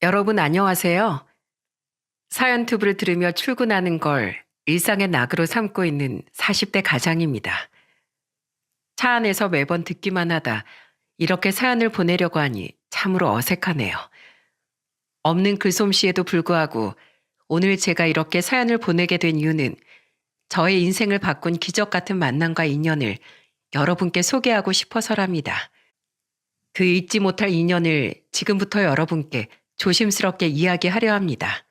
여러분 안녕하세요. 사연투브를 들으며 출근하는 걸 일상의 낙으로 삼고 있는 40대 가장입니다. 차 안에서 매번 듣기만 하다 이렇게 사연을 보내려고 하니 참으로 어색하네요. 없는 글솜씨에도 불구하고 오늘 제가 이렇게 사연을 보내게 된 이유는 저의 인생을 바꾼 기적 같은 만남과 인연을 여러분께 소개하고 싶어서랍니다. 그 잊지 못할 인연을 지금부터 여러분께 조심스럽게 이야기하려 합니다.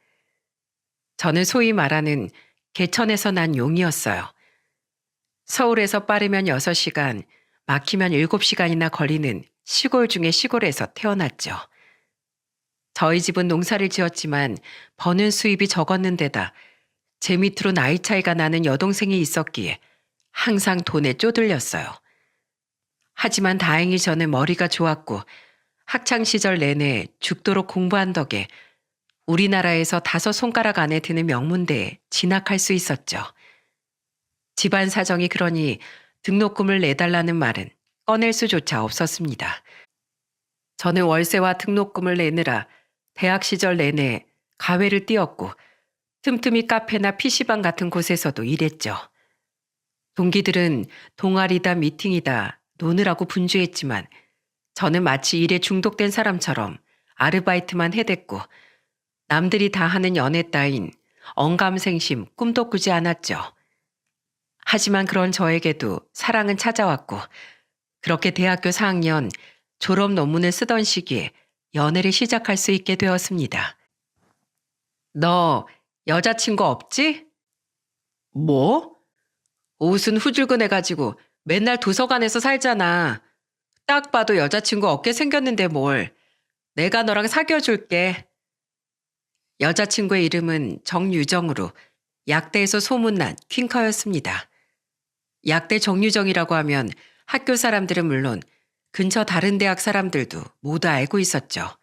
저는 소위 말하는 개천에서 난 용이었어요. 서울에서 빠르면 6시간, 막히면 7시간이나 걸리는 시골 중의 시골에서 태어났죠. 저희 집은 농사를 지었지만 버는 수입이 적었는 데다 제 밑으로 나이 차이가 나는 여동생이 있었기에 항상 돈에 쪼들렸어요. 하지만 다행히 저는 머리가 좋았고 학창시절 내내 죽도록 공부한 덕에 우리나라에서 5손가락 안에 드는 명문대에 진학할 수 있었죠. 집안 사정이 그러니 등록금을 내달라는 말은 꺼낼 수조차 없었습니다. 저는 월세와 등록금을 내느라 대학 시절 내내 가회를 뛰었고 틈틈이 카페나 PC방 같은 곳에서도 일했죠. 동기들은 동아리다 미팅이다 노느라고 분주했지만 저는 마치 일에 중독된 사람처럼 아르바이트만 해댔고 남들이 다 하는 연애 따윈 언감생심 꿈도 꾸지 않았죠. 하지만 그런 저에게도 사랑은 찾아왔고 그렇게 대학교 4학년 졸업 논문을 쓰던 시기에 연애를 시작할 수 있게 되었습니다. 너 여자친구 없지? 뭐? 옷은 후줄근해가지고 맨날 도서관에서 살잖아. 딱 봐도 여자친구 없게 생겼는데 뭘. 내가 너랑 사귀어줄게. 여자친구의 이름은 정유정으로 약대에서 소문난 퀸커였습니다. 약대 정유정이라고 하면 학교 사람들은 물론 근처 다른 대학 사람들도 모두 알고 있었죠.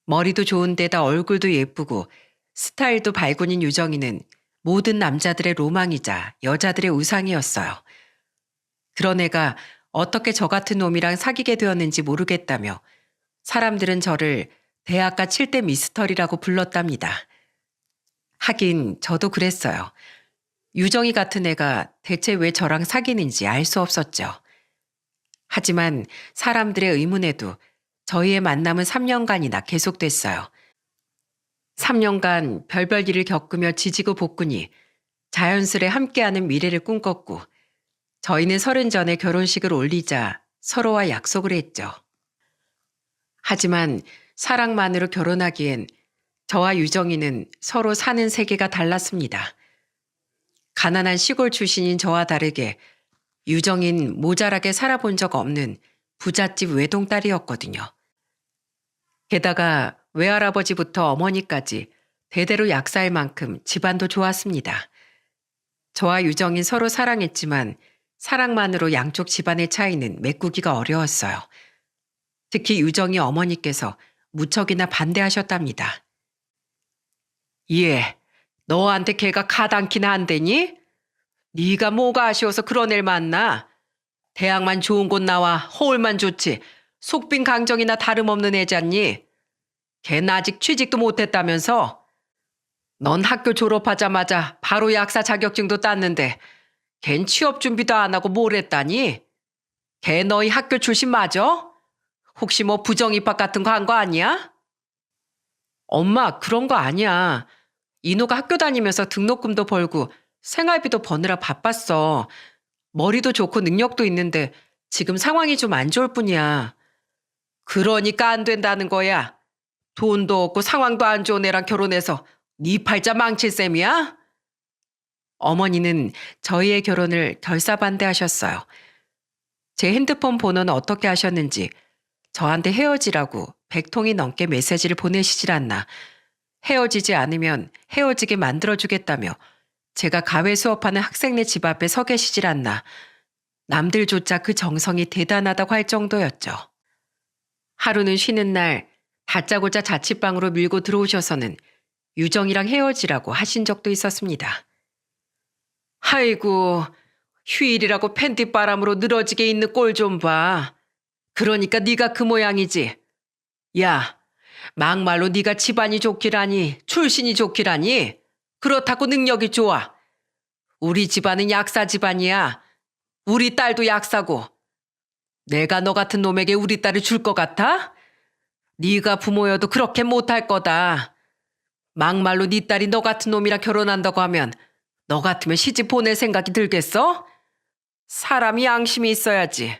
머리도 좋은데다 얼굴도 예쁘고 스타일도 발군인 유정이는 모든 남자들의 로망이자 여자들의 우상이었어요. 그런 애가 어떻게 저 같은 놈이랑 사귀게 되었는지 모르겠다며 사람들은 저를 대학가 7대 미스터리라고 불렀답니다. 하긴 저도 그랬어요. 유정이 같은 애가 대체 왜 저랑 사귀는지 알 수 없었죠. 하지만 사람들의 의문에도 저희의 만남은 3년간이나 계속됐어요. 3년간 별별 일을 겪으며 지지고 볶으니 자연스레 함께하는 미래를 꿈꿨고 저희는 30 전에 결혼식을 올리자 서로와 약속을 했죠. 하지만 사랑만으로 결혼하기엔 저와 유정이는 서로 사는 세계가 달랐습니다. 가난한 시골 출신인 저와 다르게 유정인 모자라게 살아본 적 없는 부잣집 외동딸이었거든요. 게다가 외할아버지부터 어머니까지 대대로 약사일 만큼 집안도 좋았습니다. 저와 유정인 서로 사랑했지만 사랑만으로 양쪽 집안의 차이는 메꾸기가 어려웠어요. 특히 유정이 어머니께서 무척이나 반대하셨답니다. 예, 너한테 걔가 가당키나 안 되니? 네가 뭐가 아쉬워서 그런 애를 만나? 대학만 좋은 곳 나와 허울만 좋지 속빈 강정이나 다름없는 애잖니? 걔는 아직 취직도 못했다면서? 넌 학교 졸업하자마자 바로 약사 자격증도 땄는데 걘 취업 준비도 안 하고 뭘 했다니? 걔 너희 학교 출신 맞아? 혹시 뭐 부정 입학 같은 거 한 거 아니야? 엄마, 그런 거 아니야. 인호가 학교 다니면서 등록금도 벌고 생활비도 버느라 바빴어. 머리도 좋고 능력도 있는데 지금 상황이 좀 안 좋을 뿐이야. 그러니까 안 된다는 거야. 돈도 없고 상황도 안 좋은 애랑 결혼해서 네 팔자 망칠 셈이야? 어머니는 저희의 결혼을 결사반대하셨어요. 제 핸드폰 번호는 어떻게 하셨는지 저한테 헤어지라고 100통이 넘게 메시지를 보내시질 않나. 헤어지지 않으면 헤어지게 만들어주겠다며 제가 가외 수업하는 학생네 집 앞에 서 계시질 않나. 남들조차 그 정성이 대단하다고 할 정도였죠. 하루는 쉬는 날 다짜고짜 자취방으로 밀고 들어오셔서는 유정이랑 헤어지라고 하신 적도 있었습니다. 아이고, 휴일이라고 팬티바람으로 늘어지게 있는 꼴 좀 봐. 그러니까 네가 그 모양이지. 야, 막말로 네가 집안이 좋기라니, 출신이 좋기라니. 그렇다고 능력이 좋아. 우리 집안은 약사 집안이야. 우리 딸도 약사고. 내가 너 같은 놈에게 우리 딸을 줄 것 같아? 네가 부모여도 그렇게 못할 거다. 막말로 네 딸이 너 같은 놈이랑 결혼한다고 하면 너 같으면 시집 보낼 생각이 들겠어? 사람이 양심이 있어야지.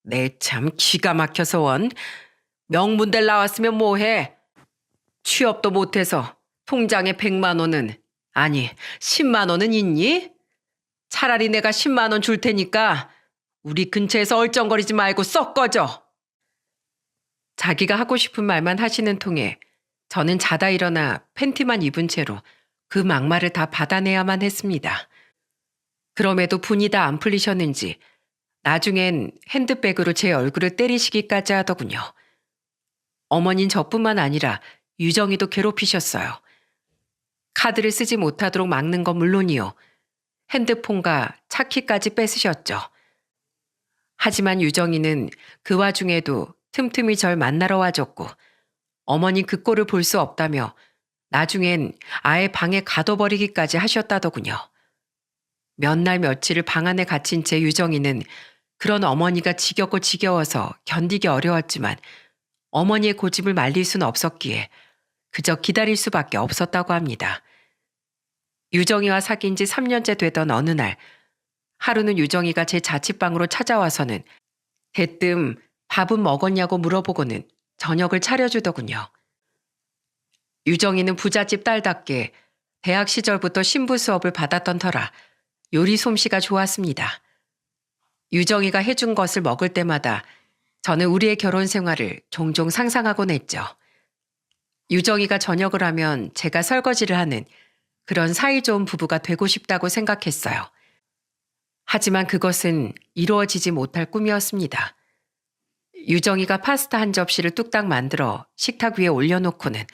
내 참 기가 막혀서 원. 명문대 나왔으면 뭐해? 취업도 못해서 통장에 100만 원은, 아니 10만 원은 있니? 차라리 내가 10만 원 줄 테니까 우리 근처에서 얼쩡거리지 말고 썩 꺼져. 자기가 하고 싶은 말만 하시는 통에 저는 자다 일어나 팬티만 입은 채로 그 막말을 다 받아내야만 했습니다. 그럼에도 분이 다 안 풀리셨는지 나중엔 핸드백으로 제 얼굴을 때리시기까지 하더군요. 어머닌 저뿐만 아니라 유정이도 괴롭히셨어요. 카드를 쓰지 못하도록 막는 건 물론이요. 핸드폰과 차키까지 뺏으셨죠. 하지만 유정이는 그 와중에도 틈틈이 절 만나러 와줬고 어머니 그 꼴을 볼 수 없다며 나중엔 아예 방에 가둬버리기까지 하셨다더군요. 몇 날 며칠을 방 안에 갇힌 제 유정이는 그런 어머니가 지겹고 지겨워서 견디기 어려웠지만 어머니의 고집을 말릴 수는 없었기에 그저 기다릴 수밖에 없었다고 합니다. 유정이와 사귄 지 3년째 되던 어느 날 하루는 유정이가 제 자취방으로 찾아와서는 대뜸 밥은 먹었냐고 물어보고는 저녁을 차려주더군요. 유정이는 부잣집 딸답게 대학 시절부터 신부 수업을 받았던 터라 요리 솜씨가 좋았습니다. 유정이가 해준 것을 먹을 때마다 저는 우리의 결혼 생활을 종종 상상하곤 했죠. 유정이가 저녁을 하면 제가 설거지를 하는 그런 사이좋은 부부가 되고 싶다고 생각했어요. 하지만 그것은 이루어지지 못할 꿈이었습니다. 유정이가 파스타 한 접시를 뚝딱 만들어 식탁 위에 올려놓고는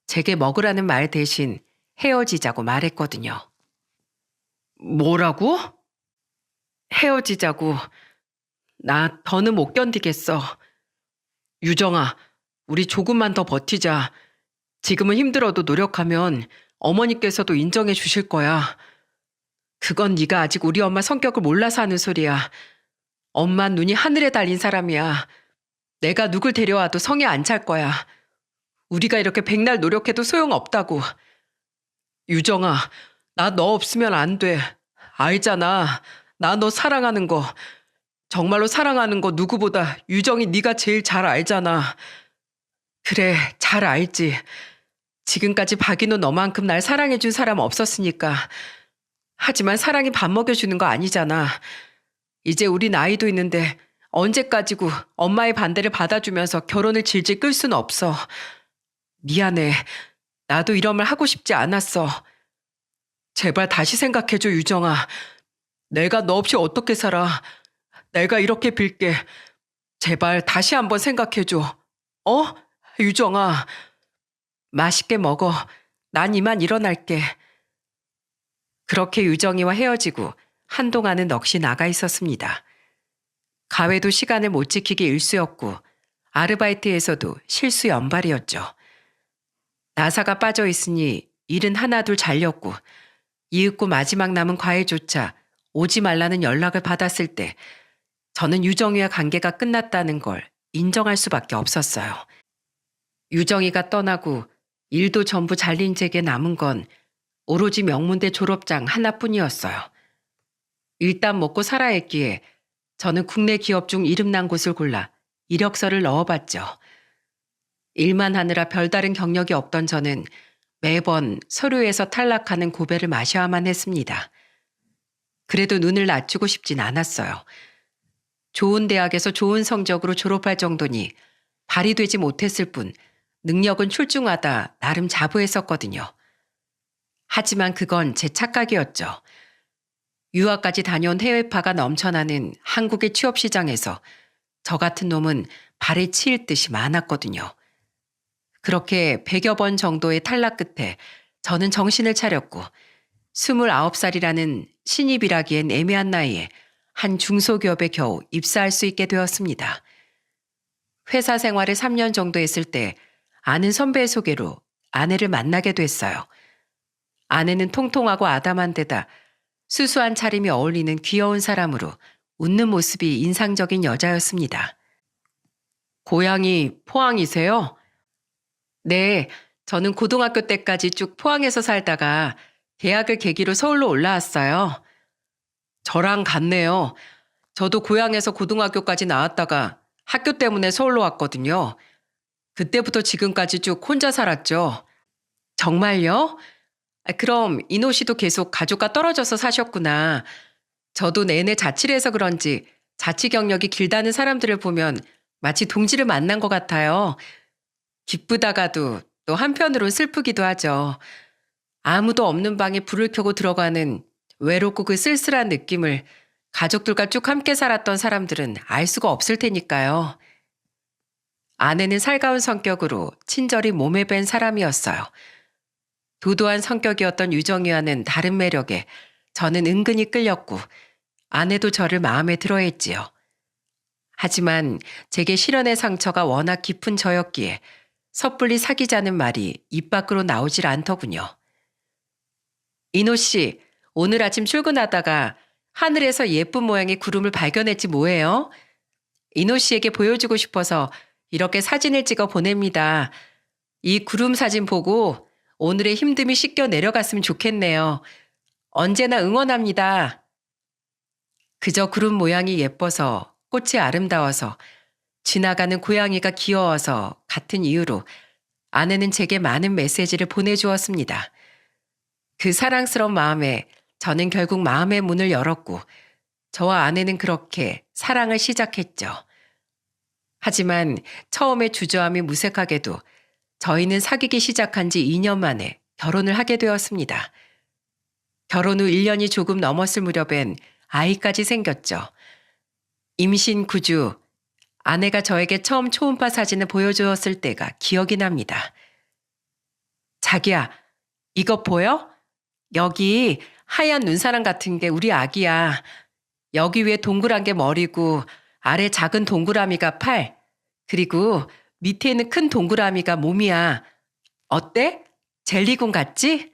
제게 먹으라는 말 대신 헤어지자고 말했거든요. 뭐라고? 헤어지자고. 나 더는 못 견디겠어. 유정아, 우리 조금만 더 버티자. 지금은 힘들어도 노력하면 어머니께서도 인정해 주실 거야. 그건 네가 아직 우리 엄마 성격을 몰라서 하는 소리야. 엄마 눈이 하늘에 달린 사람이야. 내가 누굴 데려와도 성에 안 찰 거야. 우리가 이렇게 백날 노력해도 소용없다고. 유정아, 나 너 없으면 안 돼. 알잖아. 나 너 사랑하는 거. 정말로 사랑하는 거 누구보다 유정이 네가 제일 잘 알잖아. 그래, 잘 알지. 지금까지 박인호 너만큼 날 사랑해준 사람 없었으니까. 하지만 사랑이 밥 먹여주는 거 아니잖아. 이제 우리 나이도 있는데 언제까지고 엄마의 반대를 받아주면서 결혼을 질질 끌 수는 없어. 미안해. 나도 이런 말 하고 싶지 않았어. 제발 다시 생각해줘, 유정아. 내가 너 없이 어떻게 살아. 내가 이렇게 빌게. 제발 다시 한번 생각해줘. 어? 유정아. 맛있게 먹어. 난 이만 일어날게. 그렇게 유정이와 헤어지고 한동안은 넋이 나가 있었습니다. 가회도 시간을 못 지키기 일쑤였고 아르바이트에서도 실수 연발이었죠. 나사가 빠져 있으니 일은 하나둘 잘렸고 이윽고 마지막 남은 과외조차 오지 말라는 연락을 받았을 때 저는 유정이와 관계가 끝났다는 걸 인정할 수밖에 없었어요. 유정이가 떠나고 일도 전부 잘린 제게 남은 건 오로지 명문대 졸업장 하나뿐이었어요. 일단 먹고 살아야 했기에 저는 국내 기업 중 이름난 곳을 골라 이력서를 넣어봤죠. 일만 하느라 별다른 경력이 없던 저는 매번 서류에서 탈락하는 고배를 마셔야만 했습니다. 그래도 눈을 낮추고 싶진 않았어요. 좋은 대학에서 좋은 성적으로 졸업할 정도니 발휘되지 못했을 뿐 능력은 출중하다 나름 자부했었거든요. 하지만 그건 제 착각이었죠. 유학까지 다녀온 해외파가 넘쳐나는 한국의 취업시장에서 저 같은 놈은 발에 치일 듯이 많았거든요. 그렇게 100여 번 정도의 탈락 끝에 저는 정신을 차렸고 29살이라는 신입이라기엔 애매한 나이에 한 중소기업에 겨우 입사할 수 있게 되었습니다. 회사 생활을 3년 정도 했을 때 아는 선배의 소개로 아내를 만나게 됐어요. 아내는 통통하고 아담한 데다 수수한 차림이 어울리는 귀여운 사람으로 웃는 모습이 인상적인 여자였습니다. 고향이 포항이세요? 네, 저는 고등학교 때까지 쭉 포항에서 살다가 대학을 계기로 서울로 올라왔어요. 저랑 같네요. 저도 고향에서 고등학교까지 나왔다가 학교 때문에 서울로 왔거든요. 그때부터 지금까지 쭉 혼자 살았죠. 정말요? 그럼 이노 씨도 계속 가족과 떨어져서 사셨구나. 저도 내내 자취를 해서 그런지 자취 경력이 길다는 사람들을 보면 마치 동지를 만난 것 같아요. 기쁘다가도 또 한편으론 슬프기도 하죠. 아무도 없는 방에 불을 켜고 들어가는 외롭고 그 쓸쓸한 느낌을 가족들과 쭉 함께 살았던 사람들은 알 수가 없을 테니까요. 아내는 살가운 성격으로 친절히 몸에 밴 사람이었어요. 도도한 성격이었던 유정이와는 다른 매력에 저는 은근히 끌렸고 아내도 저를 마음에 들어했지요. 하지만 제게 실연의 상처가 워낙 깊은 저였기에 섣불리 사귀자는 말이 입 밖으로 나오질 않더군요. 이노 씨, 오늘 아침 출근하다가 하늘에서 예쁜 모양의 구름을 발견했지 뭐예요? 이노 씨에게 보여주고 싶어서 이렇게 사진을 찍어 보냅니다. 이 구름 사진 보고 오늘의 힘듦이 씻겨 내려갔으면 좋겠네요. 언제나 응원합니다. 그저 구름 모양이 예뻐서 꽃이 아름다워서 지나가는 고양이가 귀여워서 같은 이유로 아내는 제게 많은 메시지를 보내주었습니다. 그 사랑스러운 마음에 저는 결국 마음의 문을 열었고 저와 아내는 그렇게 사랑을 시작했죠. 하지만 처음에 주저함이 무색하게도 저희는 사귀기 시작한 지 2년 만에 결혼을 하게 되었습니다. 결혼 후 1년이 조금 넘었을 무렵엔 아이까지 생겼죠. 임신 9주, 아내가 저에게 처음 초음파 사진을 보여주었을 때가 기억이 납니다. 자기야, 이거 보여? 여기 하얀 눈사람 같은 게 우리 아기야. 여기 위에 동그란 게 머리고 아래 작은 동그라미가 팔, 그리고 밑에 있는 큰 동그라미가 몸이야. 어때? 젤리군 같지?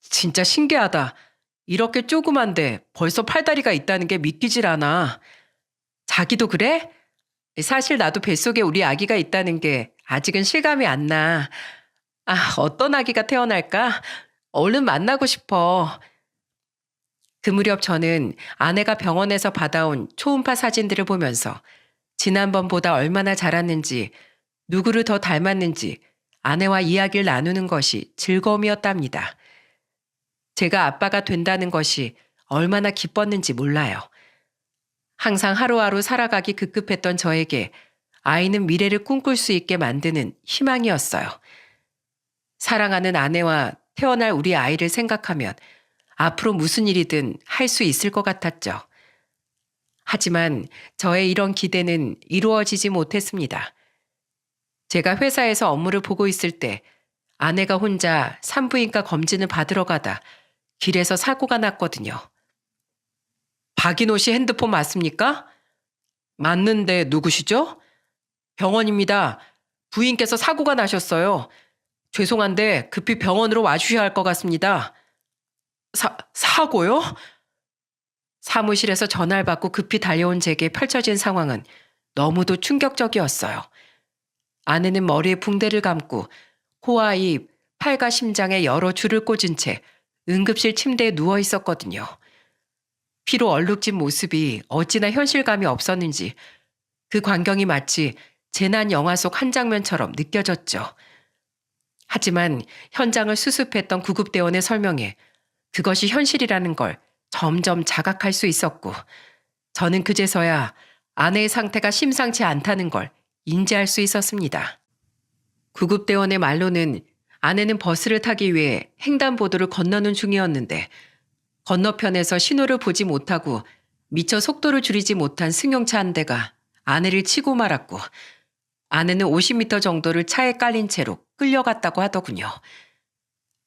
진짜 신기하다. 이렇게 조그만데 벌써 팔다리가 있다는 게 믿기질 않아. 자기도 그래? 사실 나도 뱃속에 우리 아기가 있다는 게 아직은 실감이 안 나. 아, 어떤 아기가 태어날까? 얼른 만나고 싶어. 그 무렵 저는 아내가 병원에서 받아온 초음파 사진들을 보면서 지난번보다 얼마나 자랐는지, 누구를 더 닮았는지 아내와 이야기를 나누는 것이 즐거움이었답니다. 제가 아빠가 된다는 것이 얼마나 기뻤는지 몰라요. 항상 하루하루 살아가기 급급했던 저에게 아이는 미래를 꿈꿀 수 있게 만드는 희망이었어요. 사랑하는 아내와 태어날 우리 아이를 생각하면 앞으로 무슨 일이든 할 수 있을 것 같았죠. 하지만 저의 이런 기대는 이루어지지 못했습니다. 제가 회사에서 업무를 보고 있을 때 아내가 혼자 산부인과 검진을 받으러 가다 길에서 사고가 났거든요. 박인호 씨 핸드폰 맞습니까? 맞는데 누구시죠? 병원입니다. 부인께서 사고가 나셨어요. 죄송한데 급히 병원으로 와주셔야 할 것 같습니다. 사고요? 사무실에서 전화를 받고 급히 달려온 제게 펼쳐진 상황은 너무도 충격적이었어요. 아내는 머리에 붕대를 감고 코와 입, 팔과 심장에 여러 줄을 꽂은 채 응급실 침대에 누워 있었거든요. 피로 얼룩진 모습이 어찌나 현실감이 없었는지 그 광경이 마치 재난 영화 속 한 장면처럼 느껴졌죠. 하지만 현장을 수습했던 구급대원의 설명에 그것이 현실이라는 걸 점점 자각할 수 있었고 저는 그제서야 아내의 상태가 심상치 않다는 걸 인지할 수 있었습니다. 구급대원의 말로는 아내는 버스를 타기 위해 횡단보도를 건너는 중이었는데 건너편에서 신호를 보지 못하고 미처 속도를 줄이지 못한 승용차 한 대가 아내를 치고 말았고 아내는 50m 정도를 차에 깔린 채로 끌려갔다고 하더군요.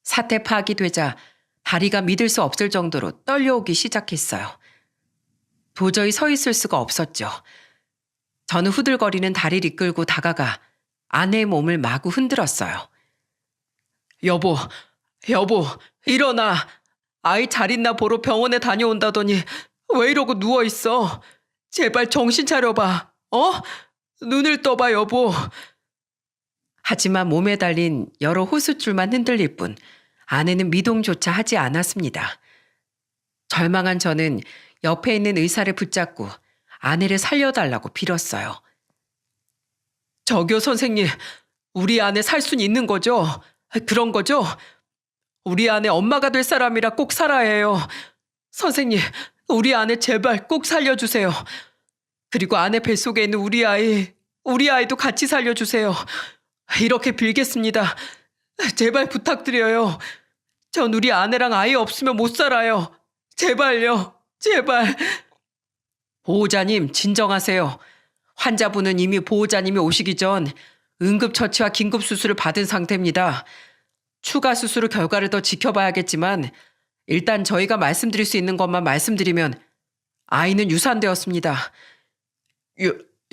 사태 파악이 되자 다리가 믿을 수 없을 정도로 떨려오기 시작했어요. 도저히 서 있을 수가 없었죠. 저는 후들거리는 다리를 이끌고 다가가 아내의 몸을 마구 흔들었어요. 여보, 여보, 일어나. 아이 잘 있나 보러 병원에 다녀온다더니 왜 이러고 누워있어? 제발 정신 차려봐. 눈을 떠봐, 여보. 하지만 몸에 달린 여러 호숫줄만 흔들릴 뿐 아내는 미동조차 하지 않았습니다. 절망한 저는 옆에 있는 의사를 붙잡고 아내를 살려달라고 빌었어요. 저기요, 선생님. 우리 아내 살 순 있는 거죠? 그런 거죠? 우리 아내 엄마가 될 사람이라 꼭 살아야 해요. 선생님, 우리 아내 제발 꼭 살려주세요. 그리고 아내 뱃속에 있는 우리 아이도 같이 살려주세요. 이렇게 빌겠습니다. 제발 부탁드려요. 전 우리 아내랑 아이 없으면 못 살아요. 제발요. 제발. 보호자님, 진정하세요. 환자분은 이미 보호자님이 오시기 전 응급처치와 긴급수술을 받은 상태입니다. 추가 수술 결과를 더 지켜봐야겠지만 일단 저희가 말씀드릴 수 있는 것만 말씀드리면 아이는 유산되었습니다.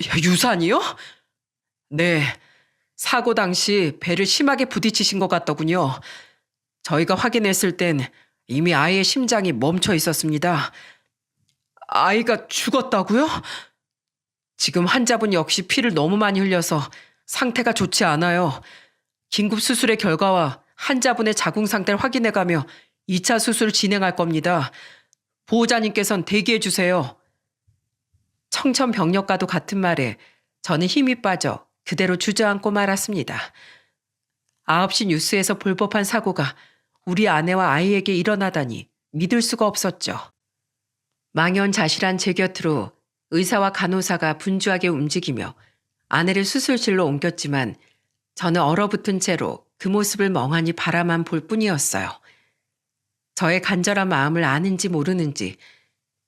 유산이요? 네. 사고 당시 배를 심하게 부딪히신 것 같더군요. 저희가 확인했을 땐 이미 아이의 심장이 멈춰 있었습니다. 아이가 죽었다고요? 지금 환자분 역시 피를 너무 많이 흘려서 상태가 좋지 않아요. 긴급 수술의 결과와 환자분의 자궁 상태를 확인해가며 2차 수술을 진행할 겁니다. 보호자님께선 대기해 주세요. 청천벽력과도 같은 말에 저는 힘이 빠져 그대로 주저앉고 말았습니다. 9시 뉴스에서 볼 법한 사고가 우리 아내와 아이에게 일어나다니 믿을 수가 없었죠. 망연자실한 제 곁으로 의사와 간호사가 분주하게 움직이며 아내를 수술실로 옮겼지만 저는 얼어붙은 채로 그 모습을 멍하니 바라만 볼 뿐이었어요. 저의 간절한 마음을 아는지 모르는지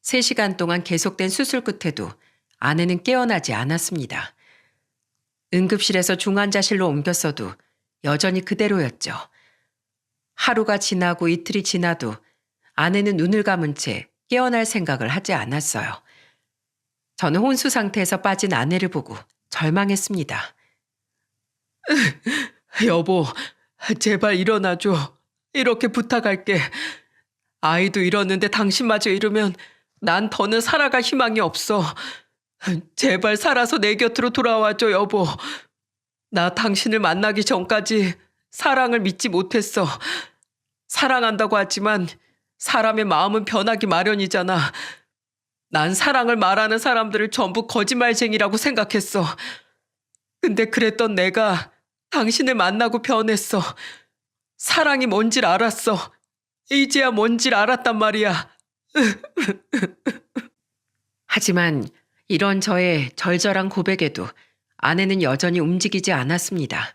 3시간 동안 계속된 수술 끝에도 아내는 깨어나지 않았습니다. 응급실에서 중환자실로 옮겼어도 여전히 그대로였죠. 하루가 지나고 이틀이 지나도 아내는 눈을 감은 채 깨어날 생각을 하지 않았어요. 저는 혼수 상태에서 빠진 아내를 보고 절망했습니다. 여보, 제발 일어나줘. 이렇게 부탁할게. 아이도 잃었는데 당신마저 잃으면 난 더는 살아갈 희망이 없어. 제발 살아서 내 곁으로 돌아와줘, 여보. 나 당신을 만나기 전까지 사랑을 믿지 못했어. 사랑한다고 하지만 사람의 마음은 변하기 마련이잖아. 난 사랑을 말하는 사람들을 전부 거짓말쟁이라고 생각했어. 근데 그랬던 내가 당신을 만나고 변했어. 사랑이 뭔지를 알았어. 이제야 뭔지를 알았단 말이야. 하지만 이런 저의 절절한 고백에도 아내는 여전히 움직이지 않았습니다.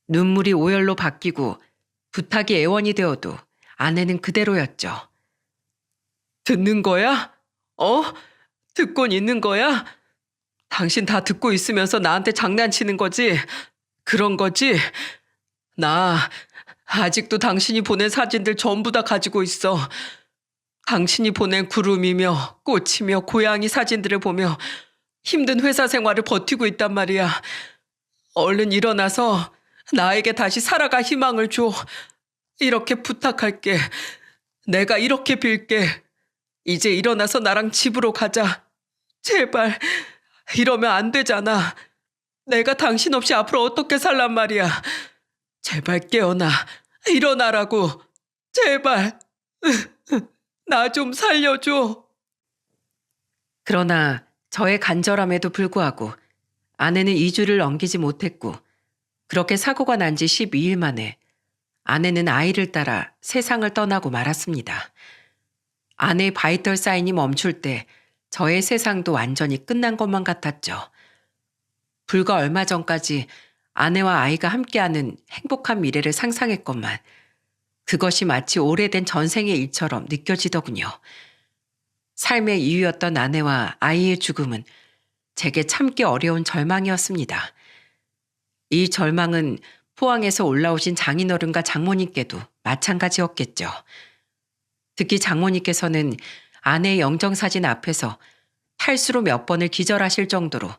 눈물이 오열로 바뀌고 부탁이 애원이 되어도 아내는 그대로였죠. 듣는 거야? 듣곤 있는 거야? 당신 다 듣고 있으면서 나한테 장난치는 거지? 그런 거지? 나 아직도 당신이 보낸 사진들 전부 다 가지고 있어. 당신이 보낸 구름이며 꽃이며 고양이 사진들을 보며 힘든 회사 생활을 버티고 있단 말이야. 얼른 일어나서 나에게 다시 살아갈 희망을 줘. 이렇게 부탁할게. 내가 이렇게 빌게. 이제 일어나서 나랑 집으로 가자. 제발. 이러면 안 되잖아. 내가 당신 없이 앞으로 어떻게 살란 말이야. 제발 깨어나. 일어나라고. 제발. 나 좀 살려줘. 그러나 저의 간절함에도 불구하고 아내는 2주를 넘기지 못했고 그렇게 사고가 난 지 12일 만에 아내는 아이를 따라 세상을 떠나고 말았습니다. 아내의 바이털 사인이 멈출 때 저의 세상도 완전히 끝난 것만 같았죠. 불과 얼마 전까지 아내와 아이가 함께하는 행복한 미래를 상상했건만 그것이 마치 오래된 전생의 일처럼 느껴지더군요. 삶의 이유였던 아내와 아이의 죽음은 제게 참기 어려운 절망이었습니다. 이 절망은 포항에서 올라오신 장인어른과 장모님께도 마찬가지였겠죠. 특히 장모님께서는 아내의 영정사진 앞에서 탈수로 몇 번을 기절하실 정도로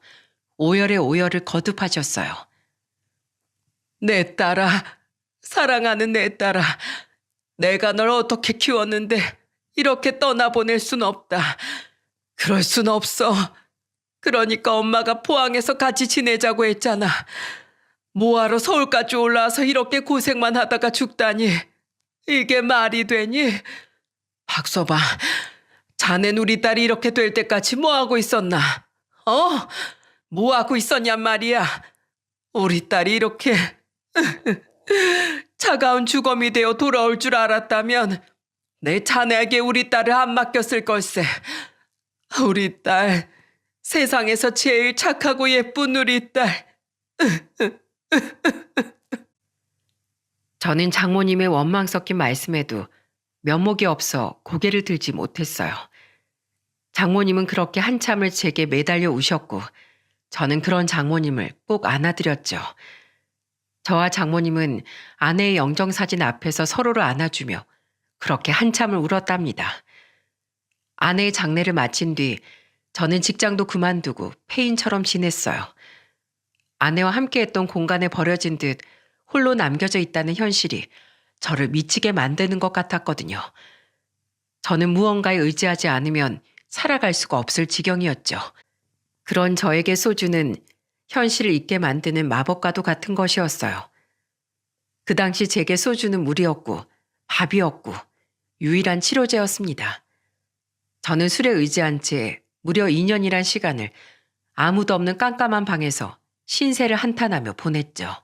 오열의 오열을 거듭하셨어요. 내 딸아, 사랑하는 내 딸아, 내가 널 어떻게 키웠는데 이렇게 떠나보낼 순 없다. 그럴 순 없어. 그러니까 엄마가 포항에서 같이 지내자고 했잖아. 뭐하러 서울까지 올라와서 이렇게 고생만 하다가 죽다니. 이게 말이 되니? 박서방, 자넨 우리 딸이 이렇게 될 때까지 뭐하고 있었나? 뭐하고 있었냔 말이야. 우리 딸이 이렇게 차가운 주검이 되어 돌아올 줄 알았다면 내 자네에게 우리 딸을 안 맡겼을 걸세. 우리 딸, 세상에서 제일 착하고 예쁜 우리 딸. 저는 장모님의 원망 섞인 말씀에도 면목이 없어 고개를 들지 못했어요. 장모님은 그렇게 한참을 제게 매달려 우셨고 저는 그런 장모님을 꼭 안아드렸죠. 저와 장모님은 아내의 영정사진 앞에서 서로를 안아주며 그렇게 한참을 울었답니다. 아내의 장례를 마친 뒤 저는 직장도 그만두고 폐인처럼 지냈어요. 아내와 함께했던 공간에 버려진 듯 홀로 남겨져 있다는 현실이 저를 미치게 만드는 것 같았거든요. 저는 무언가에 의지하지 않으면 살아갈 수가 없을 지경이었죠. 그런 저에게 소주는 현실을 잊게 만드는 마법과도 같은 것이었어요. 그 당시 제게 소주는 물이었고 밥이었고 유일한 치료제였습니다. 저는 술에 의지한 채 무려 2년이란 시간을 아무도 없는 깜깜한 방에서 신세를 한탄하며 보냈죠.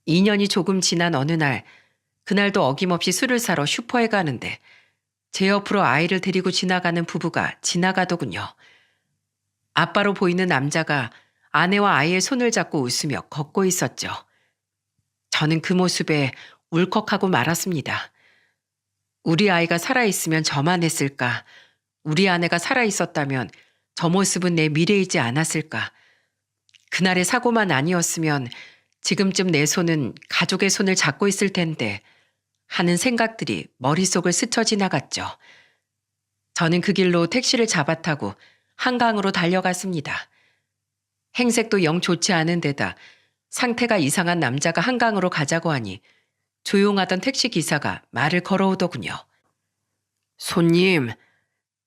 2년이 조금 지난 어느 날, 그날도 어김없이 술을 사러 슈퍼에 가는데 제 옆으로 아이를 데리고 지나가는 부부가 지나가더군요. 아빠로 보이는 남자가 아내와 아이의 손을 잡고 웃으며 걷고 있었죠. 저는 그 모습에 울컥하고 말았습니다. 우리 아이가 살아있으면 저만 했을까? 우리 아내가 살아있었다면 저 모습은 내 미래이지 않았을까? 그날의 사고만 아니었으면 지금쯤 내 손은 가족의 손을 잡고 있을 텐데 하는 생각들이 머릿속을 스쳐 지나갔죠. 저는 그 길로 택시를 잡아타고 한강으로 달려갔습니다. 행색도 영 좋지 않은 데다 상태가 이상한 남자가 한강으로 가자고 하니 조용하던 택시기사가 말을 걸어오더군요. 손님,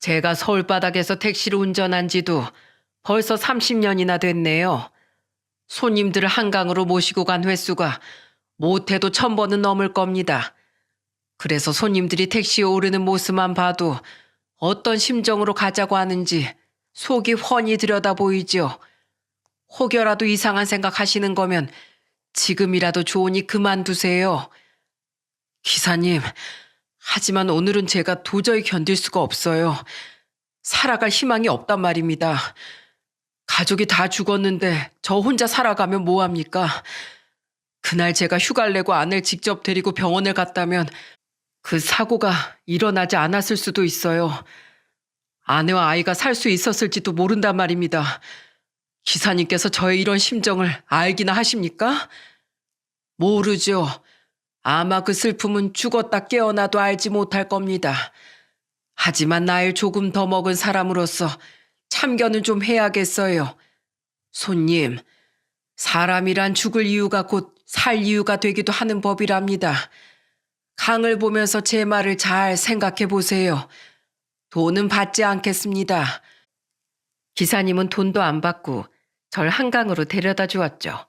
제가 서울바닥에서 택시를 운전한 지도 벌써 30년이나 됐네요. 손님들을 한강으로 모시고 간 횟수가 못해도 1000번은 넘을 겁니다. 그래서 손님들이 택시에 오르는 모습만 봐도 어떤 심정으로 가자고 하는지 속이 훤히 들여다 보이죠. 혹여라도 이상한 생각 하시는 거면 지금이라도 좋으니 그만두세요. 기사님, 하지만 오늘은 제가 도저히 견딜 수가 없어요. 살아갈 희망이 없단 말입니다. 가족이 다 죽었는데 저 혼자 살아가면 뭐합니까? 그날 제가 휴가를 내고 아내를 직접 데리고 병원에 갔다면 그 사고가 일어나지 않았을 수도 있어요. 아내와 아이가 살 수 있었을지도 모른단 말입니다. 기사님께서 저의 이런 심정을 알기나 하십니까? 모르죠. 아마 그 슬픔은 죽었다 깨어나도 알지 못할 겁니다. 하지만 나이를 조금 더 먹은 사람으로서 참견은 좀 해야겠어요. 손님, 사람이란 죽을 이유가 곧 살 이유가 되기도 하는 법이랍니다. 강을 보면서 제 말을 잘 생각해 보세요. 돈은 받지 않겠습니다. 기사님은 돈도 안 받고 절 한강으로 데려다 주었죠.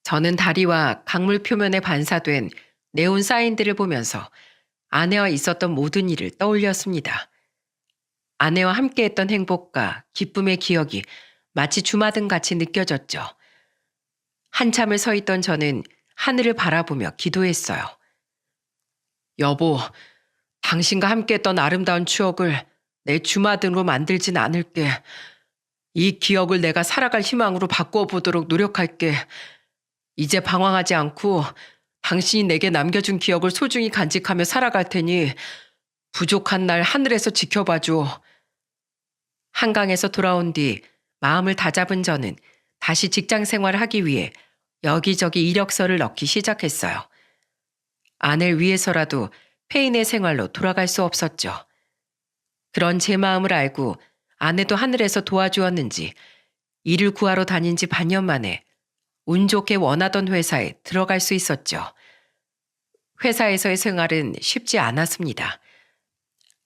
저는 다리와 강물 표면에 반사된 네온 사인들을 보면서 아내와 있었던 모든 일을 떠올렸습니다. 아내와 함께했던 행복과 기쁨의 기억이 마치 주마등같이 느껴졌죠. 한참을 서 있던 저는 하늘을 바라보며 기도했어요. 여보, 당신과 함께했던 아름다운 추억을 내 주마등으로 만들진 않을게. 이 기억을 내가 살아갈 희망으로 바꾸어 보도록 노력할게. 이제 방황하지 않고 당신이 내게 남겨준 기억을 소중히 간직하며 살아갈 테니 부족한 날 하늘에서 지켜봐줘. 한강에서 돌아온 뒤 마음을 다잡은 저는 다시 직장 생활을 하기 위해 여기저기 이력서를 넣기 시작했어요. 아내를 위해서라도 폐인의 생활로 돌아갈 수 없었죠. 그런 제 마음을 알고 아내도 하늘에서 도와주었는지 일을 구하러 다닌 지 반년 만에 운 좋게 원하던 회사에 들어갈 수 있었죠. 회사에서의 생활은 쉽지 않았습니다.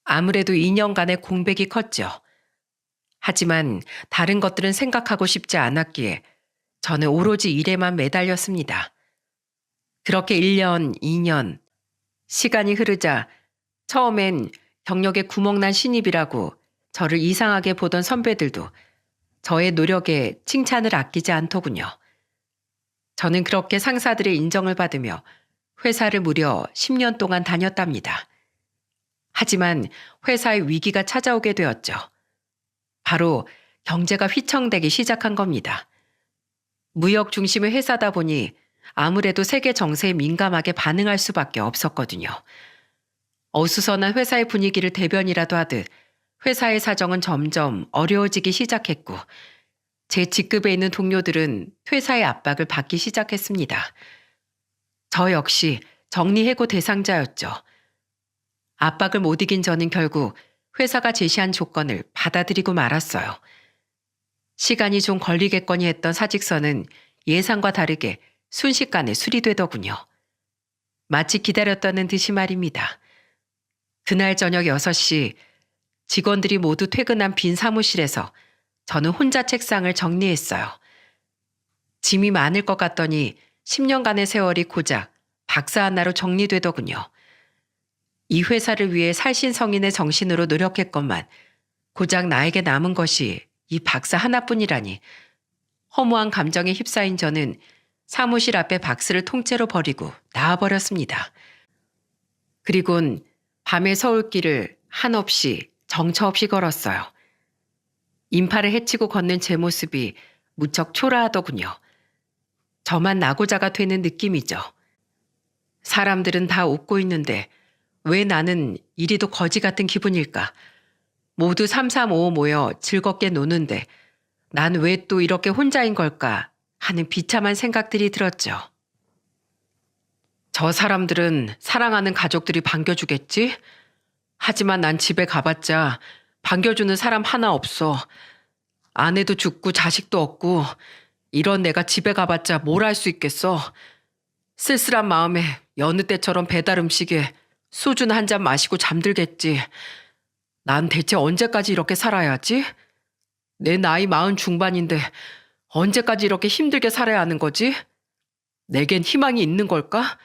아무래도 2년간의 공백이 컸죠. 하지만 다른 것들은 생각하고 싶지 않았기에 저는 오로지 일에만 매달렸습니다. 그렇게 1년, 2년, 시간이 흐르자 처음엔 경력에 구멍난 신입이라고 저를 이상하게 보던 선배들도 저의 노력에 칭찬을 아끼지 않더군요. 저는 그렇게 상사들의 인정을 받으며 회사를 무려 10년 동안 다녔답니다. 하지만 회사의 위기가 찾아오게 되었죠. 바로 경제가 휘청대기 시작한 겁니다. 무역 중심의 회사다 보니 아무래도 세계 정세에 민감하게 반응할 수밖에 없었거든요. 어수선한 회사의 분위기를 대변이라도 하듯 회사의 사정은 점점 어려워지기 시작했고 제 직급에 있는 동료들은 퇴사의 압박을 받기 시작했습니다. 저 역시 정리해고 대상자였죠. 압박을 못 이긴 저는 결국 회사가 제시한 조건을 받아들이고 말았어요. 시간이 좀 걸리겠거니 했던 사직서는 예상과 다르게 순식간에 수리되더군요. 마치 기다렸다는 듯이 말입니다. 그날 저녁 6시 직원들이 모두 퇴근한 빈 사무실에서 저는 혼자 책상을 정리했어요. 짐이 많을 것 같더니 10년간의 세월이 고작 박사 하나로 정리되더군요. 이 회사를 위해 살신성인의 정신으로 노력했건만 고작 나에게 남은 것이 이 박사 하나뿐이라니 허무한 감정에 휩싸인 저는 사무실 앞에 박스를 통째로 버리고 나와버렸습니다. 그리곤 밤의 서울길을 한없이 정처 없이 걸었어요. 인파를 헤치고 걷는 제 모습이 무척 초라하더군요. 저만 낙오자가 되는 느낌이죠. 사람들은 다 웃고 있는데 왜 나는 이리도 거지 같은 기분일까? 모두 335 모여 즐겁게 노는데 난 왜 또 이렇게 혼자인 걸까 하는 비참한 생각들이 들었죠. 저 사람들은 사랑하는 가족들이 반겨주겠지? 하지만 난 집에 가봤자 반겨주는 사람 하나 없어. 아내도 죽고 자식도 없고 이런 내가 집에 가봤자 뭘 할 수 있겠어. 쓸쓸한 마음에 여느 때처럼 배달 음식에 소주나 한 잔 마시고 잠들겠지. 난 대체 언제까지 이렇게 살아야지? 내 나이 40 중반인데 언제까지 이렇게 힘들게 살아야 하는 거지? 내겐 희망이 있는 걸까?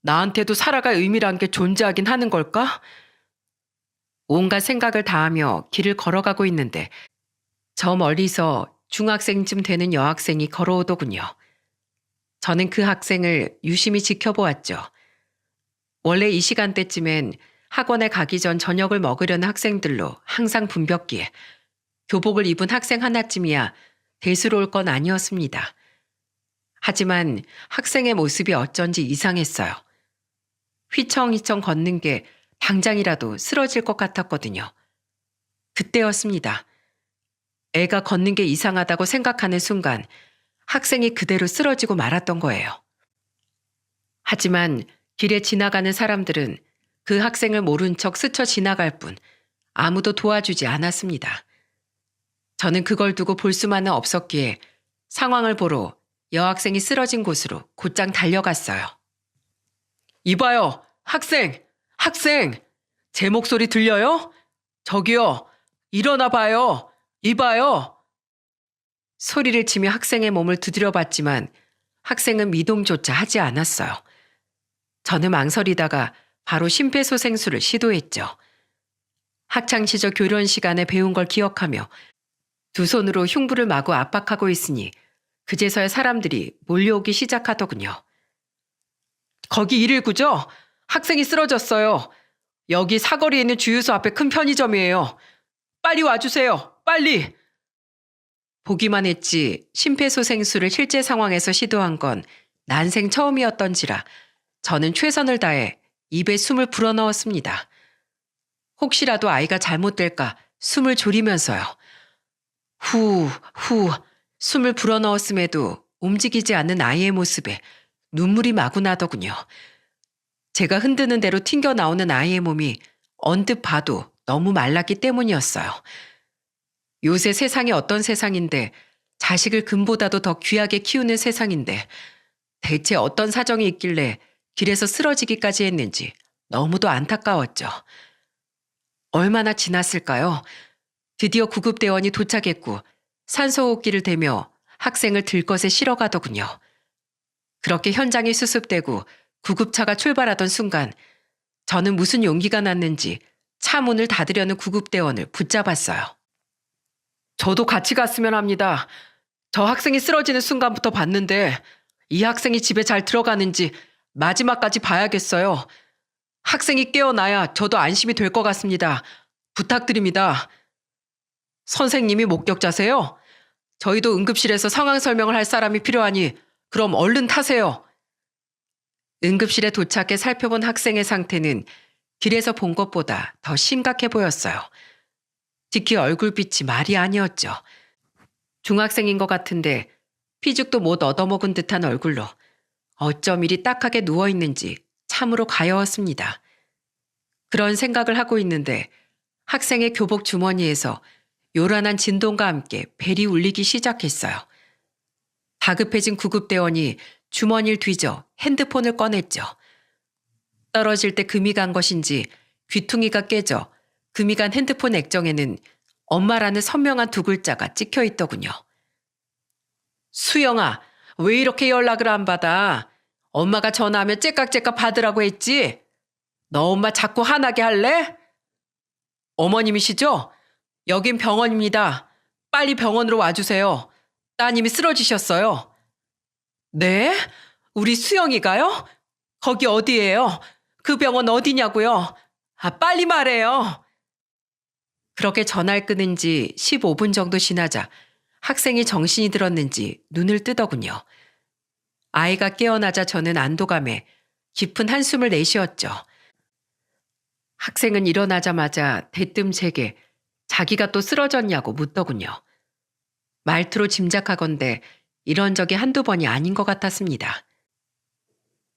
나한테도 살아갈 의미란 게 존재하긴 하는 걸까? 온갖 생각을 다하며 길을 걸어가고 있는데 저 멀리서 중학생쯤 되는 여학생이 걸어오더군요. 저는 그 학생을 유심히 지켜보았죠. 원래 이 시간대쯤엔 학원에 가기 전 저녁을 먹으려는 학생들로 항상 붐볐기에 교복을 입은 학생 하나쯤이야 대수로울 건 아니었습니다. 하지만 학생의 모습이 어쩐지 이상했어요. 휘청휘청 걷는 게 당장이라도 쓰러질 것 같았거든요. 그때였습니다. 애가 걷는 게 이상하다고 생각하는 순간 학생이 그대로 쓰러지고 말았던 거예요. 하지만 길에 지나가는 사람들은 그 학생을 모른 척 스쳐 지나갈 뿐 아무도 도와주지 않았습니다. 저는 그걸 두고 볼 수만은 없었기에 상황을 보러 여학생이 쓰러진 곳으로 곧장 달려갔어요. 이봐요, 학생! 학생! 제 목소리 들려요? 저기요, 일어나 봐요. 이봐요. 소리를 치며 학생의 몸을 두드려 봤지만 학생은 미동조차 하지 않았어요. 저는 망설이다가 바로 심폐소생술을 시도했죠. 학창시절 교련 시간에 배운 걸 기억하며 두 손으로 흉부를 마구 압박하고 있으니 그제서야 사람들이 몰려오기 시작하더군요. 거기 119죠? 학생이 쓰러졌어요. 여기 사거리에 있는 주유소 앞에 큰 편의점이에요. 빨리 와주세요. 빨리. 보기만 했지 심폐소생술을 실제 상황에서 시도한 건 난생 처음이었던지라 저는 최선을 다해 입에 숨을 불어넣었습니다. 혹시라도 아이가 잘못될까 숨을 졸이면서요. 후 숨을 불어넣었음에도 움직이지 않는 아이의 모습에 눈물이 마구 나더군요. 제가 흔드는 대로 튕겨 나오는 아이의 몸이 언뜻 봐도 너무 말랐기 때문이었어요. 요새 세상이 어떤 세상인데 자식을 금보다도 더 귀하게 키우는 세상인데 대체 어떤 사정이 있길래 길에서 쓰러지기까지 했는지 너무도 안타까웠죠. 얼마나 지났을까요? 드디어 구급대원이 도착했고 산소호흡기를 대며 학생을 들것에 실어가더군요. 그렇게 현장이 수습되고 구급차가 출발하던 순간 저는 무슨 용기가 났는지 차 문을 닫으려는 구급대원을 붙잡았어요. 저도 같이 갔으면 합니다. 저 학생이 쓰러지는 순간부터 봤는데 이 학생이 집에 잘 들어가는지 마지막까지 봐야겠어요. 학생이 깨어나야 저도 안심이 될 것 같습니다. 부탁드립니다. 선생님이 목격자세요? 저희도 응급실에서 상황 설명을 할 사람이 필요하니 그럼 얼른 타세요. 응급실에 도착해 살펴본 학생의 상태는 길에서 본 것보다 더 심각해 보였어요. 특히 얼굴빛이 말이 아니었죠. 중학생인 것 같은데 피죽도 못 얻어먹은 듯한 얼굴로 어쩜 이리 딱하게 누워있는지 참으로 가여웠습니다. 그런 생각을 하고 있는데 학생의 교복 주머니에서 요란한 진동과 함께 벨이 울리기 시작했어요. 다급해진 구급대원이 주머니를 뒤져 핸드폰을 꺼냈죠. 떨어질 때 금이 간 것인지 귀퉁이가 깨져 금이 간 핸드폰 액정에는 엄마라는 선명한 두 글자가 찍혀 있더군요. 수영아, 왜 이렇게 연락을 안 받아? 엄마가 전화하면 째깍째깍 받으라고 했지? 너 엄마 자꾸 화나게 할래? 어머님이시죠? 여긴 병원입니다. 빨리 병원으로 와주세요. 따님이 쓰러지셨어요. 네? 우리 수영이가요? 거기 어디예요? 그 병원 어디냐고요? 빨리 말해요. 그렇게 전화를 끊은 지 15분 정도 지나자 학생이 정신이 들었는지 눈을 뜨더군요. 아이가 깨어나자 저는 안도감에 깊은 한숨을 내쉬었죠. 학생은 일어나자마자 대뜸 제게 자기가 또 쓰러졌냐고 묻더군요. 말투로 짐작하건대 이런 적이 한두 번이 아닌 것 같았습니다.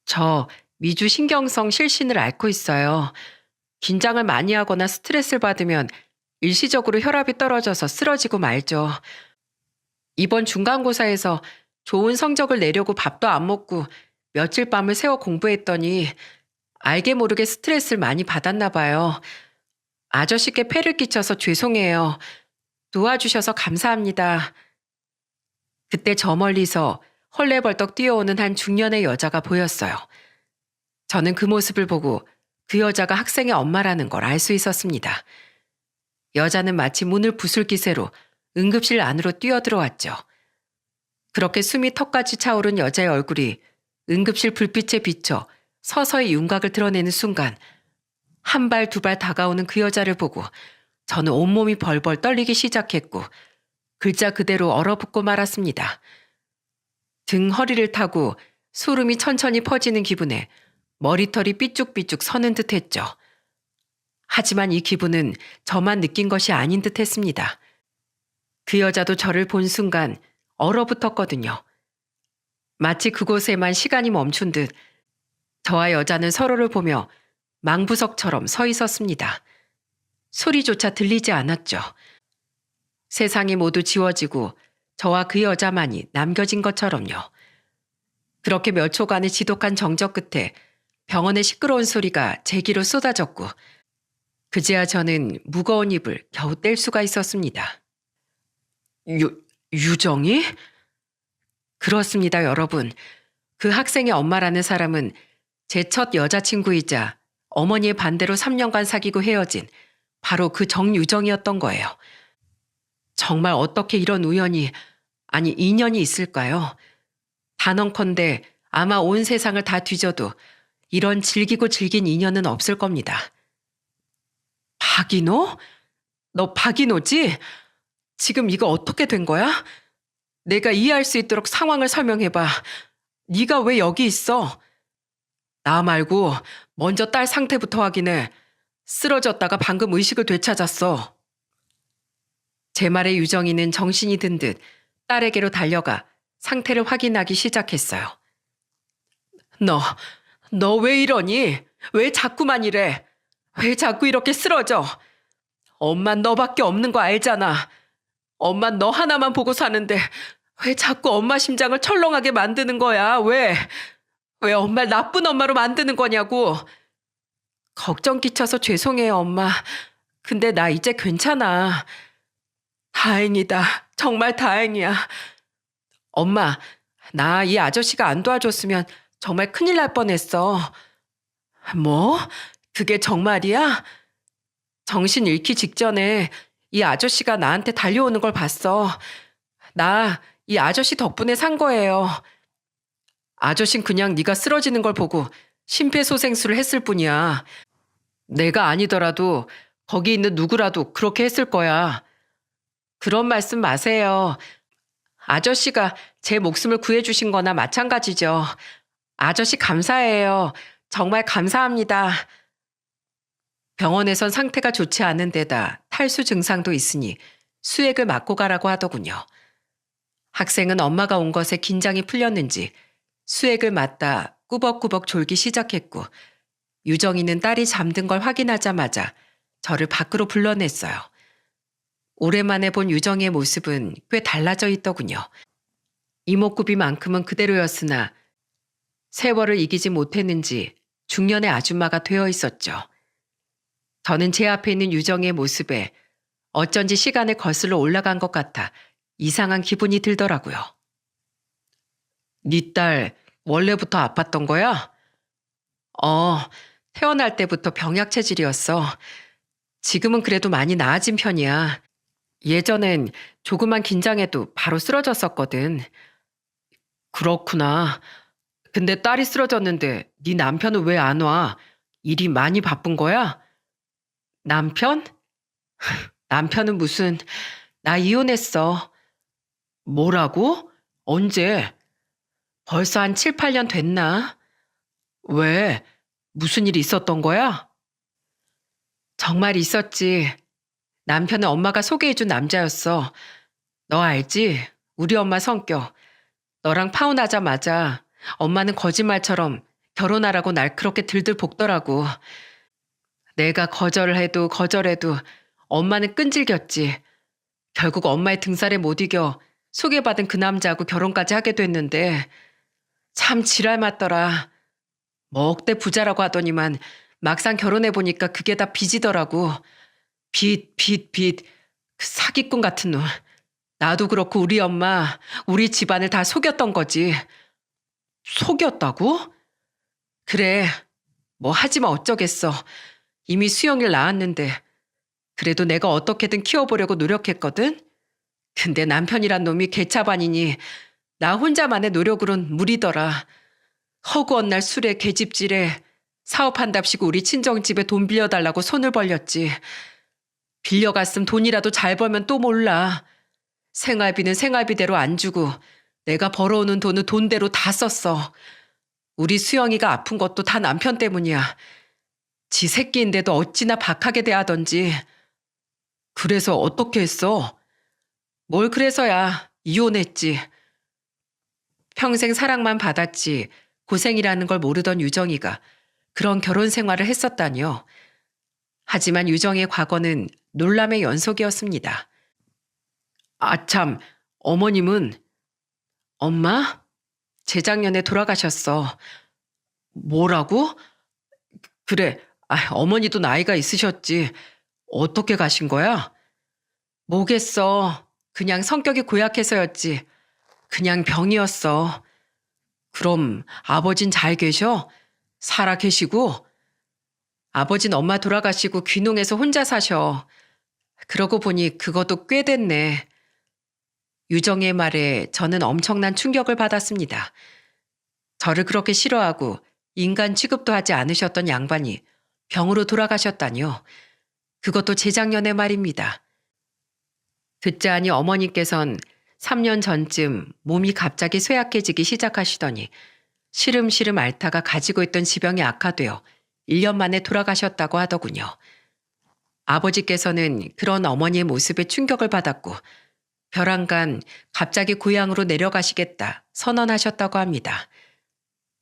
저 미주 신경성 실신을 앓고 있어요. 긴장을 많이 하거나 스트레스를 받으면 일시적으로 혈압이 떨어져서 쓰러지고 말죠. 이번 중간고사에서 좋은 성적을 내려고 밥도 안 먹고 며칠 밤을 새워 공부했더니 알게 모르게 스트레스를 많이 받았나 봐요. 아저씨께 폐를 끼쳐서 죄송해요. 도와주셔서 감사합니다. 그때 저 멀리서 헐레벌떡 뛰어오는 한 중년의 여자가 보였어요. 저는 그 모습을 보고 그 여자가 학생의 엄마라는 걸 알 수 있었습니다. 여자는 마치 문을 부술 기세로 응급실 안으로 뛰어들어왔죠. 그렇게 숨이 턱까지 차오른 여자의 얼굴이 응급실 불빛에 비쳐 서서히 윤곽을 드러내는 순간 한 발 두 발 다가오는 그 여자를 보고 저는 온몸이 벌벌 떨리기 시작했고 글자 그대로 얼어붙고 말았습니다. 등 허리를 타고 소름이 천천히 퍼지는 기분에 머리털이 삐쭉삐쭉 서는 듯 했죠. 하지만 이 기분은 저만 느낀 것이 아닌 듯 했습니다. 그 여자도 저를 본 순간 얼어붙었거든요. 마치 그곳에만 시간이 멈춘 듯 저와 여자는 서로를 보며 망부석처럼 서 있었습니다. 소리조차 들리지 않았죠. 세상이 모두 지워지고 저와 그 여자만이 남겨진 것처럼요. 그렇게 몇 초간의 지독한 정적 끝에 병원의 시끄러운 소리가 제 귀로 쏟아졌고 그제야 저는 무거운 입을 겨우 뗄 수가 있었습니다. 유정이? 그렇습니다, 여러분. 그 학생의 엄마라는 사람은 제 첫 여자친구이자 어머니의 반대로 3년간 사귀고 헤어진 바로 그 정유정이었던 거예요. 정말 어떻게 이런 우연이, 아니 인연이 있을까요? 단언컨대 아마 온 세상을 다 뒤져도 이런 질기고 질긴 인연은 없을 겁니다. 박인호? 너 박인호지? 지금 이거 어떻게 된 거야? 내가 이해할 수 있도록 상황을 설명해봐. 네가 왜 여기 있어? 나 말고 먼저 딸 상태부터 확인해. 쓰러졌다가 방금 의식을 되찾았어. 제 말에 유정이는 정신이 든 듯 딸에게로 달려가 상태를 확인하기 시작했어요. 너 왜 이러니? 왜 자꾸만 이래? 왜 자꾸 이렇게 쓰러져? 엄만 너밖에 없는 거 알잖아. 엄마 너 하나만 보고 사는데 왜 자꾸 엄마 심장을 철렁하게 만드는 거야? 왜 엄마를 나쁜 엄마로 만드는 거냐고. 걱정 끼쳐서 죄송해요, 엄마. 근데 나 이제 괜찮아. 다행이다. 정말 다행이야. 엄마, 나 이 아저씨가 안 도와줬으면 정말 큰일 날 뻔했어. 뭐? 그게 정말이야? 정신 잃기 직전에 이 아저씨가 나한테 달려오는 걸 봤어. 나 이 아저씨 덕분에 산 거예요. 아저씨는 그냥 네가 쓰러지는 걸 보고 심폐소생술을 했을 뿐이야. 내가 아니더라도 거기 있는 누구라도 그렇게 했을 거야. 그런 말씀 마세요. 아저씨가 제 목숨을 구해주신 거나 마찬가지죠. 아저씨 감사해요. 정말 감사합니다. 병원에선 상태가 좋지 않은 데다 탈수 증상도 있으니 수액을 맞고 가라고 하더군요. 학생은 엄마가 온 것에 긴장이 풀렸는지 수액을 맞다 꾸벅꾸벅 졸기 시작했고 유정이는 딸이 잠든 걸 확인하자마자 저를 밖으로 불러냈어요. 오랜만에 본 유정이의 모습은 꽤 달라져 있더군요. 이목구비만큼은 그대로였으나 세월을 이기지 못했는지 중년의 아줌마가 되어 있었죠. 저는 제 앞에 있는 유정이의 모습에 어쩐지 시간을 거슬러 올라간 것 같아 이상한 기분이 들더라고요. 네 딸 원래부터 아팠던 거야? 태어날 때부터 병약 체질이었어. 지금은 그래도 많이 나아진 편이야. 예전엔 조금만 긴장해도 바로 쓰러졌었거든. 그렇구나. 근데 딸이 쓰러졌는데 네 남편은 왜 안 와? 일이 많이 바쁜 거야? 남편? 남편은 무슨, 나 이혼했어. 뭐라고? 언제? 벌써 한 7, 8년 됐나? 왜? 무슨 일이 있었던 거야? 정말 있었지. 남편은 엄마가 소개해준 남자였어. 너 알지? 우리 엄마 성격. 너랑 파혼하자마자 엄마는 거짓말처럼 결혼하라고 날 그렇게 들들 볶더라고. 내가 거절을 해도 거절해도 엄마는 끈질겼지. 결국 엄마의 등살에 못 이겨 소개받은 그 남자하고 결혼까지 하게 됐는데 참 지랄 맞더라. 뭐 억대 부자라고 하더니만 막상 결혼해보니까 그게 다 빚이더라고. 빚. 그 사기꾼 같은 놈. 나도 그렇고 우리 엄마, 우리 집안을 다 속였던 거지. 속였다고? 그래. 뭐 하지마 어쩌겠어. 이미 수영이를 낳았는데. 그래도 내가 어떻게든 키워보려고 노력했거든. 근데 남편이란 놈이 개차반이니 나 혼자만의 노력으론 무리더라. 허구한 날 술에 계집질에 사업한답시고 우리 친정집에 돈 빌려달라고 손을 벌렸지. 빌려갔음 돈이라도 잘 벌면 또 몰라. 생활비는 생활비대로 안 주고 내가 벌어오는 돈은 돈대로 다 썼어. 우리 수영이가 아픈 것도 다 남편 때문이야. 지 새끼인데도 어찌나 박하게 대하던지. 그래서 어떻게 했어? 뭘 그래서야. 이혼했지. 평생 사랑만 받았지 고생이라는 걸 모르던 유정이가 그런 결혼 생활을 했었다니요. 하지만 유정의 과거는 놀람의 연속이었습니다. 아참, 어머님은 엄마? 재작년에 돌아가셨어. 뭐라고? 그래, 어머니도 나이가 있으셨지. 어떻게 가신 거야? 뭐겠어. 그냥 성격이 고약해서였지. 그냥 병이었어. 그럼 아버진 잘 계셔? 살아 계시고? 아버진 엄마 돌아가시고 귀농해서 혼자 사셔. 그러고 보니 그것도 꽤 됐네. 유정의 말에 저는 엄청난 충격을 받았습니다. 저를 그렇게 싫어하고 인간 취급도 하지 않으셨던 양반이 병으로 돌아가셨다니요. 그것도 재작년의 말입니다. 듣자하니 어머니께선 3년 전쯤 몸이 갑자기 쇠약해지기 시작하시더니 시름시름 앓다가 가지고 있던 지병이 악화되어 1년 만에 돌아가셨다고 하더군요. 아버지께서는 그런 어머니의 모습에 충격을 받았고 벼랑간 갑자기 고향으로 내려가시겠다 선언하셨다고 합니다.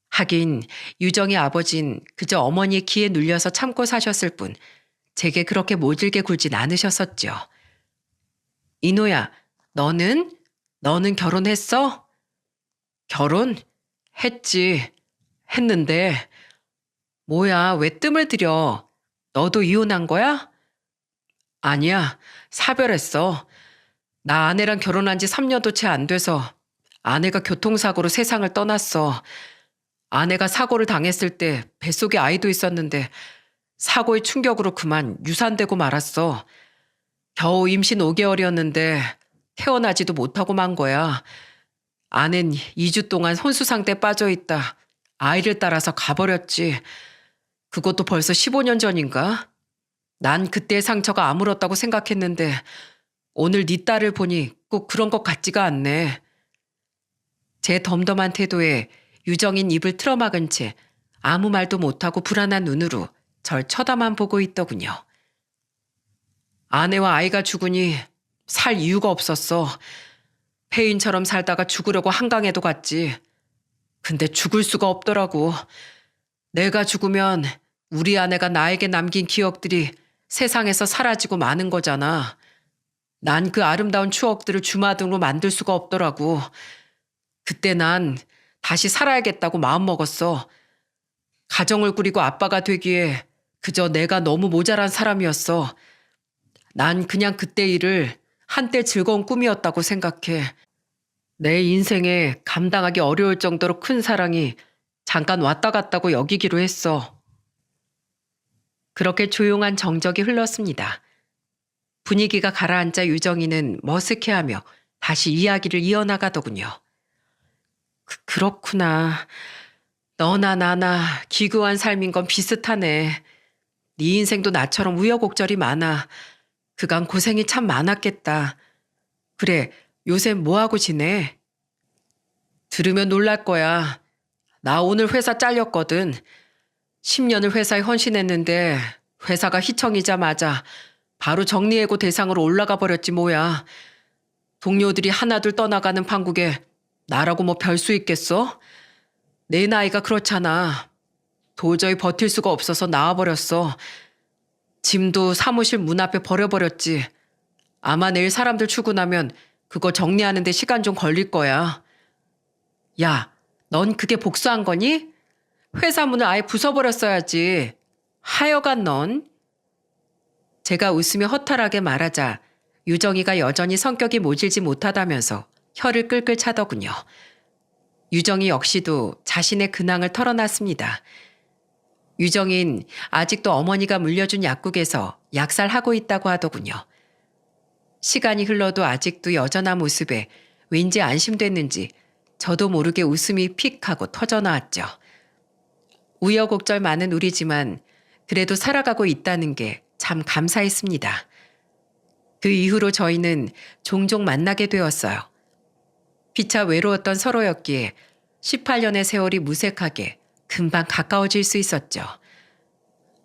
하긴 유정의 아버진 그저 어머니의 기에 눌려서 참고 사셨을 뿐 제게 그렇게 모질게 굴진 않으셨었죠. 이노야, 너는? 너는 결혼했어? 결혼? 했지. 했는데, 뭐야, 왜 뜸을 들여? 너도 이혼한 거야? 아니야, 사별했어. 나 아내랑 결혼한 지 3년도 채 안 돼서 아내가 교통사고로 세상을 떠났어. 아내가 사고를 당했을 때 뱃속에 아이도 있었는데 사고의 충격으로 그만 유산되고 말았어. 겨우 임신 5개월이었는데 태어나지도 못하고 만 거야. 아낸 2주 동안 혼수 상태에 빠져 있다. 아이를 따라서 가버렸지. 그것도 벌써 15년 전인가? 난 그때의 상처가 아물었다고 생각했는데 오늘 네 딸을 보니 꼭 그런 것 같지가 않네. 제 덤덤한 태도에 유정인 입을 틀어막은 채 아무 말도 못하고 불안한 눈으로 절 쳐다만 보고 있더군요. 아내와 아이가 죽으니 살 이유가 없었어. 폐인처럼 살다가 죽으려고 한강에도 갔지. 근데 죽을 수가 없더라고. 내가 죽으면 우리 아내가 나에게 남긴 기억들이 세상에서 사라지고 마는 거잖아. 난 그 아름다운 추억들을 주마등으로 만들 수가 없더라고. 그때 난 다시 살아야겠다고 마음먹었어. 가정을 꾸리고 아빠가 되기에 그저 내가 너무 모자란 사람이었어. 난 그냥 그때 일을 한때 즐거운 꿈이었다고 생각해. 내 인생에 감당하기 어려울 정도로 큰 사랑이 잠깐 왔다 갔다고 여기기로 했어. 그렇게 조용한 정적이 흘렀습니다. 분위기가 가라앉자 유정이는 머쓱해하며 다시 이야기를 이어나가더군요. 그렇구나. 너나 나나 기구한 삶인 건 비슷하네. 네 인생도 나처럼 우여곡절이 많아. 그간 고생이 참 많았겠다. 그래, 요새 뭐하고 지내? 들으면 놀랄 거야. 나 오늘 회사 잘렸거든. 10년을 회사에 헌신했는데 회사가 휘청이자마자 바로 정리해고 대상으로 올라가 버렸지 뭐야. 동료들이 하나둘 떠나가는 판국에 나라고 뭐 별 수 있겠어? 내 나이가 그렇잖아. 도저히 버틸 수가 없어서 나와버렸어. 짐도 사무실 문 앞에 버려버렸지. 아마 내일 사람들 출근하면 그거 정리하는 데 시간 좀 걸릴 거야. 야, 넌 그게 복수한 거니? 회사 문을 아예 부숴버렸어야지. 하여간 넌. 제가 웃으며 허탈하게 말하자 유정이가 여전히 성격이 모질지 못하다면서 혀를 끌끌 차더군요. 유정이 역시도 자신의 근황을 털어놨습니다. 유정인 아직도 어머니가 물려준 약국에서 약살하고 있다고 하더군요. 시간이 흘러도 아직도 여전한 모습에 왠지 안심됐는지 저도 모르게 웃음이 픽 하고 터져나왔죠. 우여곡절 많은 우리지만 그래도 살아가고 있다는 게 참 감사했습니다. 그 이후로 저희는 종종 만나게 되었어요. 피차 외로웠던 서로였기에 18년의 세월이 무색하게 금방 가까워질 수 있었죠.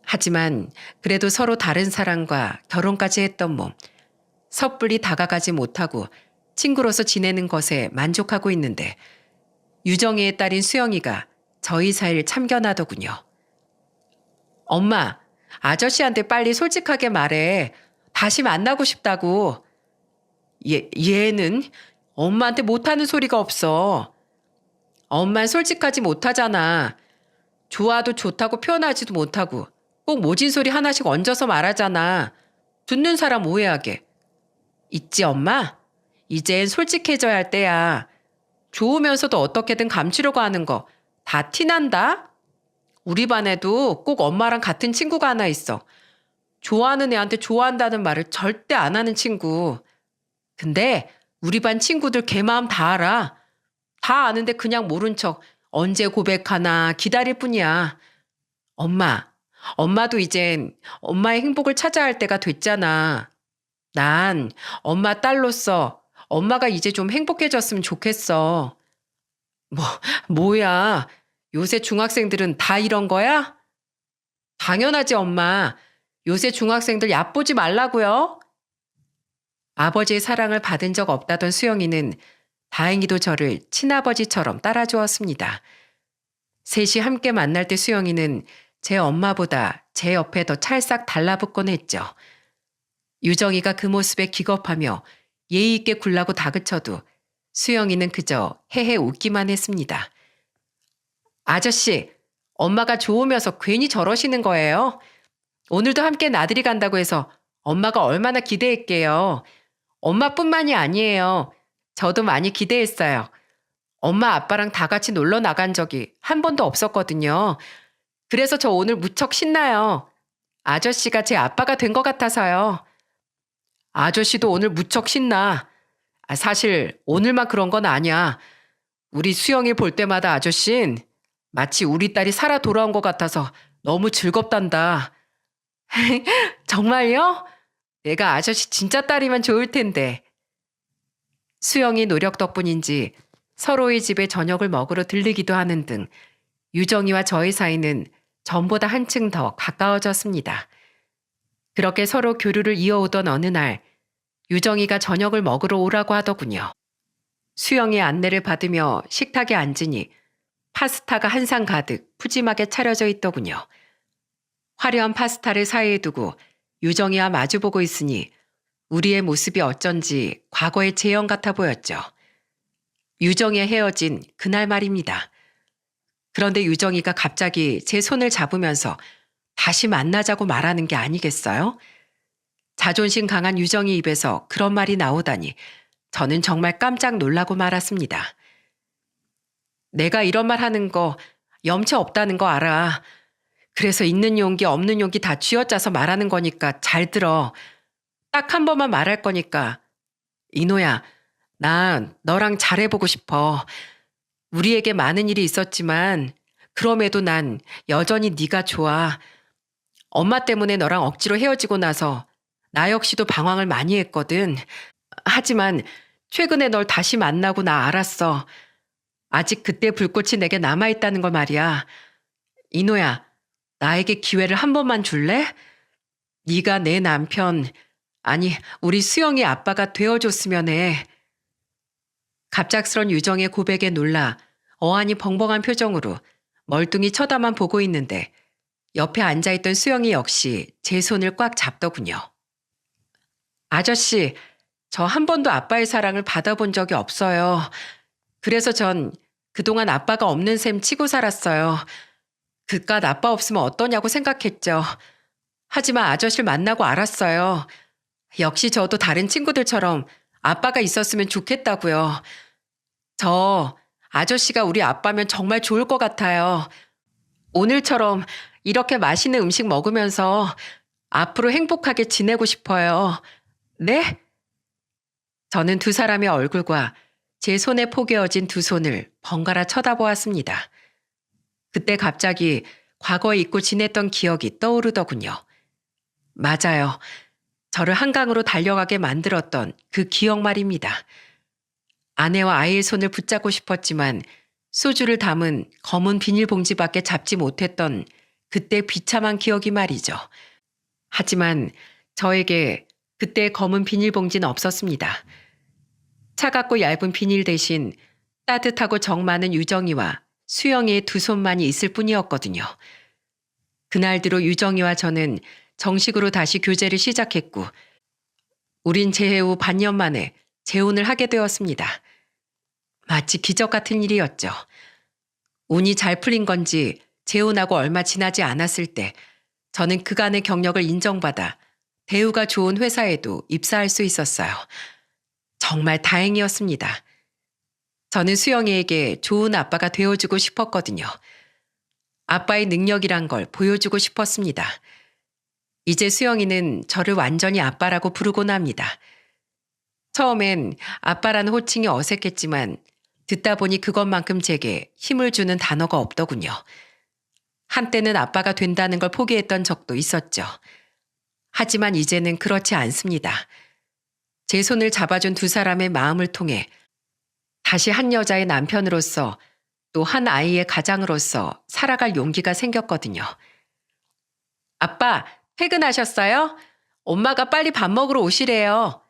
하지만 그래도 서로 다른 사람과 결혼까지 했던 몸, 섣불리 다가가지 못하고 친구로서 지내는 것에 만족하고 있는데 유정이의 딸인 수영이가 저희 사이를 참견하더군요. 엄마, 아저씨한테 빨리 솔직하게 말해. 다시 만나고 싶다고. 얘는 엄마한테 못하는 소리가 없어. 엄만 솔직하지 못하잖아. 좋아도 좋다고 표현하지도 못하고 꼭 모진 소리 하나씩 얹어서 말하잖아. 듣는 사람 오해하게. 있지 엄마? 이젠 솔직해져야 할 때야. 좋으면서도 어떻게든 감추려고 하는 거 다 티난다? 우리 반에도 꼭 엄마랑 같은 친구가 하나 있어. 좋아하는 애한테 좋아한다는 말을 절대 안 하는 친구. 근데 우리 반 친구들 걔 마음 다 알아. 다 아는데 그냥 모른 척 언제 고백하나 기다릴 뿐이야. 엄마도 이젠 엄마의 행복을 찾아야 할 때가 됐잖아. 난 엄마 딸로서 엄마가 이제 좀 행복해졌으면 좋겠어. 뭐야. 요새 중학생들은 다 이런 거야? 당연하지, 엄마. 요새 중학생들 얕보지 말라고요. 아버지의 사랑을 받은 적 없다던 수영이는 다행히도 저를 친아버지처럼 따라주었습니다. 셋이 함께 만날 때 수영이는 제 엄마보다 제 옆에 더 찰싹 달라붙곤 했죠. 유정이가 그 모습에 기겁하며 예의 있게 굴라고 다그쳐도 수영이는 그저 헤헤 웃기만 했습니다. 아저씨, 엄마가 좋으면서 괜히 저러시는 거예요. 오늘도 함께 나들이 간다고 해서 엄마가 얼마나 기대했게요. 엄마뿐만이 아니에요. 저도 많이 기대했어요. 엄마 아빠랑 다 같이 놀러 나간 적이 한 번도 없었거든요. 그래서 저 오늘 무척 신나요. 아저씨가 제 아빠가 된 것 같아서요. 아저씨도 오늘 무척 신나. 사실 오늘만 그런 건 아니야. 우리 수영이 볼 때마다 아저씨는 마치 우리 딸이 살아 돌아온 것 같아서 너무 즐겁단다. 정말요? 내가 아저씨 진짜 딸이면 좋을 텐데. 수영이 노력 덕분인지 서로의 집에 저녁을 먹으러 들르기도 하는 등 유정이와 저의 사이는 전보다 한층 더 가까워졌습니다. 그렇게 서로 교류를 이어오던 어느 날 유정이가 저녁을 먹으러 오라고 하더군요. 수영의 안내를 받으며 식탁에 앉으니 파스타가 한 상 가득 푸짐하게 차려져 있더군요. 화려한 파스타를 사이에 두고 유정이와 마주보고 있으니 우리의 모습이 어쩐지 과거의 재현 같아 보였죠. 유정이와 헤어진 그날 말입니다. 그런데 유정이가 갑자기 제 손을 잡으면서 다시 만나자고 말하는 게 아니겠어요? 자존심 강한 유정이 입에서 그런 말이 나오다니 저는 정말 깜짝 놀라고 말았습니다. 내가 이런 말 하는 거 염치 없다는 거 알아. 그래서 있는 용기 없는 용기 다 쥐어짜서 말하는 거니까 잘 들어. 딱 한 번만 말할 거니까. 이노야, 난 너랑 잘해보고 싶어. 우리에게 많은 일이 있었지만 그럼에도 난 여전히 네가 좋아. 엄마 때문에 너랑 억지로 헤어지고 나서 나 역시도 방황을 많이 했거든. 하지만 최근에 널 다시 만나고 나 알았어. 아직 그때 불꽃이 내게 남아있다는 걸 말이야. 이노야, 나에게 기회를 한 번만 줄래? 네가 내 남편, 아니 우리 수영이 아빠가 되어줬으면 해. 갑작스런 유정의 고백에 놀라 어안이 벙벙한 표정으로 멀뚱히 쳐다만 보고 있는데 옆에 앉아있던 수영이 역시 제 손을 꽉 잡더군요. 아저씨, 저 한 번도 아빠의 사랑을 받아본 적이 없어요. 그래서 전 그동안 아빠가 없는 셈 치고 살았어요. 그깟 아빠 없으면 어떠냐고 생각했죠. 하지만 아저씨를 만나고 알았어요. 역시 저도 다른 친구들처럼 아빠가 있었으면 좋겠다고요. 저 아저씨가 우리 아빠면 정말 좋을 것 같아요. 오늘처럼 이렇게 맛있는 음식 먹으면서 앞으로 행복하게 지내고 싶어요. 네? 저는 두 사람의 얼굴과 제 손에 포개어진 두 손을 번갈아 쳐다보았습니다. 그때 갑자기 과거에 잊고 지냈던 기억이 떠오르더군요. 맞아요. 저를 한강으로 달려가게 만들었던 그 기억 말입니다. 아내와 아이의 손을 붙잡고 싶었지만 소주를 담은 검은 비닐봉지밖에 잡지 못했던 그때 비참한 기억이 말이죠. 하지만 저에게 그때 검은 비닐봉지는 없었습니다. 차갑고 얇은 비닐 대신 따뜻하고 정 많은 유정이와 수영이의 두 손만이 있을 뿐이었거든요. 그날 뒤로 유정이와 저는 정식으로 다시 교제를 시작했고 우린 재해 후 반년 만에 재혼을 하게 되었습니다. 마치 기적 같은 일이었죠. 운이 잘 풀린 건지 재혼하고 얼마 지나지 않았을 때 저는 그간의 경력을 인정받아 대우가 좋은 회사에도 입사할 수 있었어요. 정말 다행이었습니다. 저는 수영이에게 좋은 아빠가 되어주고 싶었거든요. 아빠의 능력이란 걸 보여주고 싶었습니다. 이제 수영이는 저를 완전히 아빠라고 부르곤 합니다. 처음엔 아빠라는 호칭이 어색했지만 듣다 보니 그것만큼 제게 힘을 주는 단어가 없더군요. 한때는 아빠가 된다는 걸 포기했던 적도 있었죠. 하지만 이제는 그렇지 않습니다. 제 손을 잡아준 두 사람의 마음을 통해 다시 한 여자의 남편으로서 또 한 아이의 가장으로서 살아갈 용기가 생겼거든요. 아빠, 퇴근하셨어요? 엄마가 빨리 밥 먹으러 오시래요.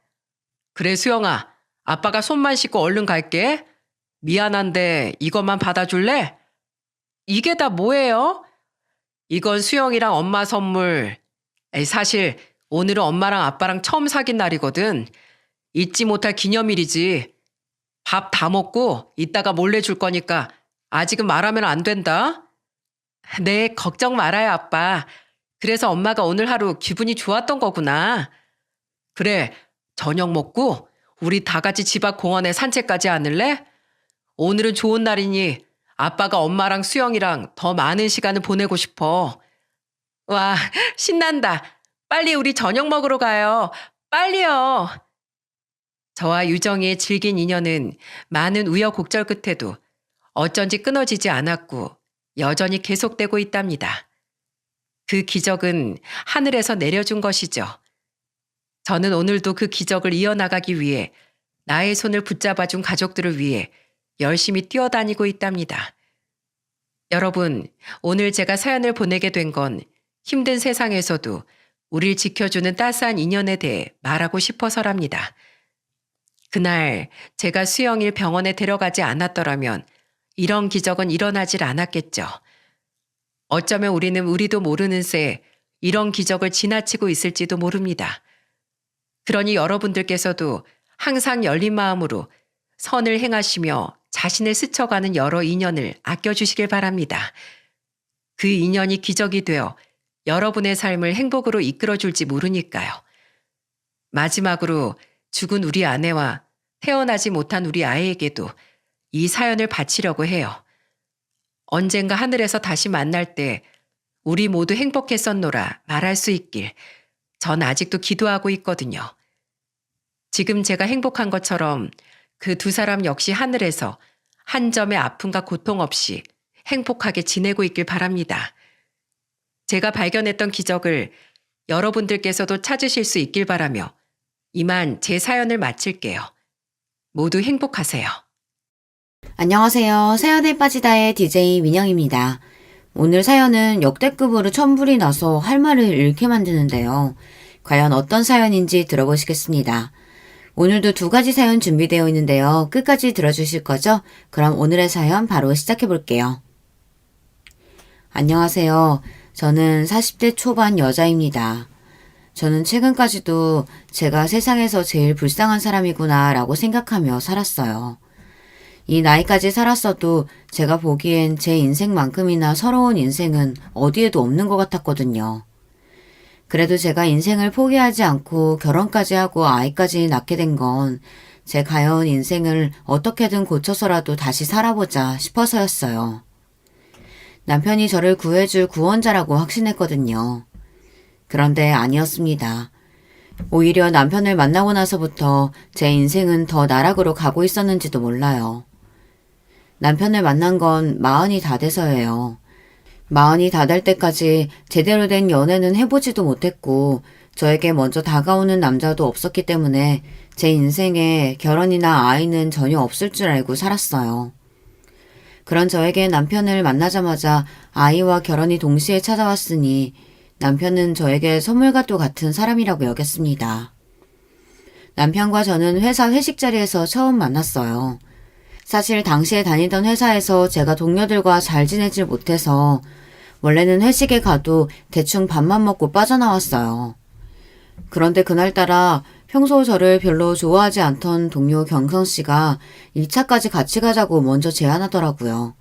그래, 수영아. 아빠가 손만 씻고 얼른 갈게. 미안한데 이것만 받아줄래? 이게 다 뭐예요? 이건 수영이랑 엄마 선물. 사실 오늘은 엄마랑 아빠랑 처음 사귄 날이거든. 잊지 못할 기념일이지. 밥 다 먹고 이따가 몰래 줄 거니까 아직은 말하면 안 된다. 네, 걱정 말아요, 아빠. 그래서 엄마가 오늘 하루 기분이 좋았던 거구나. 그래, 저녁 먹고 우리 다 같이 집 앞 공원에 산책까지 않을래? 오늘은 좋은 날이니 아빠가 엄마랑 수영이랑 더 많은 시간을 보내고 싶어. 와, 신난다. 빨리 우리 저녁 먹으러 가요. 빨리요. 저와 유정이의 질긴 인연은 많은 우여곡절 끝에도 어쩐지 끊어지지 않았고 여전히 계속되고 있답니다. 그 기적은 하늘에서 내려준 것이죠. 저는 오늘도 그 기적을 이어나가기 위해 나의 손을 붙잡아준 가족들을 위해 열심히 뛰어다니고 있답니다. 여러분, 오늘 제가 사연을 보내게 된 건 힘든 세상에서도 우릴 지켜주는 따스한 인연에 대해 말하고 싶어서랍니다. 그날 제가 수영일 병원에 데려가지 않았더라면 이런 기적은 일어나질 않았겠죠. 어쩌면 우리는 우리도 모르는 새 이런 기적을 지나치고 있을지도 모릅니다. 그러니 여러분들께서도 항상 열린 마음으로 선을 행하시며 자신을 스쳐가는 여러 인연을 아껴주시길 바랍니다. 그 인연이 기적이 되어 여러분의 삶을 행복으로 이끌어줄지 모르니까요. 마지막으로 죽은 우리 아내와 태어나지 못한 우리 아이에게도 이 사연을 바치려고 해요. 언젠가 하늘에서 다시 만날 때 우리 모두 행복했었노라 말할 수 있길 전 아직도 기도하고 있거든요. 지금 제가 행복한 것처럼 그 두 사람 역시 하늘에서 한 점의 아픔과 고통 없이 행복하게 지내고 있길 바랍니다. 제가 발견했던 기적을 여러분들께서도 찾으실 수 있길 바라며 이만 제 사연을 마칠게요. 모두 행복하세요. 안녕하세요. 사연에 빠지다의 DJ 민영입니다. 오늘 사연은 역대급으로 천불이 나서 할 말을 잃게 만드는데요. 과연 어떤 사연인지 들어보시겠습니다. 오늘도 두 가지 사연 준비되어 있는데요. 끝까지 들어주실 거죠? 그럼 오늘의 사연 바로 시작해 볼게요. 안녕하세요. 저는 40대 초반 여자입니다. 저는 최근까지도 제가 세상에서 제일 불쌍한 사람이구나 라고 생각하며 살았어요. 이 나이까지 살았어도 제가 보기엔 제 인생만큼이나 서러운 인생은 어디에도 없는 것 같았거든요. 그래도 제가 인생을 포기하지 않고 결혼까지 하고 아이까지 낳게 된 건 제 가여운 인생을 어떻게든 고쳐서라도 다시 살아보자 싶어서였어요. 남편이 저를 구해줄 구원자라고 확신했거든요. 그런데 아니었습니다. 오히려 남편을 만나고 나서부터 제 인생은 더 나락으로 가고 있었는지도 몰라요. 남편을 만난 건 40이 다 돼서예요. 40이 다 될 때까지 제대로 된 연애는 해보지도 못했고 저에게 먼저 다가오는 남자도 없었기 때문에 제 인생에 결혼이나 아이는 전혀 없을 줄 알고 살았어요. 그런 저에게 남편을 만나자마자 아이와 결혼이 동시에 찾아왔으니 남편은 저에게 선물과도 같은 사람이라고 여겼습니다. 남편과 저는 회사 회식 자리에서 처음 만났어요. 사실 당시에 다니던 회사에서 제가 동료들과 잘 지내질 못해서 원래는 회식에 가도 대충 밥만 먹고 빠져나왔어요. 그런데 그날따라 평소 저를 별로 좋아하지 않던 동료 경선 씨가 1차까지 같이 가자고 먼저 제안하더라고요.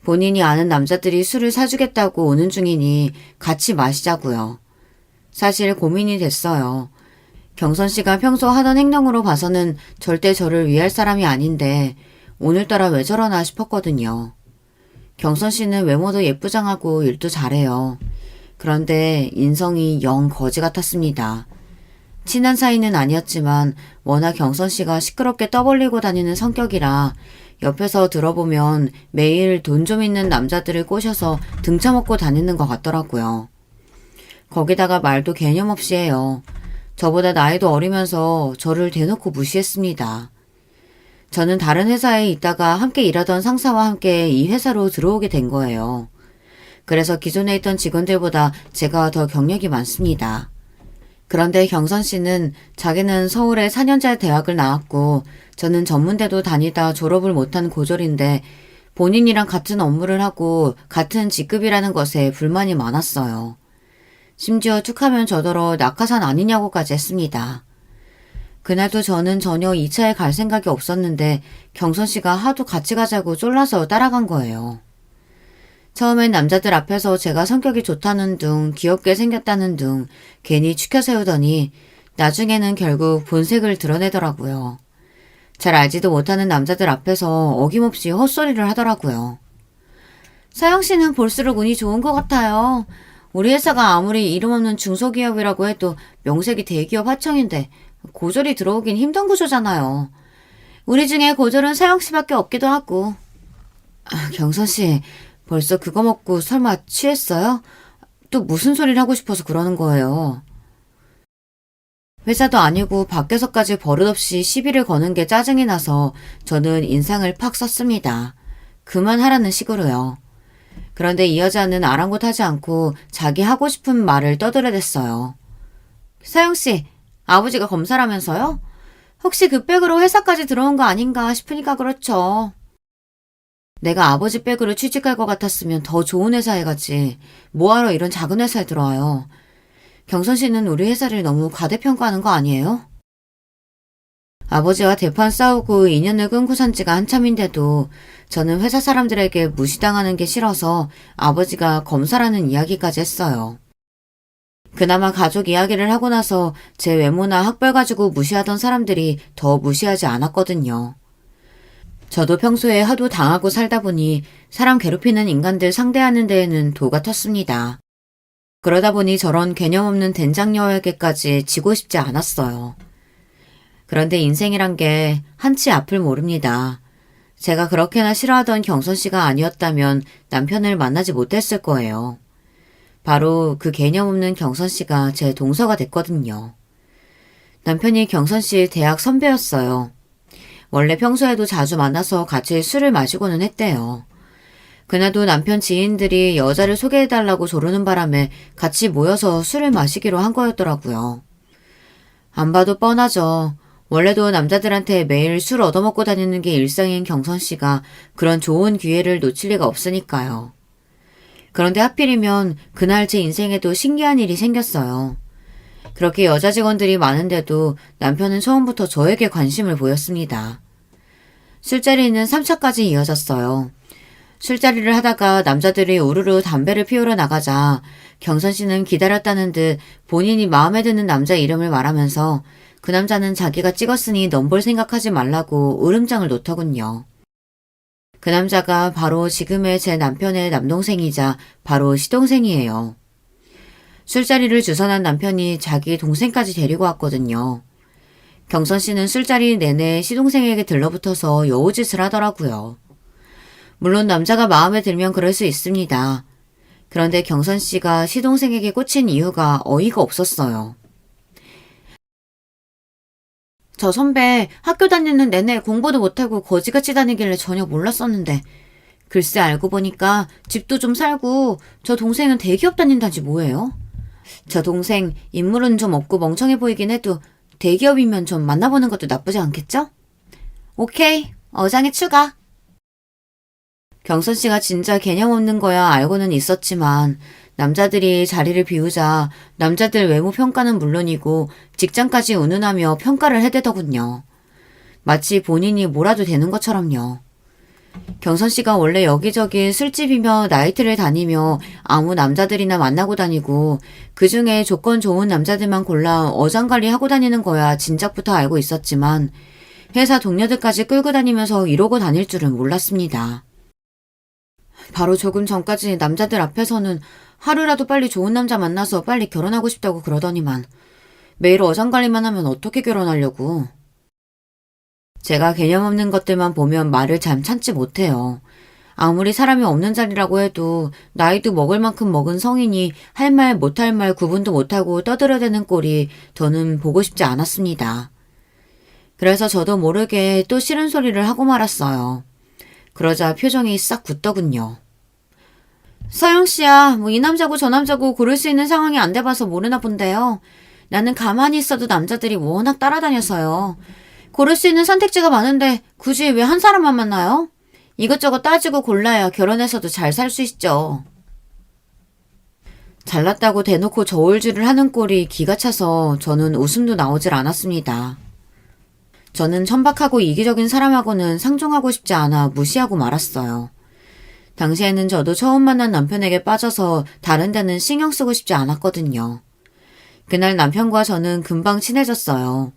본인이 아는 남자들이 술을 사주겠다고 오는 중이니 같이 마시자고요. 사실 고민이 됐어요. 경선 씨가 평소 하던 행동으로 봐서는 절대 저를 위할 사람이 아닌데 오늘따라 왜 저러나 싶었거든요. 경선 씨는 외모도 예쁘장하고 일도 잘해요. 그런데 인성이 영 거지 같았습니다. 친한 사이는 아니었지만 워낙 경선 씨가 시끄럽게 떠벌리고 다니는 성격이라 옆에서 들어보면 매일 돈 좀 있는 남자들을 꼬셔서 등쳐먹고 다니는 것 같더라고요. 거기다가 말도 개념 없이 해요. 저보다 나이도 어리면서 저를 대놓고 무시했습니다. 저는 다른 회사에 있다가 함께 일하던 상사와 함께 이 회사로 들어오게 된 거예요. 그래서 기존에 있던 직원들보다 제가 더 경력이 많습니다. 그런데 경선 씨는 자기는 서울의 4년제 대학을 나왔고 저는 전문대도 다니다 졸업을 못한 고졸인데 본인이랑 같은 업무를 하고 같은 직급이라는 것에 불만이 많았어요. 심지어 툭하면 저더러 낙하산 아니냐고까지 했습니다. 그날도 저는 전혀 2차에 갈 생각이 없었는데 경선 씨가 하도 같이 가자고 쫄라서 따라간 거예요. 처음엔 남자들 앞에서 제가 성격이 좋다는 둥, 귀엽게 생겼다는 둥 괜히 추켜 세우더니 나중에는 결국 본색을 드러내더라고요. 잘 알지도 못하는 남자들 앞에서 어김없이 헛소리를 하더라고요. 서영 씨는 볼수록 운이 좋은 것 같아요. 우리 회사가 아무리 이름 없는 중소기업이라고 해도 명색이 대기업 하청인데 고졸이 들어오긴 힘든 구조잖아요. 우리 중에 고졸은 서영 씨밖에 없기도 하고. 경선 씨, 벌써 그거 먹고 설마 취했어요? 또 무슨 소리를 하고 싶어서 그러는 거예요? 회사도 아니고 밖에서까지 버릇없이 시비를 거는 게 짜증이 나서 저는 인상을 팍 썼습니다. 그만하라는 식으로요. 그런데 이 여자는 아랑곳하지 않고 자기 하고 싶은 말을 떠들어댔어요. 서영씨, 아버지가 검사라면서요? 혹시 그 백으로 회사까지 들어온 거 아닌가 싶으니까 그렇죠. 내가 아버지 백으로 취직할 것 같았으면 더 좋은 회사에 가지. 뭐하러 이런 작은 회사에 들어와요. 경선 씨는 우리 회사를 너무 과대평가하는 거 아니에요? 아버지와 대판 싸우고 인연을 끊고 산 지가 한참인데도 저는 회사 사람들에게 무시당하는 게 싫어서 아버지가 검사라는 이야기까지 했어요. 그나마 가족 이야기를 하고 나서 제 외모나 학벌 가지고 무시하던 사람들이 더 무시하지 않았거든요. 저도 평소에 하도 당하고 살다 보니 사람 괴롭히는 인간들 상대하는 데에는 도가 텄습니다. 그러다 보니 저런 개념 없는 된장녀에게까지 지고 싶지 않았어요. 그런데 인생이란 게 한치 앞을 모릅니다. 제가 그렇게나 싫어하던 경선 씨가 아니었다면 남편을 만나지 못했을 거예요. 바로 그 개념 없는 경선 씨가 제 동서가 됐거든요. 남편이 경선 씨 대학 선배였어요. 원래 평소에도 자주 만나서 같이 술을 마시고는 했대요. 그날도 남편 지인들이 여자를 소개해달라고 조르는 바람에 같이 모여서 술을 마시기로 한 거였더라고요. 안 봐도 뻔하죠. 원래도 남자들한테 매일 술 얻어먹고 다니는 게 일상인 경선 씨가 그런 좋은 기회를 놓칠 리가 없으니까요. 그런데 하필이면 그날 제 인생에도 신기한 일이 생겼어요. 그렇게 여자 직원들이 많은데도 남편은 처음부터 저에게 관심을 보였습니다. 술자리는 3차까지 이어졌어요. 술자리를 하다가 남자들이 우르르 담배를 피우러 나가자 경선 씨는 기다렸다는 듯 본인이 마음에 드는 남자 이름을 말하면서 그 남자는 자기가 찍었으니 넘볼 생각하지 말라고 으름장을 놓더군요. 그 남자가 바로 지금의 제 남편의 남동생이자 바로 시동생이에요. 술자리를 주선한 남편이 자기 동생까지 데리고 왔거든요. 경선 씨는 술자리 내내 시동생에게 들러붙어서 여우짓을 하더라고요. 물론 남자가 마음에 들면 그럴 수 있습니다. 그런데 경선 씨가 시동생에게 꽂힌 이유가 어이가 없었어요. 저 선배 학교 다니는 내내 공부도 못하고 거지같이 다니길래 전혀 몰랐었는데 글쎄 알고 보니까 집도 좀 살고 저 동생은 대기업 다닌다지 뭐예요? 저 동생 인물은 좀 없고 멍청해 보이긴 해도 대기업이면 좀 만나보는 것도 나쁘지 않겠죠? 오케이, 어장에 추가. 경선 씨가 진짜 개념 없는 거야 알고는 있었지만 남자들이 자리를 비우자 남자들 외모 평가는 물론이고 직장까지 운운하며 평가를 해대더군요. 마치 본인이 뭐라도 되는 것처럼요. 경선 씨가 원래 여기저기 술집이며 나이트를 다니며 아무 남자들이나 만나고 다니고 그중에 조건 좋은 남자들만 골라 어장관리 하고 다니는 거야 진작부터 알고 있었지만 회사 동료들까지 끌고 다니면서 이러고 다닐 줄은 몰랐습니다. 바로 조금 전까지 남자들 앞에서는 하루라도 빨리 좋은 남자 만나서 빨리 결혼하고 싶다고 그러더니만 매일 어장관리만 하면 어떻게 결혼하려고. 제가 개념 없는 것들만 보면 말을 잘 참지 못해요. 아무리 사람이 없는 자리라고 해도 나이도 먹을 만큼 먹은 성인이 할 말 못할 말 구분도 못하고 떠들어대는 꼴이 저는 보고 싶지 않았습니다. 그래서 저도 모르게 또 싫은 소리를 하고 말았어요. 그러자 표정이 싹 굳더군요. 서영씨야, 뭐 이 남자고 저 남자고 고를 수 있는 상황이 안 돼봐서 모르나 본데요. 나는 가만히 있어도 남자들이 워낙 따라다녀서요. 고를 수 있는 선택지가 많은데 굳이 왜 한 사람만 만나요? 이것저것 따지고 골라야 결혼해서도 잘 살 수 있죠. 잘났다고 대놓고 저울질을 하는 꼴이 기가 차서 저는 웃음도 나오질 않았습니다. 저는 천박하고 이기적인 사람하고는 상종하고 싶지 않아 무시하고 말았어요. 당시에는 저도 처음 만난 남편에게 빠져서 다른 데는 신경 쓰고 싶지 않았거든요. 그날 남편과 저는 금방 친해졌어요.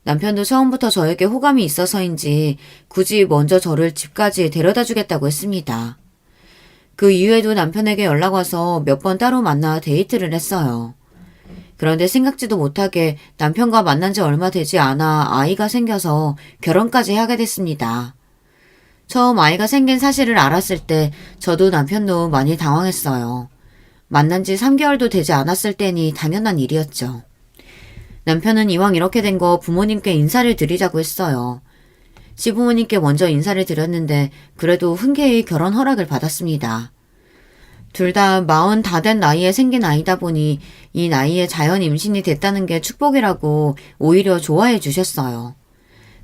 남편도 처음부터 저에게 호감이 있어서인지 굳이 먼저 저를 집까지 데려다 주겠다고 했습니다. 그 이후에도 남편에게 연락 와서 몇 번 따로 만나 데이트를 했어요. 그런데 생각지도 못하게 남편과 만난 지 얼마 되지 않아 아이가 생겨서 결혼까지 하게 됐습니다. 처음 아이가 생긴 사실을 알았을 때 저도 남편도 많이 당황했어요. 만난 지 3개월도 되지 않았을 때니 당연한 일이었죠. 남편은 이왕 이렇게 된 거 부모님께 인사를 드리자고 했어요. 시부모님께 먼저 인사를 드렸는데 그래도 흔쾌히 결혼 허락을 받았습니다. 둘 다 40 다 된 나이에 생긴 아이다 보니 이 나이에 자연 임신이 됐다는 게 축복이라고 오히려 좋아해 주셨어요.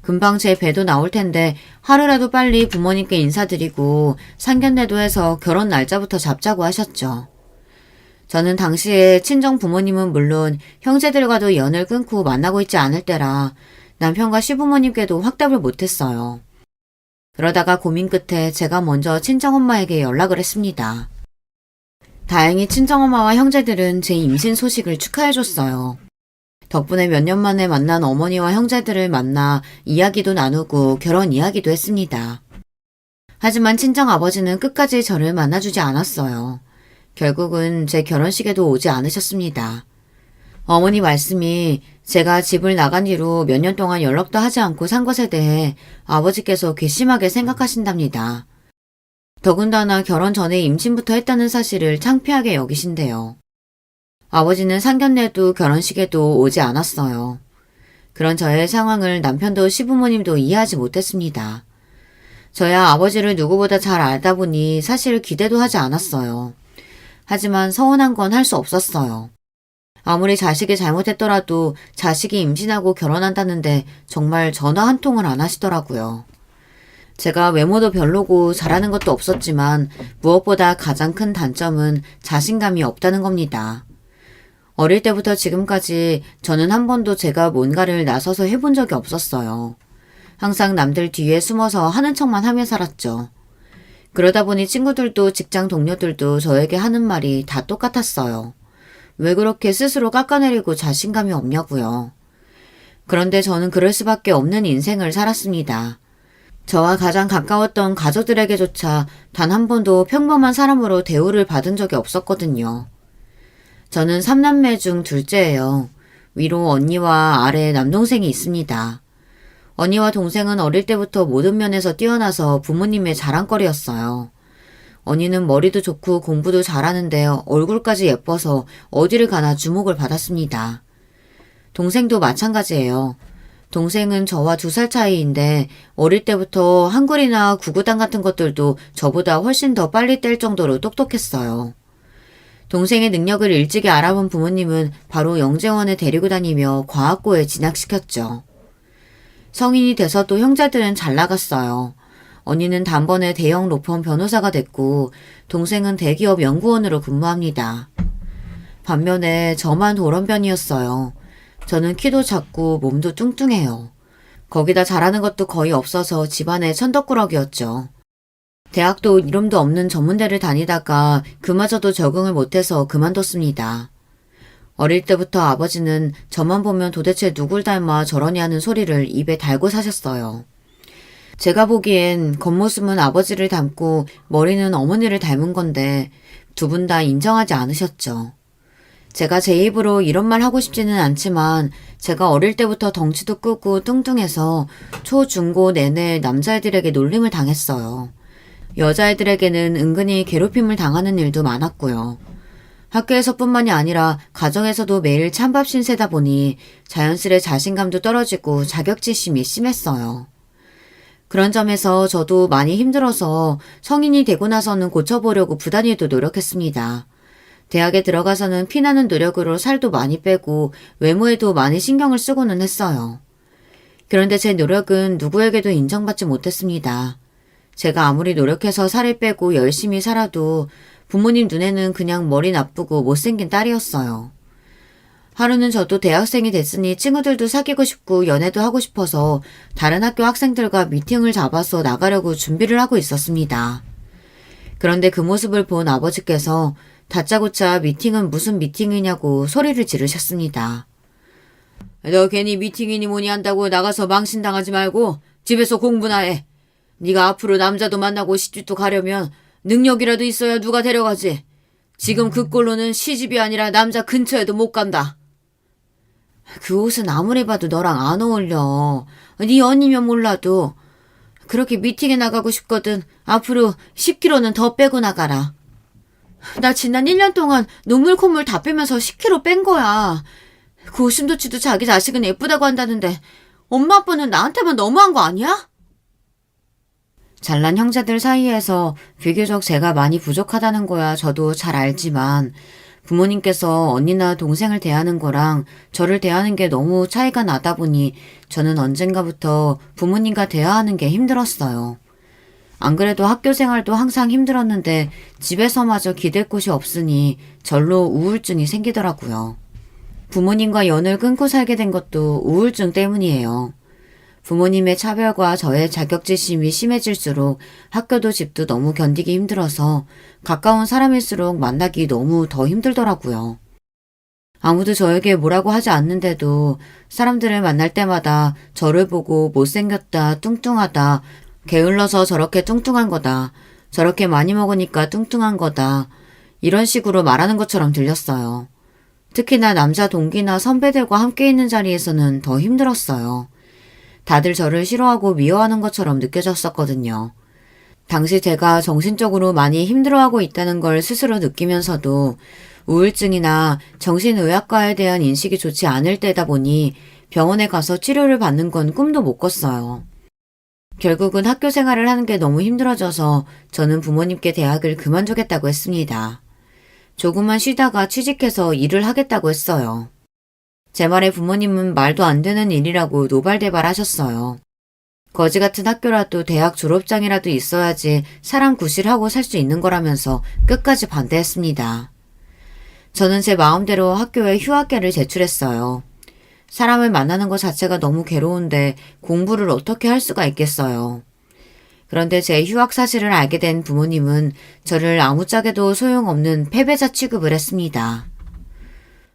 금방 제 배도 나올 텐데 하루라도 빨리 부모님께 인사드리고 상견례도 해서 결혼 날짜부터 잡자고 하셨죠. 저는 당시에 친정 부모님은 물론 형제들과도 연을 끊고 만나고 있지 않을 때라 남편과 시부모님께도 확답을 못했어요. 그러다가 고민 끝에 제가 먼저 친정엄마에게 연락을 했습니다. 다행히 친정엄마와 형제들은 제 임신 소식을 축하해줬어요. 덕분에 몇 년 만에 만난 어머니와 형제들을 만나 이야기도 나누고 결혼 이야기도 했습니다. 하지만 친정아버지는 끝까지 저를 만나주지 않았어요. 결국은 제 결혼식에도 오지 않으셨습니다. 어머니 말씀이 제가 집을 나간 뒤로 몇 년 동안 연락도 하지 않고 산 것에 대해 아버지께서 괘씸하게 생각하신답니다. 더군다나 결혼 전에 임신부터 했다는 사실을 창피하게 여기신대요. 아버지는 상견례도 결혼식에도 오지 않았어요. 그런 저의 상황을 남편도 시부모님도 이해하지 못했습니다. 저야 아버지를 누구보다 잘 알다 보니 사실 기대도 하지 않았어요. 하지만 서운한 건 할 수 없었어요. 아무리 자식이 잘못했더라도 자식이 임신하고 결혼한다는데 정말 전화 한 통을 안 하시더라고요. 제가 외모도 별로고 잘하는 것도 없었지만 무엇보다 가장 큰 단점은 자신감이 없다는 겁니다. 어릴 때부터 지금까지 저는 한 번도 제가 뭔가를 나서서 해본 적이 없었어요. 항상 남들 뒤에 숨어서 하는 척만 하며 살았죠. 그러다 보니 친구들도 직장 동료들도 저에게 하는 말이 다 똑같았어요. 왜 그렇게 스스로 깎아내리고 자신감이 없냐고요. 그런데 저는 그럴 수밖에 없는 인생을 살았습니다. 저와 가장 가까웠던 가족들에게조차 단 한 번도 평범한 사람으로 대우를 받은 적이 없었거든요. 저는 3남매 중 둘째예요. 위로 언니와 아래 남동생이 있습니다. 언니와 동생은 어릴 때부터 모든 면에서 뛰어나서 부모님의 자랑거리였어요. 언니는 머리도 좋고 공부도 잘하는데 얼굴까지 예뻐서 어디를 가나 주목을 받았습니다. 동생도 마찬가지예요. 동생은 저와 2살 차이인데 어릴 때부터 한글이나 구구단 같은 것들도 저보다 훨씬 더 빨리 뗄 정도로 똑똑했어요. 동생의 능력을 일찍이 알아본 부모님은 바로 영재원에 데리고 다니며 과학고에 진학시켰죠. 성인이 돼서도 형제들은 잘 나갔어요. 언니는 단번에 대형 로펌 변호사가 됐고 동생은 대기업 연구원으로 근무합니다. 반면에 저만 돌연변이었어요. 저는 키도 작고 몸도 뚱뚱해요. 거기다 잘하는 것도 거의 없어서 집안의 천덕꾸러기였죠. 대학도 이름도 없는 전문대를 다니다가 그마저도 적응을 못해서 그만뒀습니다. 어릴 때부터 아버지는 저만 보면 도대체 누굴 닮아 저러냐는 소리를 입에 달고 사셨어요. 제가 보기엔 겉모습은 아버지를 닮고 머리는 어머니를 닮은 건데 두 분 다 인정하지 않으셨죠. 제가 제 입으로 이런 말 하고 싶지는 않지만 제가 어릴 때부터 덩치도 크고 뚱뚱해서 초, 중, 고 내내 남자애들에게 놀림을 당했어요. 여자애들에게는 은근히 괴롭힘을 당하는 일도 많았고요. 학교에서뿐만이 아니라 가정에서도 매일 찬밥 신세다 보니 자연스레 자신감도 떨어지고 자격지심이 심했어요. 그런 점에서 저도 많이 힘들어서 성인이 되고 나서는 고쳐보려고 부단히도 노력했습니다. 대학에 들어가서는 피나는 노력으로 살도 많이 빼고 외모에도 많이 신경을 쓰고는 했어요. 그런데 제 노력은 누구에게도 인정받지 못했습니다. 제가 아무리 노력해서 살을 빼고 열심히 살아도 부모님 눈에는 그냥 머리 나쁘고 못생긴 딸이었어요. 하루는 저도 대학생이 됐으니 친구들도 사귀고 싶고 연애도 하고 싶어서 다른 학교 학생들과 미팅을 잡아서 나가려고 준비를 하고 있었습니다. 그런데 그 모습을 본 아버지께서 다짜고짜 미팅은 무슨 미팅이냐고 소리를 지르셨습니다. 너 괜히 미팅이니 뭐니 한다고 나가서 망신당하지 말고 집에서 공부나 해. 네가 앞으로 남자도 만나고 시집도 가려면 능력이라도 있어야 누가 데려가지. 지금 그 꼴로는 시집이 아니라 남자 근처에도 못 간다. 그 옷은 아무리 봐도 너랑 안 어울려. 네 언니면 몰라도. 그렇게 미팅에 나가고 싶거든. 앞으로 10kg는 더 빼고 나가라. 나 지난 1년 동안 눈물 콧물 다 빼면서 10kg 뺀 거야. 그 오심도치도 자기 자식은 예쁘다고 한다는데 엄마 아빠는 나한테만 너무한 거 아니야? 잘난 형제들 사이에서 비교적 제가 많이 부족하다는 거야 저도 잘 알지만 부모님께서 언니나 동생을 대하는 거랑 저를 대하는 게 너무 차이가 나다 보니 저는 언젠가부터 부모님과 대화하는 게 힘들었어요. 안 그래도 학교 생활도 항상 힘들었는데 집에서마저 기댈 곳이 없으니 절로 우울증이 생기더라고요. 부모님과 연을 끊고 살게 된 것도 우울증 때문이에요. 부모님의 차별과 저의 자격지심이 심해질수록 학교도 집도 너무 견디기 힘들어서 가까운 사람일수록 만나기 너무 더 힘들더라고요. 아무도 저에게 뭐라고 하지 않는데도 사람들을 만날 때마다 저를 보고 못생겼다, 뚱뚱하다, 게을러서 저렇게 뚱뚱한 거다, 저렇게 많이 먹으니까 뚱뚱한 거다, 이런 식으로 말하는 것처럼 들렸어요. 특히나 남자 동기나 선배들과 함께 있는 자리에서는 더 힘들었어요. 다들 저를 싫어하고 미워하는 것처럼 느껴졌었거든요. 당시 제가 정신적으로 많이 힘들어하고 있다는 걸 스스로 느끼면서도 우울증이나 정신의학과에 대한 인식이 좋지 않을 때다 보니 병원에 가서 치료를 받는 건 꿈도 못 꿨어요. 결국은 학교 생활을 하는 게 너무 힘들어져서 저는 부모님께 대학을 그만두겠다고 했습니다. 조금만 쉬다가 취직해서 일을 하겠다고 했어요. 제 말에 부모님은 말도 안 되는 일이라고 노발대발 하셨어요. 거지 같은 학교라도 대학 졸업장이라도 있어야지 사람 구실하고 살 수 있는 거라면서 끝까지 반대했습니다. 저는 제 마음대로 학교에 휴학계를 제출했어요. 사람을 만나는 것 자체가 너무 괴로운데 공부를 어떻게 할 수가 있겠어요. 그런데 제 휴학 사실을 알게 된 부모님은 저를 아무짝에도 소용없는 패배자 취급을 했습니다.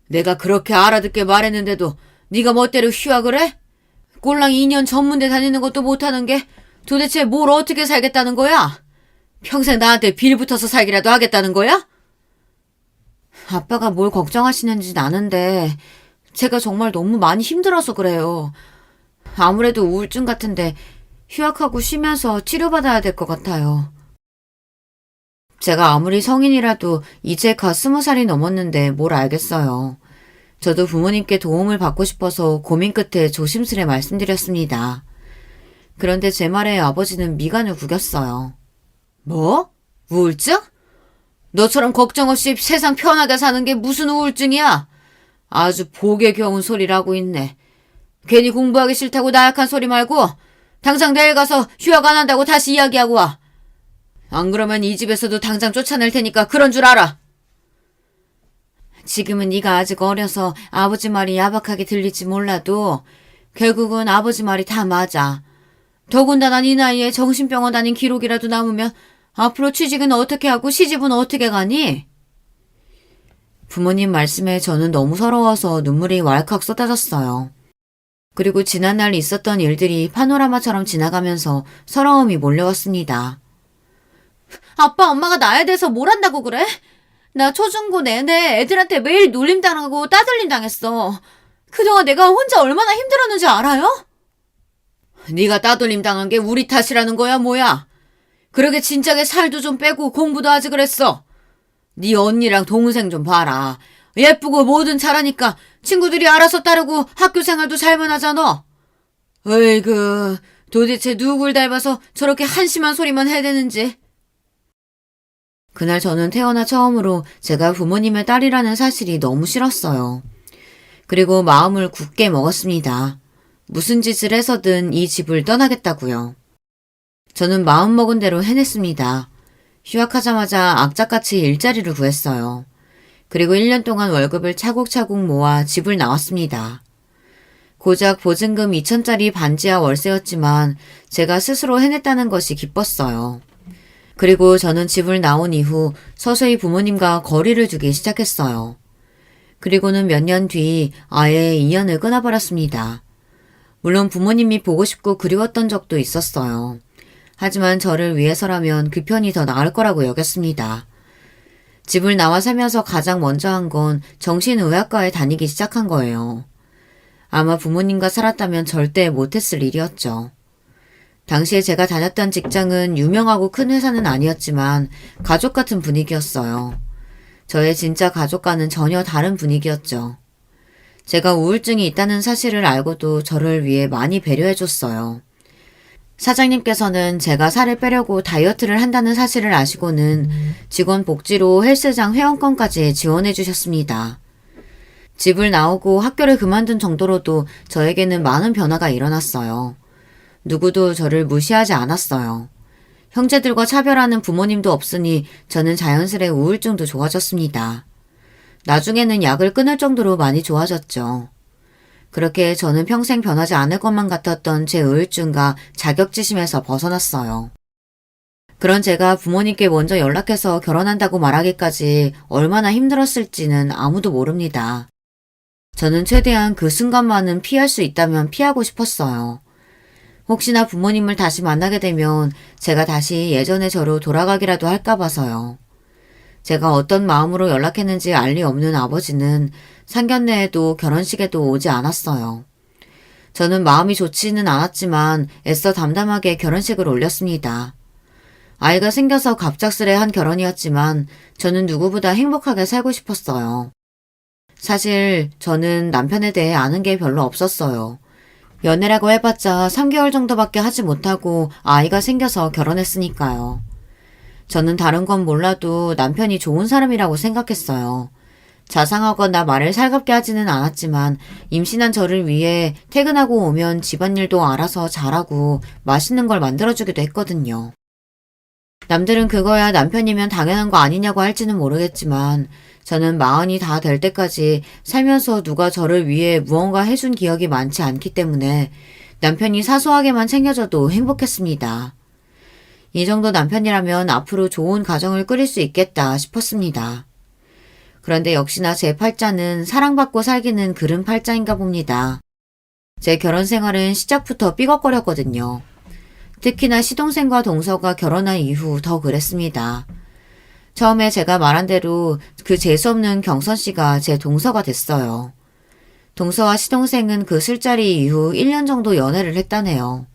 내가 그렇게 알아듣게 말했는데도 네가 멋대로 휴학을 해? 꼴랑 2년 전문대 다니는 것도 못하는 게 도대체 뭘 어떻게 살겠다는 거야? 평생 나한테 빌붙어서 살기라도 하겠다는 거야? 아빠가 뭘 걱정하시는지 아는데 제가 정말 너무 많이 힘들어서 그래요. 아무래도 우울증 같은데 휴학하고 쉬면서 치료받아야 될 것 같아요. 제가 아무리 성인이라도 이제 갓 20살이 넘었는데 뭘 알겠어요. 저도 부모님께 도움을 받고 싶어서 고민 끝에 조심스레 말씀드렸습니다. 그런데 제 말에 아버지는 미간을 구겼어요. 뭐? 우울증? 너처럼 걱정 없이 세상 편하게 사는 게 무슨 우울증이야? 아주 복에 겨운 소리를 하고 있네. 괜히 공부하기 싫다고 나약한 소리 말고 당장 내일 가서 휴학 안 한다고 다시 이야기하고 와. 안 그러면 이 집에서도 당장 쫓아낼 테니까 그런 줄 알아. 지금은 네가 아직 어려서 아버지 말이 야박하게 들릴지 몰라도 결국은 아버지 말이 다 맞아. 더군다나 네 나이에 정신병원 다닌 기록이라도 남으면 앞으로 취직은 어떻게 하고 시집은 어떻게 가니? 부모님 말씀에 저는 너무 서러워서 눈물이 왈칵 쏟아졌어요. 그리고 지난날 있었던 일들이 파노라마처럼 지나가면서 서러움이 몰려왔습니다. 아빠 엄마가 나에 대해서 뭘 한다고 그래? 나 초중고 내내 애들한테 매일 놀림당하고 따돌림 당했어. 그동안 내가 혼자 얼마나 힘들었는지 알아요? 네가 따돌림 당한 게 우리 탓이라는 거야 뭐야? 그러게 진작에 살도 좀 빼고 공부도 하지 그랬어. 네 언니랑 동생 좀 봐라. 예쁘고 뭐든 잘하니까 친구들이 알아서 따르고 학교 생활도 잘만 하잖아. 어이구, 도대체 누굴 닮아서 저렇게 한심한 소리만 해대는지. 그날 저는 태어나 처음으로 제가 부모님의 딸이라는 사실이 너무 싫었어요. 그리고 마음을 굳게 먹었습니다. 무슨 짓을 해서든 이 집을 떠나겠다고요. 저는 마음먹은 대로 해냈습니다. 휴학하자마자 악착같이 일자리를 구했어요. 그리고 1년 동안 월급을 차곡차곡 모아 집을 나왔습니다. 고작 보증금 2천짜리 반지하 월세였지만 제가 스스로 해냈다는 것이 기뻤어요. 그리고 저는 집을 나온 이후 서서히 부모님과 거리를 두기 시작했어요. 그리고는 몇 년 뒤 아예 인연을 끊어버렸습니다. 물론 부모님이 보고 싶고 그리웠던 적도 있었어요. 하지만 저를 위해서라면 그 편이 더 나을 거라고 여겼습니다. 집을 나와 살면서 가장 먼저 한 건 정신의학과에 다니기 시작한 거예요. 아마 부모님과 살았다면 절대 못했을 일이었죠. 당시에 제가 다녔던 직장은 유명하고 큰 회사는 아니었지만 가족 같은 분위기였어요. 저의 진짜 가족과는 전혀 다른 분위기였죠. 제가 우울증이 있다는 사실을 알고도 저를 위해 많이 배려해줬어요. 사장님께서는 제가 살을 빼려고 다이어트를 한다는 사실을 아시고는 직원 복지로 헬스장 회원권까지 지원해 주셨습니다. 집을 나오고 학교를 그만둔 정도로도 저에게는 많은 변화가 일어났어요. 누구도 저를 무시하지 않았어요. 형제들과 차별하는 부모님도 없으니 저는 자연스레 우울증도 좋아졌습니다. 나중에는 약을 끊을 정도로 많이 좋아졌죠. 그렇게 저는 평생 변하지 않을 것만 같았던 제 우울증과 자격지심에서 벗어났어요. 그런 제가 부모님께 먼저 연락해서 결혼한다고 말하기까지 얼마나 힘들었을지는 아무도 모릅니다. 저는 최대한 그 순간만은 피할 수 있다면 피하고 싶었어요. 혹시나 부모님을 다시 만나게 되면 제가 다시 예전의 저로 돌아가기라도 할까 봐서요. 제가 어떤 마음으로 연락했는지 알 리 없는 아버지는 상견례에도 결혼식에도 오지 않았어요. 저는 마음이 좋지는 않았지만 애써 담담하게 결혼식을 올렸습니다. 아이가 생겨서 갑작스레 한 결혼이었지만 저는 누구보다 행복하게 살고 싶었어요. 사실 저는 남편에 대해 아는 게 별로 없었어요. 연애라고 해봤자 3개월 정도밖에 하지 못하고 아이가 생겨서 결혼했으니까요. 저는 다른 건 몰라도 남편이 좋은 사람이라고 생각했어요. 자상하거나 말을 살갑게 하지는 않았지만 임신한 저를 위해 퇴근하고 오면 집안일도 알아서 잘하고 맛있는 걸 만들어주기도 했거든요. 남들은 그거야 남편이면 당연한 거 아니냐고 할지는 모르겠지만 저는 마흔이 다 될 때까지 살면서 누가 저를 위해 무언가 해준 기억이 많지 않기 때문에 남편이 사소하게만 챙겨줘도 행복했습니다. 이 정도 남편이라면 앞으로 좋은 가정을 꾸릴 수 있겠다 싶었습니다. 그런데 역시나 제 팔자는 사랑받고 살기는 그른 팔자인가 봅니다. 제 결혼 생활은 시작부터 삐걱거렸거든요. 특히나 시동생과 동서가 결혼한 이후 더 그랬습니다. 처음에 제가 말한 대로 그 재수없는 경선 씨가 제 동서가 됐어요. 동서와 시동생은 그 술자리 이후 1년 정도 연애를 했다네요.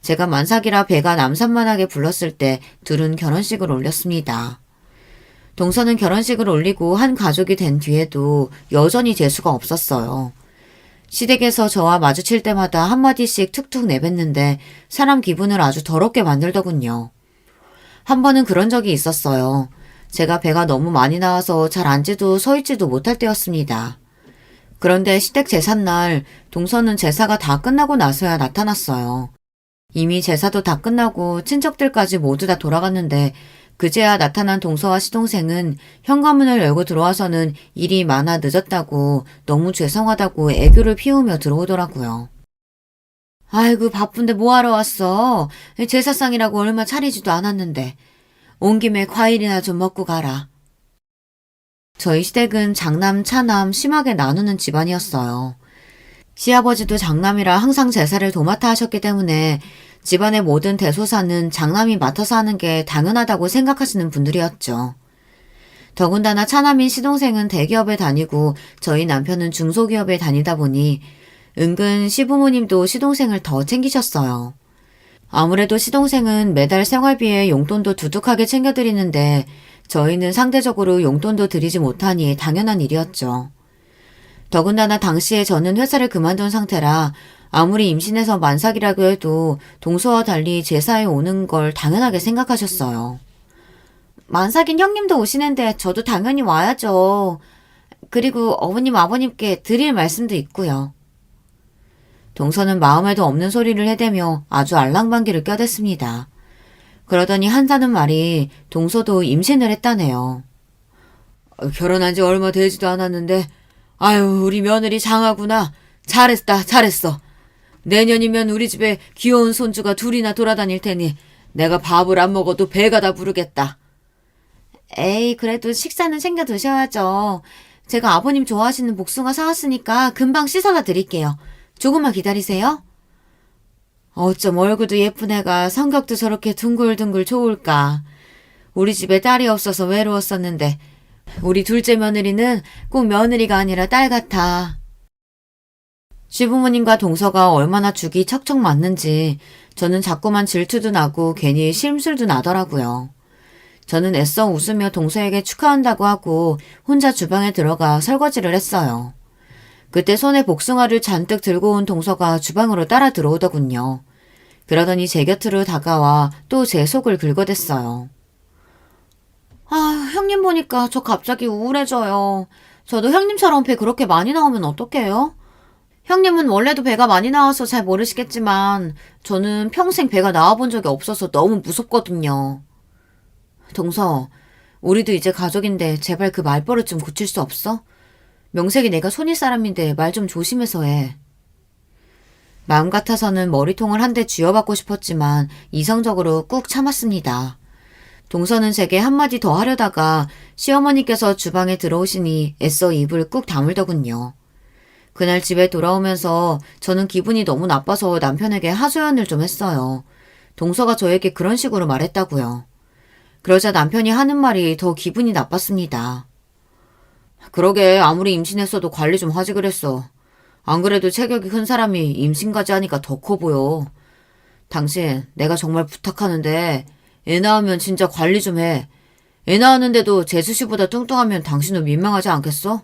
제가 만삭이라 배가 남산만하게 불렀을 때 둘은 결혼식을 올렸습니다. 동서는 결혼식을 올리고 한 가족이 된 뒤에도 여전히 재수가 없었어요. 시댁에서 저와 마주칠 때마다 한마디씩 툭툭 내뱉는데 사람 기분을 아주 더럽게 만들더군요. 한 번은 그런 적이 있었어요. 제가 배가 너무 많이 나와서 잘 앉지도 서 있지도 못할 때였습니다. 그런데 시댁 제삿날 동서는 제사가 다 끝나고 나서야 나타났어요. 이미 제사도 다 끝나고 친척들까지 모두 다 돌아갔는데 그제야 나타난 동서와 시동생은 현관문을 열고 들어와서는 일이 많아 늦었다고 너무 죄송하다고 애교를 피우며 들어오더라고요. 아이고 바쁜데 뭐하러 왔어? 제사상이라고 얼마 차리지도 않았는데 온 김에 과일이나 좀 먹고 가라. 저희 시댁은 장남, 차남 심하게 나누는 집안이었어요. 시아버지도 장남이라 항상 제사를 도맡아 하셨기 때문에 집안의 모든 대소사는 장남이 맡아서 하는 게 당연하다고 생각하시는 분들이었죠. 더군다나 차남인 시동생은 대기업에 다니고 저희 남편은 중소기업에 다니다 보니 은근 시부모님도 시동생을 더 챙기셨어요. 아무래도 시동생은 매달 생활비에 용돈도 두둑하게 챙겨드리는데 저희는 상대적으로 용돈도 드리지 못하니 당연한 일이었죠. 더군다나 당시에 저는 회사를 그만둔 상태라 아무리 임신해서 만삭이라고 해도 동서와 달리 제사에 오는 걸 당연하게 생각하셨어요. 만삭인 형님도 오시는데 저도 당연히 와야죠. 그리고 어머님 아버님께 드릴 말씀도 있고요. 동서는 마음에도 없는 소리를 해대며 아주 알랑방귀를 껴댔습니다. 그러더니 한다는 말이 동서도 임신을 했다네요. 결혼한 지 얼마 되지도 않았는데 아유 우리 며느리 장하구나. 잘했다 잘했어. 내년이면 우리 집에 귀여운 손주가 둘이나 돌아다닐 테니 내가 밥을 안 먹어도 배가 다 부르겠다. 에이 그래도 식사는 챙겨 드셔야죠. 제가 아버님 좋아하시는 복숭아 사왔으니까 금방 씻어다 드릴게요. 조금만 기다리세요. 어쩜 얼굴도 예쁜 애가 성격도 저렇게 둥글둥글 좋을까. 우리 집에 딸이 없어서 외로웠었는데 우리 둘째 며느리는 꼭 며느리가 아니라 딸 같아. 시부모님과 동서가 얼마나 죽이 척척 맞는지 저는 자꾸만 질투도 나고 괜히 심술도 나더라고요. 저는 애써 웃으며 동서에게 축하한다고 하고 혼자 주방에 들어가 설거지를 했어요. 그때 손에 복숭아를 잔뜩 들고 온 동서가 주방으로 따라 들어오더군요. 그러더니 제 곁으로 다가와 또 제 속을 긁어댔어요. 아, 형님 보니까 저 갑자기 우울해져요. 저도 형님처럼 배 그렇게 많이 나오면 어떡해요? 형님은 원래도 배가 많이 나와서 잘 모르시겠지만 저는 평생 배가 나와본 적이 없어서 너무 무섭거든요. 동서, 우리도 이제 가족인데 제발 그 말버릇 좀 고칠 수 없어? 명색이 내가 손윗 사람인데 말 좀 조심해서 해. 마음 같아서는 머리통을 한 대 쥐어받고 싶었지만 이성적으로 꾹 참았습니다. 동서는 제게 한마디 더 하려다가 시어머니께서 주방에 들어오시니 애써 입을 꾹 다물더군요. 그날 집에 돌아오면서 저는 기분이 너무 나빠서 남편에게 하소연을 좀 했어요. 동서가 저에게 그런 식으로 말했다고요. 그러자 남편이 하는 말이 더 기분이 나빴습니다. 그러게 아무리 임신했어도 관리 좀 하지 그랬어. 안 그래도 체격이 큰 사람이 임신까지 하니까 더 커 보여. 당신 내가 정말 부탁하는데 애 낳으면 진짜 관리 좀 해. 애 낳았는데도 재수 씨보다 뚱뚱하면 당신도 민망하지 않겠어?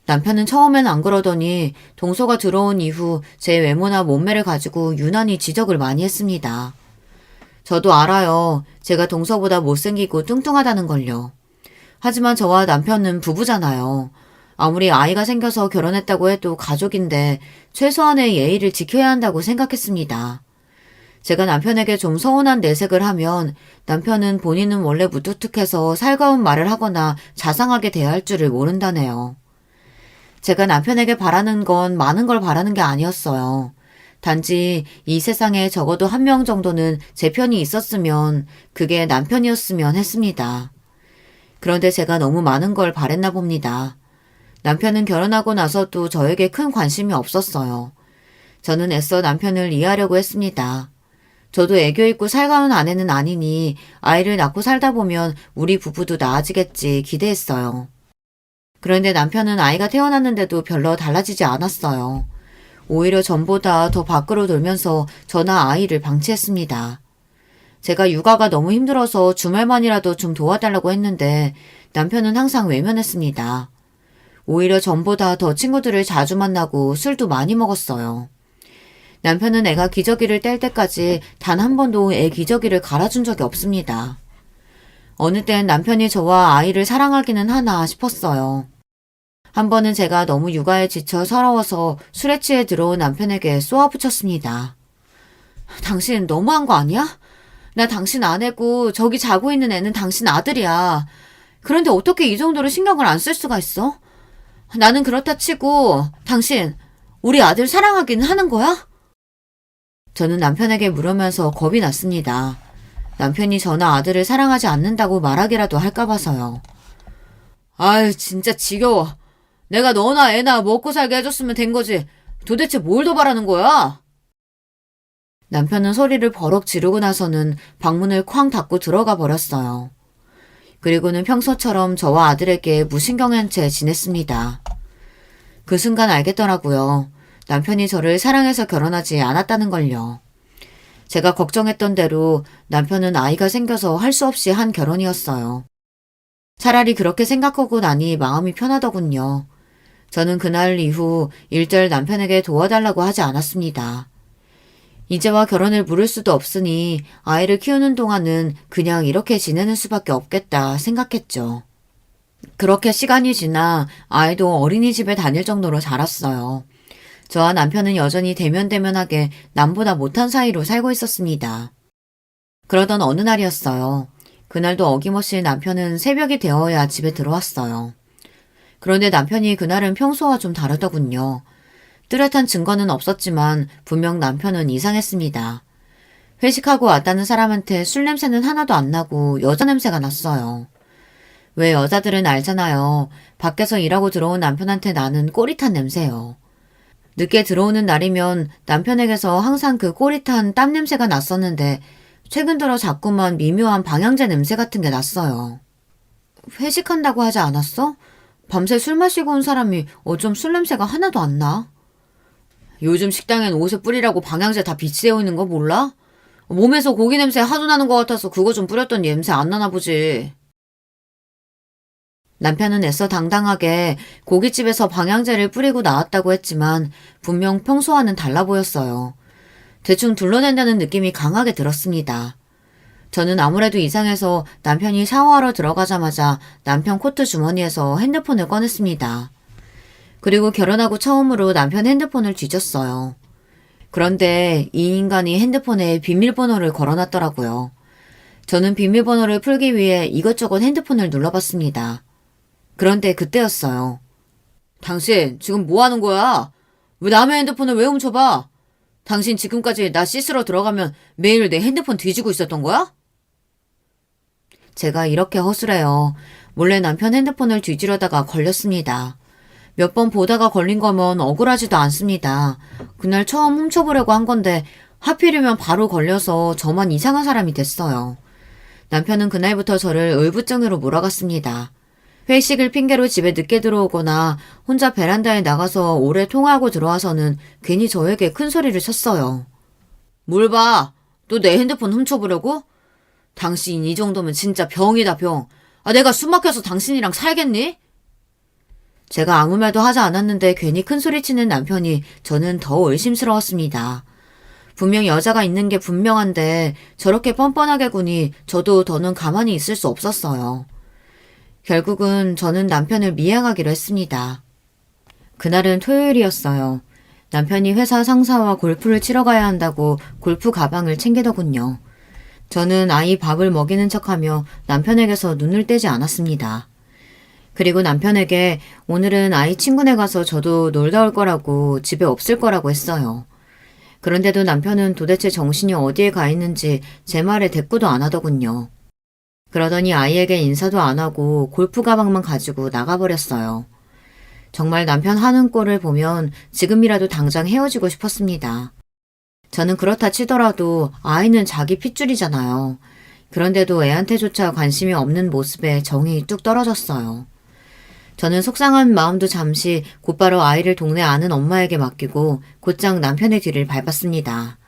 남편은 처음엔 안 그러더니 동서가 들어온 이후 제 외모나 몸매를 가지고 유난히 지적을 많이 했습니다. 저도 알아요. 제가 동서보다 못생기고 뚱뚱하다는 걸요. 하지만 저와 남편은 부부잖아요. 아무리 아이가 생겨서 결혼했다고 해도 가족인데 최소한의 예의를 지켜야 한다고 생각했습니다. 제가 남편에게 좀 서운한 내색을 하면 남편은 본인은 원래 무뚝뚝해서 살가운 말을 하거나 자상하게 대할 줄을 모른다네요. 제가 남편에게 바라는 건 많은 걸 바라는 게 아니었어요. 단지 이 세상에 적어도 한 명 정도는 제 편이 있었으면 그게 남편이었으면 했습니다. 그런데 제가 너무 많은 걸 바랬나 봅니다. 남편은 결혼하고 나서도 저에게 큰 관심이 없었어요. 저는 애써 남편을 이해하려고 했습니다. 저도 애교 있고 살가운 아내는 아니니 아이를 낳고 살다 보면 우리 부부도 나아지겠지 기대했어요. 그런데 남편은 아이가 태어났는데도 별로 달라지지 않았어요. 오히려 전보다 더 밖으로 놀면서 저나 아이를 방치했습니다. 제가 육아가 너무 힘들어서 주말만이라도 좀 도와달라고 했는데 남편은 항상 외면했습니다. 오히려 전보다 더 친구들을 자주 만나고 술도 많이 먹었어요. 남편은 애가 기저귀를 뗄 때까지 단 한 번도 애 기저귀를 갈아준 적이 없습니다. 어느 땐 남편이 저와 아이를 사랑하기는 하나 싶었어요. 한 번은 제가 너무 육아에 지쳐 서러워서 술에 취해 들어온 남편에게 쏘아붙였습니다. 당신 너무한 거 아니야? 나 당신 아내고 저기 자고 있는 애는 당신 아들이야. 그런데 어떻게 이 정도로 신경을 안 쓸 수가 있어? 나는 그렇다 치고 당신 우리 아들 사랑하기는 하는 거야? 저는 남편에게 물으면서 겁이 났습니다. 남편이 저나 아들을 사랑하지 않는다고 말하기라도 할까 봐서요. 아유 진짜 지겨워. 내가 너나 애나 먹고 살게 해줬으면 된 거지. 도대체 뭘 더 바라는 거야? 남편은 소리를 버럭 지르고 나서는 방문을 쾅 닫고 들어가 버렸어요. 그리고는 평소처럼 저와 아들에게 무신경한 채 지냈습니다. 그 순간 알겠더라고요. 남편이 저를 사랑해서 결혼하지 않았다는 걸요. 제가 걱정했던 대로 남편은 아이가 생겨서 할 수 없이 한 결혼이었어요. 차라리 그렇게 생각하고 나니 마음이 편하더군요. 저는 그날 이후 일절 남편에게 도와달라고 하지 않았습니다. 이제와 결혼을 물을 수도 없으니 아이를 키우는 동안은 그냥 이렇게 지내는 수밖에 없겠다 생각했죠. 그렇게 시간이 지나 아이도 어린이집에 다닐 정도로 자랐어요. 저와 남편은 여전히 대면대면하게 남보다 못한 사이로 살고 있었습니다. 그러던 어느 날이었어요. 그날도 어김없이 남편은 새벽이 되어야 집에 들어왔어요. 그런데 남편이 그날은 평소와 좀 다르더군요. 뚜렷한 증거는 없었지만 분명 남편은 이상했습니다. 회식하고 왔다는 사람한테 술 냄새는 하나도 안 나고 여자 냄새가 났어요. 왜 여자들은 알잖아요. 밖에서 일하고 들어온 남편한테 나는 꼬릿한 냄새요. 늦게 들어오는 날이면 남편에게서 항상 그 꼬릿한 땀 냄새가 났었는데 최근 들어 자꾸만 미묘한 방향제 냄새 같은 게 났어요. 회식한다고 하지 않았어? 밤새 술 마시고 온 사람이 어쩜 술 냄새가 하나도 안 나? 요즘 식당엔 옷에 뿌리라고 방향제 다 비치되어 있는 거 몰라? 몸에서 고기 냄새 하도 나는 것 같아서 그거 좀 뿌렸더니 냄새 안 나나 보지. 남편은 애써 당당하게 고깃집에서 방향제를 뿌리고 나왔다고 했지만 분명 평소와는 달라 보였어요. 대충 둘러댄다는 느낌이 강하게 들었습니다. 저는 아무래도 이상해서 남편이 샤워하러 들어가자마자 남편 코트 주머니에서 핸드폰을 꺼냈습니다. 그리고 결혼하고 처음으로 남편 핸드폰을 뒤졌어요. 그런데 이 인간이 핸드폰에 비밀번호를 걸어놨더라고요. 저는 비밀번호를 풀기 위해 이것저것 핸드폰을 눌러봤습니다. 그런데 그때였어요. 당신 지금 뭐 하는 거야? 왜 남의 핸드폰을 왜 훔쳐봐? 당신 지금까지 나 씻으러 들어가면 매일 내 핸드폰 뒤지고 있었던 거야? 제가 이렇게 허술해요. 몰래 남편 핸드폰을 뒤지려다가 걸렸습니다. 몇 번 보다가 걸린 거면 억울하지도 않습니다. 그날 처음 훔쳐보려고 한 건데 하필이면 바로 걸려서 저만 이상한 사람이 됐어요. 남편은 그날부터 저를 의부증으로 몰아갔습니다. 회식을 핑계로 집에 늦게 들어오거나 혼자 베란다에 나가서 오래 통화하고 들어와서는 괜히 저에게 큰 소리를 쳤어요. 뭘 봐? 또 내 핸드폰 훔쳐보려고? 당신 이 정도면 진짜 병이다 병. 내가 숨 막혀서 당신이랑 살겠니? 제가 아무 말도 하지 않았는데 괜히 큰 소리치는 남편이 저는 더 의심스러웠습니다. 분명 여자가 있는 게 분명한데 저렇게 뻔뻔하게 구니 저도 더는 가만히 있을 수 없었어요. 결국은 저는 남편을 미행하기로 했습니다. 그날은 토요일이었어요. 남편이 회사 상사와 골프를 치러 가야 한다고 골프 가방을 챙기더군요. 저는 아이 밥을 먹이는 척하며 남편에게서 눈을 떼지 않았습니다. 그리고 남편에게 오늘은 아이 친구네 가서 저도 놀다 올 거라고 집에 없을 거라고 했어요. 그런데도 남편은 도대체 정신이 어디에 가 있는지 제 말에 대꾸도 안 하더군요. 그러더니 아이에게 인사도 안 하고 골프 가방만 가지고 나가버렸어요. 정말 남편 하는 꼴을 보면 지금이라도 당장 헤어지고 싶었습니다. 저는 그렇다 치더라도 아이는 자기 핏줄이잖아요. 그런데도 애한테조차 관심이 없는 모습에 정이 뚝 떨어졌어요. 저는 속상한 마음도 잠시 곧바로 아이를 동네 아는 엄마에게 맡기고 곧장 남편의 뒤를 밟았습니다.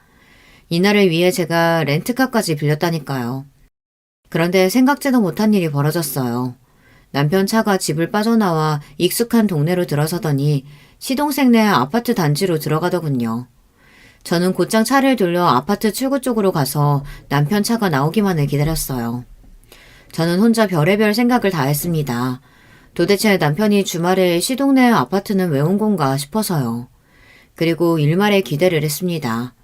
이날을 위해 제가 렌트카까지 빌렸다니까요. 그런데 생각지도 못한 일이 벌어졌어요. 남편 차가 집을 빠져나와 익숙한 동네로 들어서더니 시동생 네 아파트 단지로 들어가더군요. 저는 곧장 차를 돌려 아파트 출구 쪽으로 가서 남편 차가 나오기만을 기다렸어요. 저는 혼자 별의별 생각을 다 했습니다. 도대체 남편이 주말에 시동네 아파트는 왜 온 건가 싶어서요. 그리고 일말에 기대를 했습니다.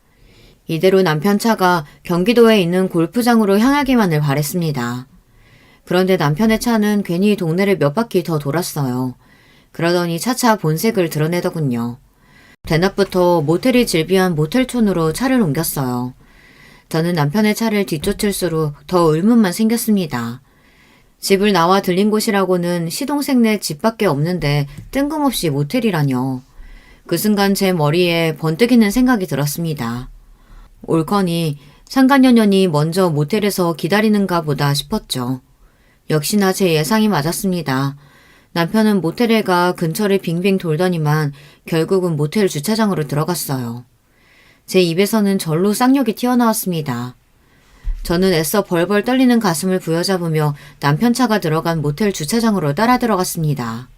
이대로 남편 차가 경기도에 있는 골프장으로 향하기만을 바랬습니다. 그런데 남편의 차는 괜히 동네를 몇 바퀴 더 돌았어요. 그러더니 차차 본색을 드러내더군요. 대낮부터 모텔이 즐비한 모텔촌으로 차를 옮겼어요. 저는 남편의 차를 뒤쫓을수록 더 의문만 생겼습니다. 집을 나와 들린 곳이라고는 시동생네 집밖에 없는데 뜬금없이 모텔이라뇨. 그 순간 제 머리에 번뜩이는 생각이 들었습니다. 옳거니 상간녀년이 먼저 모텔에서 기다리는가 보다 싶었죠. 역시나 제 예상이 맞았습니다. 남편은 모텔에 가 근처를 빙빙 돌더니만 결국은 모텔 주차장으로 들어갔어요. 제 입에서는 절로 쌍욕이 튀어나왔습니다. 저는 애써 벌벌 떨리는 가슴을 부여잡으며 남편 차가 들어간 모텔 주차장으로 따라 들어갔습니다.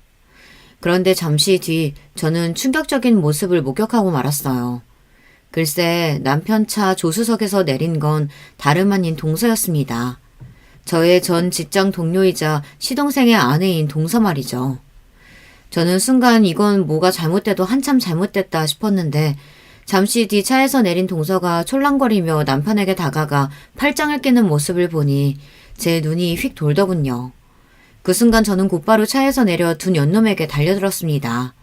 그런데 잠시 뒤 저는 충격적인 모습을 목격하고 말았어요. 글쎄 남편 차 조수석에서 내린 건 다름 아닌 동서였습니다. 저의 전 직장 동료이자 시동생의 아내인 동서 말이죠. 저는 순간 이건 뭐가 잘못돼도 한참 잘못됐다 싶었는데 잠시 뒤 차에서 내린 동서가 촐랑거리며 남편에게 다가가 팔짱을 끼는 모습을 보니 제 눈이 휙 돌더군요. 그 순간 저는 곧바로 차에서 내려 두 연놈에게 달려들었습니다.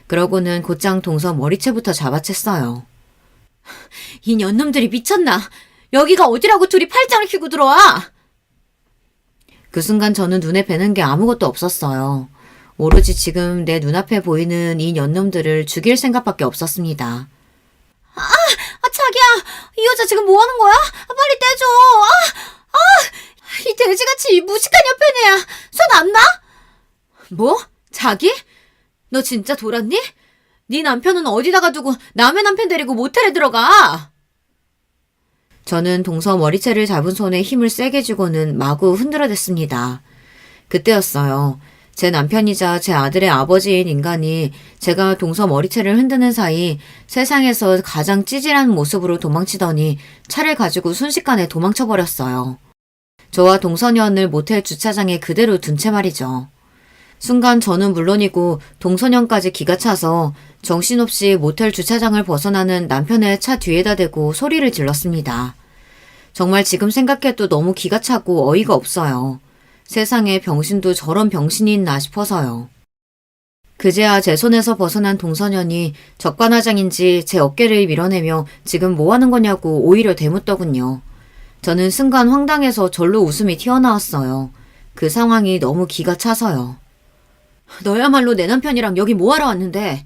그러고는 곧장 동서 머리채부터 잡아챘어요. 이 년놈들이 미쳤나? 여기가 어디라고 둘이 팔짱을 끼고 들어와? 그 순간 저는 눈에 뵈는 게 아무것도 없었어요. 오로지 지금 내 눈앞에 보이는 이 년놈들을 죽일 생각밖에 없었습니다. 자기야, 이 여자 지금 뭐 하는 거야? 빨리 떼줘. 이 돼지같이 무식한 옆에 애야. 손 안 나? 뭐? 자기? 너 진짜 돌았니? 네 남편은 어디다가 두고 남의 남편 데리고 모텔에 들어가? 저는 동서 머리채를 잡은 손에 힘을 세게 주고는 마구 흔들어댔습니다. 그때였어요. 제 남편이자 제 아들의 아버지인 인간이 제가 동서 머리채를 흔드는 사이 세상에서 가장 찌질한 모습으로 도망치더니 차를 가지고 순식간에 도망쳐버렸어요. 저와 동서년을 모텔 주차장에 그대로 둔 채 말이죠. 순간 저는 물론이고 동서년까지 기가 차서 정신없이 모텔 주차장을 벗어나는 남편의 차 뒤에다 대고 소리를 질렀습니다. 정말 지금 생각해도 너무 기가 차고 어이가 없어요. 세상에 병신도 저런 병신이 있나 싶어서요. 그제야 제 손에서 벗어난 동서년이 적반하장인지 제 어깨를 밀어내며 지금 뭐 하는 거냐고 오히려 대묻더군요. 저는 순간 황당해서 절로 웃음이 튀어나왔어요. 그 상황이 너무 기가 차서요. 너야말로 내 남편이랑 여기 뭐하러 왔는데?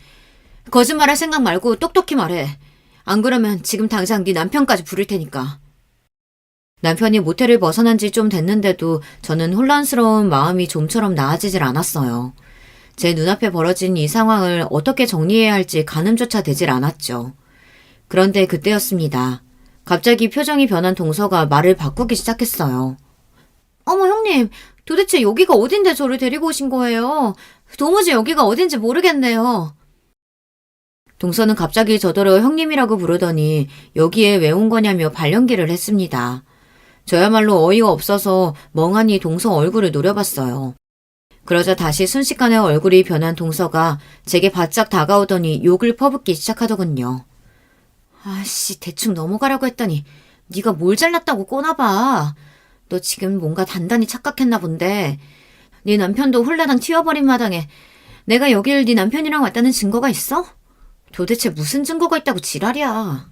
거짓말할 생각 말고 똑똑히 말해. 안 그러면 지금 당장 네 남편까지 부를 테니까. 남편이 모텔을 벗어난 지 좀 됐는데도 저는 혼란스러운 마음이 좀처럼 나아지질 않았어요. 제 눈앞에 벌어진 이 상황을 어떻게 정리해야 할지 가늠조차 되질 않았죠. 그런데 그때였습니다. 갑자기 표정이 변한 동서가 말을 바꾸기 시작했어요. 어머 형님, 도대체 여기가 어딘데 저를 데리고 오신 거예요? 도무지 여기가 어딘지 모르겠네요. 동서는 갑자기 저더러 형님이라고 부르더니 여기에 왜 온 거냐며 발연기를 했습니다. 저야말로 어이가 없어서 멍하니 동서 얼굴을 노려봤어요. 그러자 다시 순식간에 얼굴이 변한 동서가 제게 바짝 다가오더니 욕을 퍼붓기 시작하더군요. 아씨, 대충 넘어가라고 했더니 네가 뭘 잘났다고 꼬나봐. 너 지금 뭔가 단단히 착각했나 본데 네 남편도 홀라당 튀어버린 마당에 내가 여길 네 남편이랑 왔다는 증거가 있어? 도대체 무슨 증거가 있다고 지랄이야.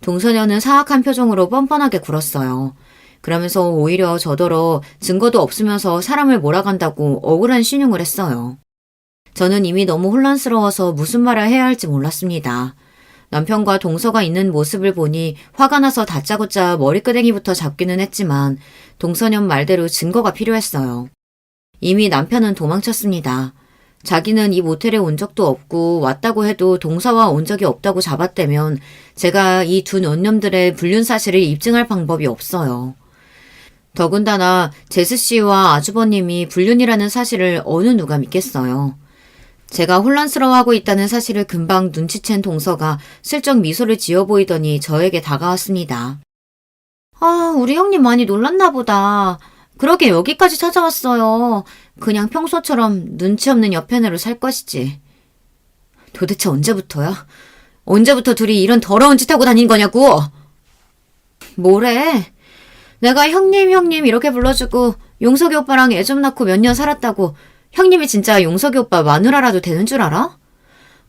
동서녀는 사악한 표정으로 뻔뻔하게 굴었어요. 그러면서 오히려 저더러 증거도 없으면서 사람을 몰아간다고 억울한 신용을 했어요. 저는 이미 너무 혼란스러워서 무슨 말을 해야 할지 몰랐습니다. 남편과 동서가 있는 모습을 보니 화가 나서 다짜고짜 머리끄댕이부터 잡기는 했지만 동서년 말대로 증거가 필요했어요. 이미 남편은 도망쳤습니다. 자기는 이 모텔에 온 적도 없고 왔다고 해도 동서와 온 적이 없다고 잡았다면 제가 이 두 년놈들의 불륜 사실을 입증할 방법이 없어요. 더군다나 제스 씨와 아주버님이 불륜이라는 사실을 어느 누가 믿겠어요. 제가 혼란스러워하고 있다는 사실을 금방 눈치챈 동서가 슬쩍 미소를 지어 보이더니 저에게 다가왔습니다. 우리 형님 많이 놀랐나 보다. 그러게 여기까지 찾아왔어요. 그냥 평소처럼 눈치 없는 옆에내로 살 것이지. 도대체 언제부터야? 언제부터 둘이 이런 더러운 짓 하고 다닌 거냐고? 뭐래? 내가 형님 이렇게 불러주고 용석이 오빠랑 애 좀 낳고 몇 년 살았다고 형님이 진짜 용석이 오빠 마누라라도 되는 줄 알아?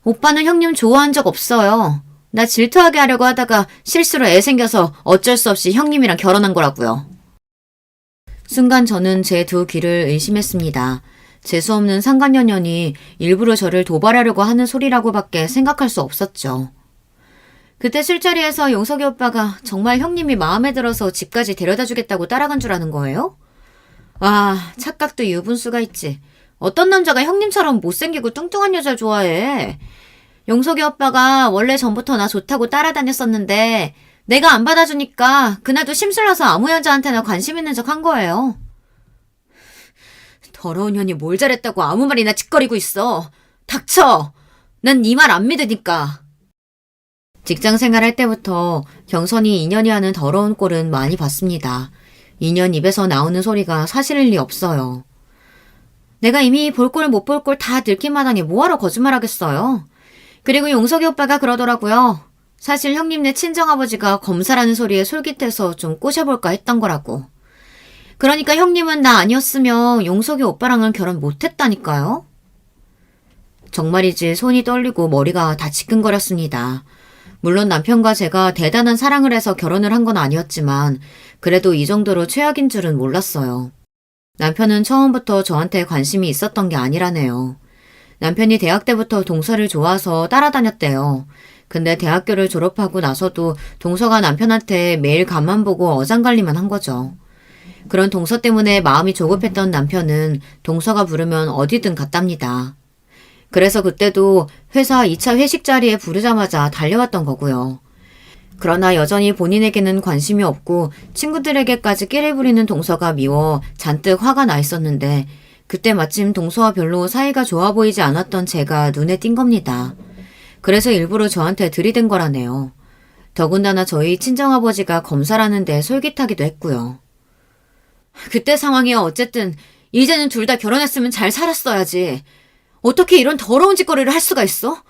오빠는 형님 좋아한 적 없어요. 나 질투하게 하려고 하다가 실수로 애 생겨서 어쩔 수 없이 형님이랑 결혼한 거라고요. 순간 저는 제 두 귀를 의심했습니다. 재수없는 상간녀년이 일부러 저를 도발하려고 하는 소리라고밖에 생각할 수 없었죠. 그때 술자리에서 용석이 오빠가 정말 형님이 마음에 들어서 집까지 데려다 주겠다고 따라간 줄 아는 거예요? 와, 착각도 유분수가 있지. 어떤 남자가 형님처럼 못생기고 뚱뚱한 여자를 좋아해. 용석이 오빠가 원래 전부터 나 좋다고 따라다녔었는데 내가 안 받아주니까 그날도 심술나서 아무 여자한테나 관심 있는 척 한 거예요. 더러운 년이 뭘 잘했다고 아무 말이나 짓거리고 있어. 닥쳐! 난 네 말 안 믿으니까. 직장 생활할 때부터 경선이 인연이 하는 더러운 꼴은 많이 봤습니다. 인연 입에서 나오는 소리가 사실일 리 없어요. 내가 이미 볼 꼴 못 볼 꼴 다 들킨 마당에 뭐하러 거짓말하겠어요. 그리고 용석이 오빠가 그러더라고요. 사실 형님네 친정아버지가 검사라는 소리에 솔깃해서 좀 꼬셔볼까 했던 거라고. 그러니까 형님은 나 아니었으면 용석이 오빠랑은 결혼 못했다니까요? 정말이지 손이 떨리고 머리가 다 지끈거렸습니다. 물론 남편과 제가 대단한 사랑을 해서 결혼을 한 건 아니었지만 그래도 이 정도로 최악인 줄은 몰랐어요. 남편은 처음부터 저한테 관심이 있었던 게 아니라네요. 남편이 대학 때부터 동서를 좋아서 따라다녔대요. 근데 대학교를 졸업하고 나서도 동서가 남편한테 매일 간만 보고 어장관리만 한 거죠. 그런 동서 때문에 마음이 조급했던 남편은 동서가 부르면 어디든 갔답니다. 그래서 그때도 회사 2차 회식 자리에 부르자마자 달려왔던 거고요. 그러나 여전히 본인에게는 관심이 없고 친구들에게까지 끼를 부리는 동서가 미워 잔뜩 화가 나 있었는데 그때 마침 동서와 별로 사이가 좋아 보이지 않았던 제가 눈에 띈 겁니다. 그래서 일부러 저한테 들이댄 거라네요. 더군다나 저희 친정아버지가 검사라는데 솔깃하기도 했고요. 그때 상황이야 어쨌든 이제는 둘 다 결혼했으면 잘 살았어야지. 어떻게 이런 더러운 짓거리를 할 수가 있어?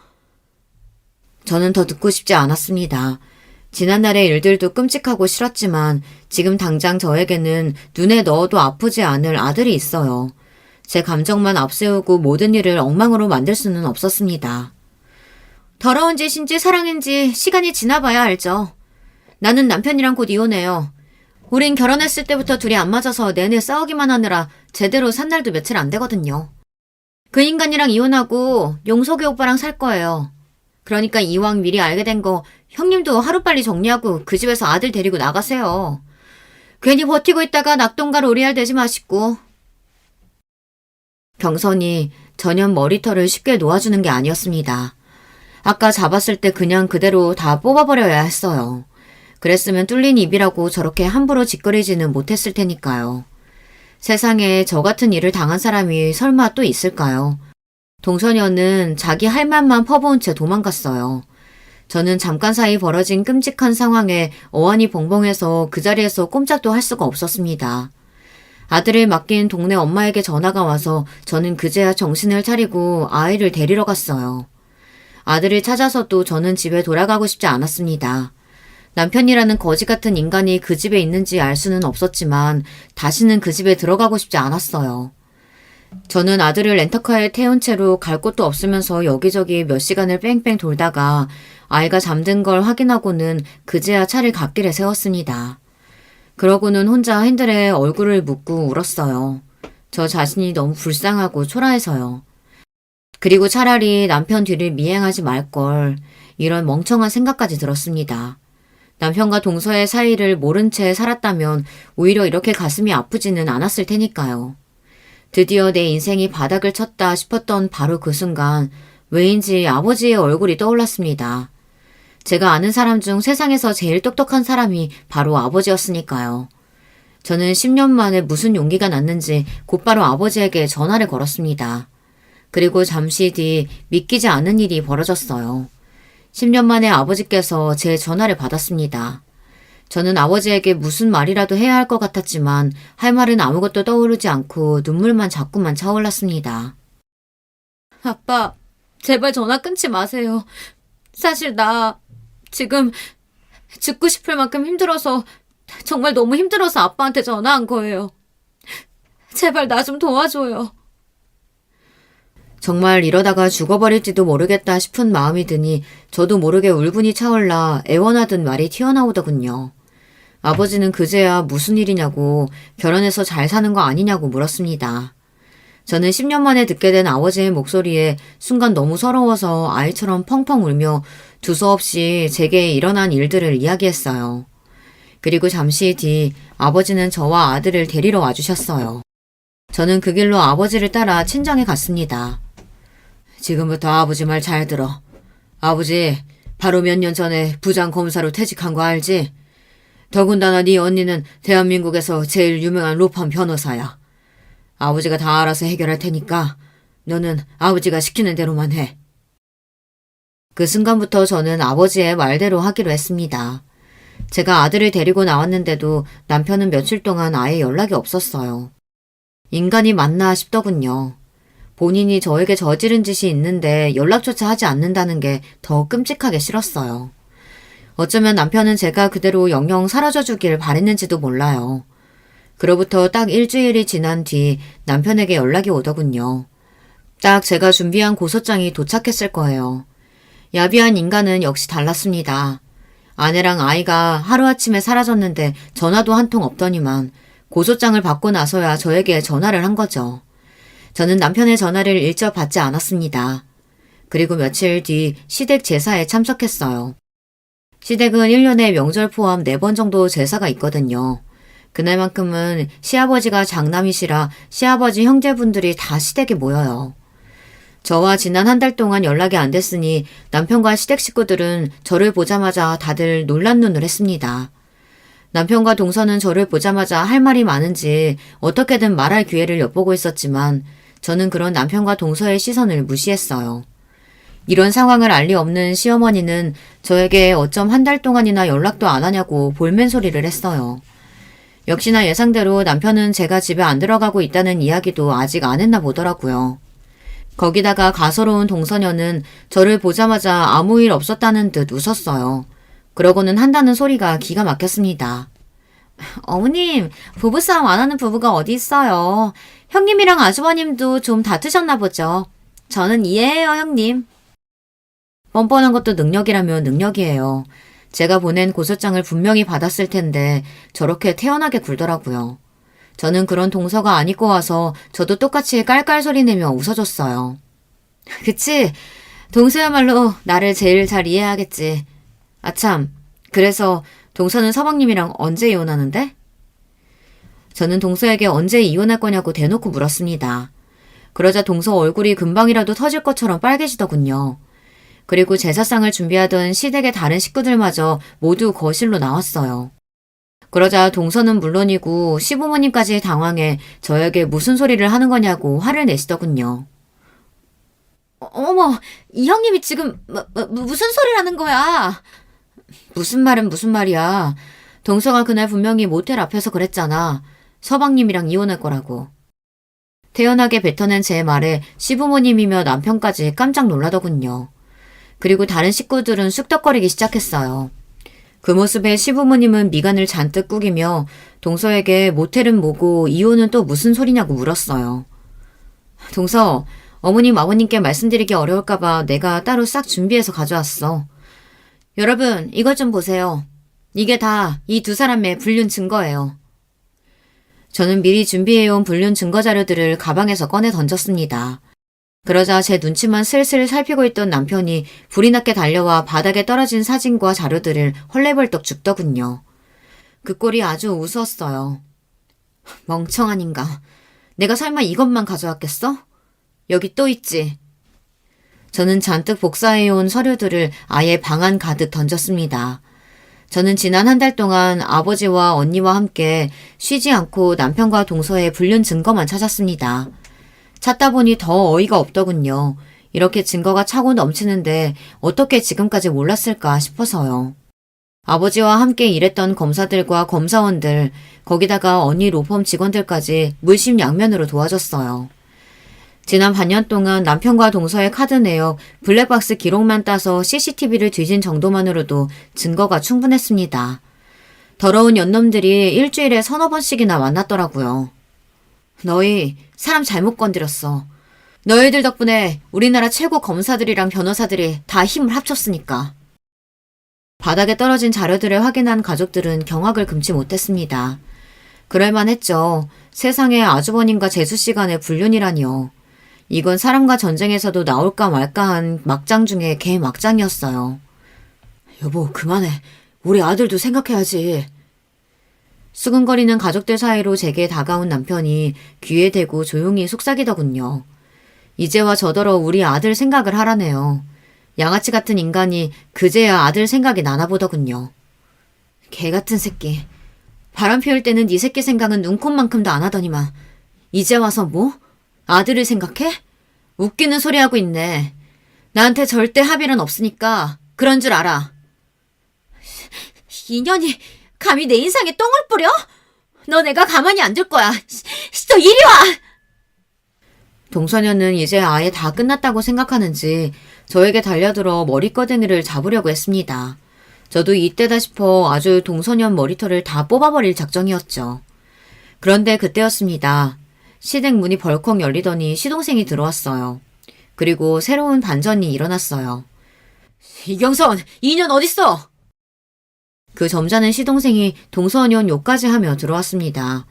저는 더 듣고 싶지 않았습니다. 지난날의 일들도 끔찍하고 싫었지만 지금 당장 저에게는 눈에 넣어도 아프지 않을 아들이 있어요. 제 감정만 앞세우고 모든 일을 엉망으로 만들 수는 없었습니다. 더러운 짓인지 사랑인지 시간이 지나봐야 알죠. 나는 남편이랑 곧 이혼해요. 우린 결혼했을 때부터 둘이 안 맞아서 내내 싸우기만 하느라 제대로 산 날도 며칠 안 되거든요. 그 인간이랑 이혼하고 용석이 오빠랑 살 거예요. 그러니까 이왕 미리 알게 된 거 형님도 하루빨리 정리하고 그 집에서 아들 데리고 나가세요. 괜히 버티고 있다가 낙동갈 오리알 되지 마시고. 경선이 전혀 머리털을 쉽게 놓아주는 게 아니었습니다. 아까 잡았을 때 그냥 그대로 다 뽑아버려야 했어요. 그랬으면 뚫린 입이라고 저렇게 함부로 짓거리지는 못했을 테니까요. 세상에 저 같은 일을 당한 사람이 설마 또 있을까요? 동서녀는 자기 할 말만 퍼부은 채 도망갔어요. 저는 잠깐 사이 벌어진 끔찍한 상황에 어안이 벙벙해서 그 자리에서 꼼짝도 할 수가 없었습니다. 아들을 맡긴 동네 엄마에게 전화가 와서 저는 그제야 정신을 차리고 아이를 데리러 갔어요. 아들을 찾아서도 저는 집에 돌아가고 싶지 않았습니다. 남편이라는 거지 같은 인간이 그 집에 있는지 알 수는 없었지만 다시는 그 집에 들어가고 싶지 않았어요. 저는 아들을 렌터카에 태운 채로 갈 곳도 없으면서 여기저기 몇 시간을 뺑뺑 돌다가 아이가 잠든 걸 확인하고는 그제야 차를 갓길에 세웠습니다. 그러고는 혼자 핸들에 얼굴을 묻고 울었어요. 저 자신이 너무 불쌍하고 초라해서요. 그리고 차라리 남편 뒤를 미행하지 말걸 이런 멍청한 생각까지 들었습니다. 남편과 동서의 사이를 모른 채 살았다면 오히려 이렇게 가슴이 아프지는 않았을 테니까요. 드디어 내 인생이 바닥을 쳤다 싶었던 바로 그 순간 왜인지 아버지의 얼굴이 떠올랐습니다. 제가 아는 사람 중 세상에서 제일 똑똑한 사람이 바로 아버지였으니까요. 저는 10년 만에 무슨 용기가 났는지 곧바로 아버지에게 전화를 걸었습니다. 그리고 잠시 뒤 믿기지 않은 일이 벌어졌어요. 10년 만에 아버지께서 제 전화를 받았습니다. 저는 아버지에게 무슨 말이라도 해야 할 것 같았지만 할 말은 아무것도 떠오르지 않고 눈물만 자꾸만 차올랐습니다. 아빠, 제발 전화 끊지 마세요. 사실 나 지금 죽고 싶을 만큼 힘들어서 정말 너무 힘들어서 아빠한테 전화한 거예요. 제발 나 좀 도와줘요. 정말 이러다가 죽어버릴지도 모르겠다 싶은 마음이 드니 저도 모르게 울분이 차올라 애원하던 말이 튀어나오더군요. 아버지는 그제야 무슨 일이냐고 결혼해서 잘 사는 거 아니냐고 물었습니다. 저는 10년 만에 듣게 된 아버지의 목소리에 순간 너무 서러워서 아이처럼 펑펑 울며 두서없이 제게 일어난 일들을 이야기했어요. 그리고 잠시 뒤 아버지는 저와 아들을 데리러 와주셨어요. 저는 그 길로 아버지를 따라 친정에 갔습니다. 지금부터 아버지 말 잘 들어. 아버지, 바로 몇 년 전에 부장검사로 퇴직한 거 알지? 더군다나 네 언니는 대한민국에서 제일 유명한 로펌 변호사야. 아버지가 다 알아서 해결할 테니까 너는 아버지가 시키는 대로만 해. 그 순간부터 저는 아버지의 말대로 하기로 했습니다. 제가 아들을 데리고 나왔는데도 남편은 며칠 동안 아예 연락이 없었어요. 인간이 맞나 싶더군요. 본인이 저에게 저지른 짓이 있는데 연락조차 하지 않는다는 게 더 끔찍하게 싫었어요. 어쩌면 남편은 제가 그대로 영영 사라져주길 바랬는지도 몰라요. 그로부터 딱 일주일이 지난 뒤 남편에게 연락이 오더군요. 딱 제가 준비한 고소장이 도착했을 거예요. 야비한 인간은 역시 달랐습니다. 아내랑 아이가 하루아침에 사라졌는데 전화도 한 통 없더니만 고소장을 받고 나서야 저에게 전화를 한 거죠. 저는 남편의 전화를 일절 받지 않았습니다. 그리고 며칠 뒤 시댁 제사에 참석했어요. 시댁은 1년에 명절 포함 4번 정도 제사가 있거든요. 그날만큼은 시아버지가 장남이시라 시아버지 형제분들이 다 시댁에 모여요. 저와 지난 한 달 동안 연락이 안 됐으니 남편과 시댁 식구들은 저를 보자마자 다들 놀란 눈을 했습니다. 남편과 동서는 저를 보자마자 할 말이 많은지 어떻게든 말할 기회를 엿보고 있었지만 저는 그런 남편과 동서의 시선을 무시했어요. 이런 상황을 알 리 없는 시어머니는 저에게 어쩜 한 달 동안이나 연락도 안 하냐고 볼멘 소리를 했어요. 역시나 예상대로 남편은 제가 집에 안 들어가고 있다는 이야기도 아직 안 했나 보더라고요. 거기다가 가소로운 동서녀는 저를 보자마자 아무 일 없었다는 듯 웃었어요. 그러고는 한다는 소리가 기가 막혔습니다. 어머님, 부부싸움 안 하는 부부가 어디 있어요. 형님이랑 아주버님도 좀 다투셨나 보죠. 저는 이해해요, 형님. 뻔뻔한 것도 능력이라면 능력이에요. 제가 보낸 고소장을 분명히 받았을 텐데 저렇게 태연하게 굴더라고요. 저는 그런 동서가 안 입고 와서 저도 똑같이 깔깔 소리 내며 웃어줬어요. 그치? 동서야말로 나를 제일 잘 이해하겠지. 아참, 그래서 동서는 서방님이랑 언제 이혼하는데? 저는 동서에게 언제 이혼할 거냐고 대놓고 물었습니다. 그러자 동서 얼굴이 금방이라도 터질 것처럼 빨개지더군요. 그리고 제사상을 준비하던 시댁의 다른 식구들마저 모두 거실로 나왔어요. 그러자 동서는 물론이고 시부모님까지 당황해 저에게 무슨 소리를 하는 거냐고 화를 내시더군요. 어머, 이 형님이 지금 무슨 소리를 하는 거야? 무슨 말은 무슨 말이야. 동서가 그날 분명히 모텔 앞에서 그랬잖아. 서방님이랑 이혼할 거라고. 태연하게 뱉어낸 제 말에 시부모님이며 남편까지 깜짝 놀라더군요. 그리고 다른 식구들은 쑥덕거리기 시작했어요. 그 모습에 시부모님은 미간을 잔뜩 꾸기며 동서에게 모텔은 뭐고 이혼은 또 무슨 소리냐고 물었어요. 동서, 어머님 아버님께 말씀드리기 어려울까봐 내가 따로 싹 준비해서 가져왔어. 여러분, 이것 좀 보세요. 이게 다 이 두 사람의 불륜 증거예요. 저는 미리 준비해온 불륜 증거 자료들을 가방에서 꺼내 던졌습니다. 그러자 제 눈치만 슬슬 살피고 있던 남편이 불이 났게 달려와 바닥에 떨어진 사진과 자료들을 헐레벌떡 줍더군요. 그 꼴이 아주 우스웠어요. 멍청한 인간. 내가 설마 이것만 가져왔겠어? 여기 또 있지. 저는 잔뜩 복사해온 서류들을 아예 방 안 가득 던졌습니다. 저는 지난 한 달 동안 아버지와 언니와 함께 쉬지 않고 남편과 동서의 불륜 증거만 찾았습니다. 찾다 보니 더 어이가 없더군요. 이렇게 증거가 차고 넘치는데 어떻게 지금까지 몰랐을까 싶어서요. 아버지와 함께 일했던 검사들과 검사원들, 거기다가 언니 로펌 직원들까지 물심양면으로 도와줬어요. 지난 반년 동안 남편과 동서의 카드 내역, 블랙박스 기록만 따서 CCTV를 뒤진 정도만으로도 증거가 충분했습니다. 더러운 연놈들이 일주일에 3-4번씩이나 만났더라고요. 너희 사람 잘못 건드렸어. 너희들 덕분에 우리나라 최고 검사들이랑 변호사들이 다 힘을 합쳤으니까. 바닥에 떨어진 자료들을 확인한 가족들은 경악을 금치 못했습니다. 그럴만했죠. 세상에 아주버님과 재수씨 간의 불륜이라니요. 이건 사람과 전쟁에서도 나올까 말까한 막장 중에 개막장이었어요. 여보, 그만해. 우리 아들도 생각해야지. 수근거리는 가족들 사이로 제게 다가온 남편이 귀에 대고 조용히 속삭이더군요. 이제와 저더러 우리 아들 생각을 하라네요. 양아치 같은 인간이 그제야 아들 생각이 나나 보더군요. 개 같은 새끼. 바람 피울 때는 네 새끼 생각은 눈꼽만큼도 안 하더니만 이제 와서 뭐? 아들을 생각해? 웃기는 소리 하고 있네. 나한테 절대 합의는 없으니까 그런 줄 알아. 인연이 감히 내 인상에 똥을 뿌려? 너 내가 가만히 안 둘 거야. 너 이리 와! 동서녀는 이제 아예 다 끝났다고 생각하는지 저에게 달려들어 머리꺼댕이를 잡으려고 했습니다. 저도 이때다 싶어 아주 동서녀 머리털을 다 뽑아버릴 작정이었죠. 그런데 그때였습니다. 시댁 문이 벌컥 열리더니 시동생이 들어왔어요. 그리고 새로운 반전이 일어났어요. 이경선, 2년 어딨어? 그 점잖은 시동생이 동서녀 욕까지 하며 들어왔습니다.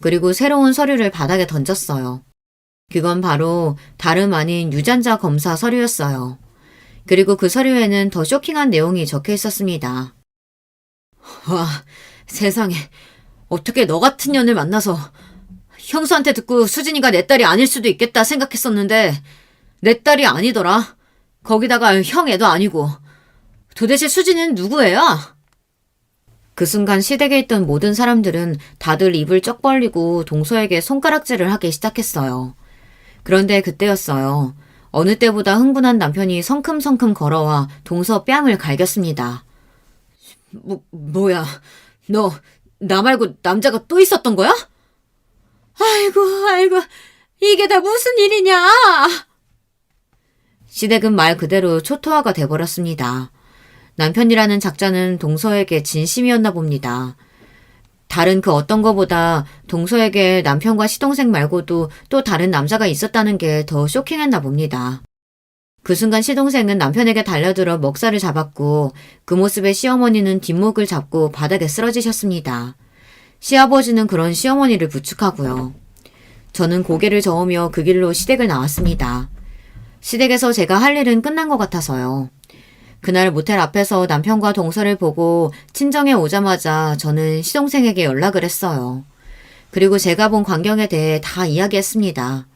그리고 새로운 서류를 바닥에 던졌어요. 그건 바로 다름 아닌 유전자 검사 서류였어요. 그리고 그 서류에는 더 쇼킹한 내용이 적혀 있었습니다. 와, 세상에. 어떻게 너 같은 년을 만나서 형수한테 듣고 수진이가 내 딸이 아닐 수도 있겠다 생각했었는데 내 딸이 아니더라. 거기다가 형 애도 아니고. 도대체 수진이는 누구 애야? 그 순간 시댁에 있던 모든 사람들은 다들 입을 쩍 벌리고 동서에게 손가락질을 하기 시작했어요. 그런데 그때였어요. 어느 때보다 흥분한 남편이 성큼성큼 걸어와 동서 뺨을 갈겼습니다. 뭐야. 너 나 말고 남자가 또 있었던 거야? 아이고, 이게 다 무슨 일이냐? 시댁은 말 그대로 초토화가 돼버렸습니다. 남편이라는 작자는 동서에게 진심이었나 봅니다. 다른 그 어떤 거보다 동서에게 남편과 시동생 말고도 또 다른 남자가 있었다는 게 더 쇼킹했나 봅니다. 그 순간 시동생은 남편에게 달려들어 먹살을 잡았고 그 모습에 시어머니는 뒷목을 잡고 바닥에 쓰러지셨습니다. 시아버지는 그런 시어머니를 부축하고요. 저는 고개를 저으며 그 길로 시댁을 나왔습니다. 시댁에서 제가 할 일은 끝난 것 같아서요. 그날 모텔 앞에서 남편과 동서를 보고 친정에 오자마자 저는 시동생에게 연락을 했어요. 그리고 제가 본 광경에 대해 다 이야기했습니다.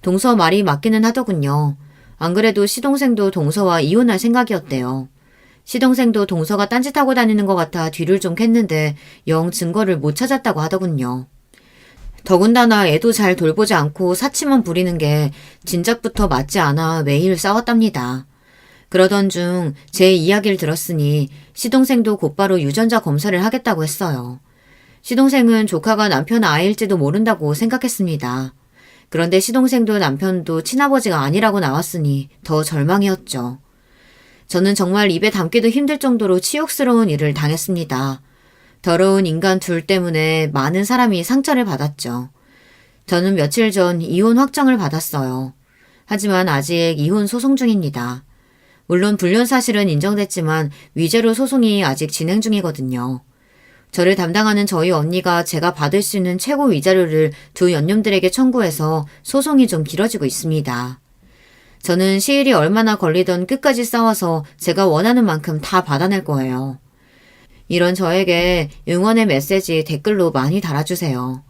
동서 말이 맞기는 하더군요. 안 그래도 시동생도 동서와 이혼할 생각이었대요. 시동생도 동서가 딴짓하고 다니는 것 같아 뒤를 좀 캤는데 영 증거를 못 찾았다고 하더군요. 더군다나 애도 잘 돌보지 않고 사치만 부리는 게 진작부터 맞지 않아 매일 싸웠답니다. 그러던 중 제 이야기를 들었으니 시동생도 곧바로 유전자 검사를 하겠다고 했어요. 시동생은 조카가 남편 아이일지도 모른다고 생각했습니다. 그런데 시동생도 남편도 친아버지가 아니라고 나왔으니 더 절망이었죠. 저는 정말 입에 담기도 힘들 정도로 치욕스러운 일을 당했습니다. 더러운 인간 둘 때문에 많은 사람이 상처를 받았죠. 저는 며칠 전 이혼 확정을 받았어요. 하지만 아직 이혼 소송 중입니다. 물론 불륜 사실은 인정됐지만 위자료 소송이 아직 진행 중이거든요. 저를 담당하는 저희 언니가 제가 받을 수 있는 최고 위자료를 두 연념들에게 청구해서 소송이 좀 길어지고 있습니다. 저는 시일이 얼마나 걸리던 끝까지 싸워서 제가 원하는 만큼 다 받아낼 거예요. 이런 저에게 응원의 메시지 댓글로 많이 달아주세요.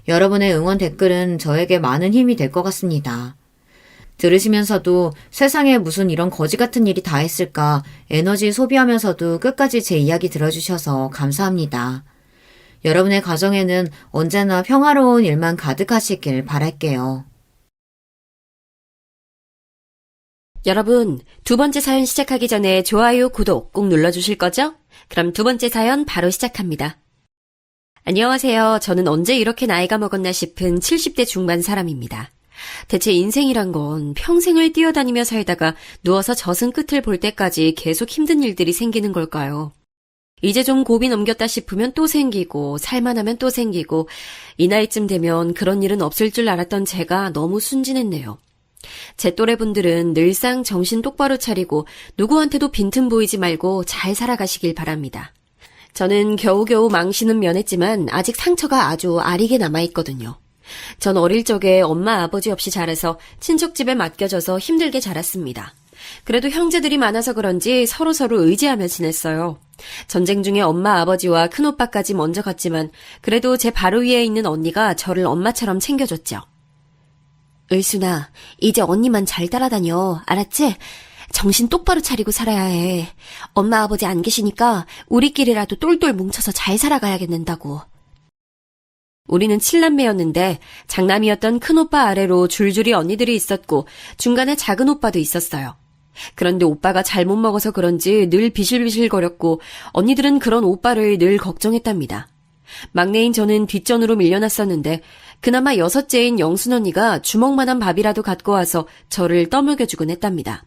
여러분의 응원 댓글은 저에게 많은 힘이 될 것 같습니다. 들으시면서도 세상에 무슨 이런 거지 같은 일이 다 있을까 에너지 소비하면서도 끝까지 제 이야기 들어주셔서 감사합니다. 여러분의 가정에는 언제나 평화로운 일만 가득하시길 바랄게요. 여러분, 두 번째 사연 시작하기 전에 좋아요, 구독 꼭 눌러주실 거죠? 그럼 두 번째 사연 바로 시작합니다. 안녕하세요. 저는 언제 이렇게 나이가 먹었나 싶은 70대 중반 사람입니다. 대체 인생이란 건 평생을 뛰어다니며 살다가 누워서 젖은 끝을 볼 때까지 계속 힘든 일들이 생기는 걸까요? 이제 좀 고비 넘겼다 싶으면 또 생기고 살만하면 또 생기고 이 나이쯤 되면 그런 일은 없을 줄 알았던 제가 너무 순진했네요. 제 또래분들은 늘상 정신 똑바로 차리고 누구한테도 빈틈 보이지 말고 잘 살아가시길 바랍니다. 저는 겨우겨우 망신은 면했지만 아직 상처가 아주 아리게 남아있거든요. 전 어릴 적에 엄마 아버지 없이 자라서 친척 집에 맡겨져서 힘들게 자랐습니다. 그래도 형제들이 많아서 그런지 서로서로 의지하며 지냈어요. 전쟁 중에 엄마 아버지와 큰오빠까지 먼저 갔지만 그래도 제 바로 위에 있는 언니가 저를 엄마처럼 챙겨줬죠. 을순아, 이제 언니만 잘 따라다녀. 알았지? 정신 똑바로 차리고 살아야 해. 엄마 아버지 안 계시니까 우리끼리라도 똘똘 뭉쳐서 잘 살아가야겠는다고. 우리는 7남매였는데 장남이었던 큰오빠 아래로 줄줄이 언니들이 있었고 중간에 작은 오빠도 있었어요. 그런데 오빠가 잘못 먹어서 그런지 늘 비실비실거렸고 언니들은 그런 오빠를 늘 걱정했답니다. 막내인 저는 뒷전으로 밀려났었는데 그나마 여섯째인 영순 언니가 주먹만한 밥이라도 갖고 와서 저를 떠먹여주곤 했답니다.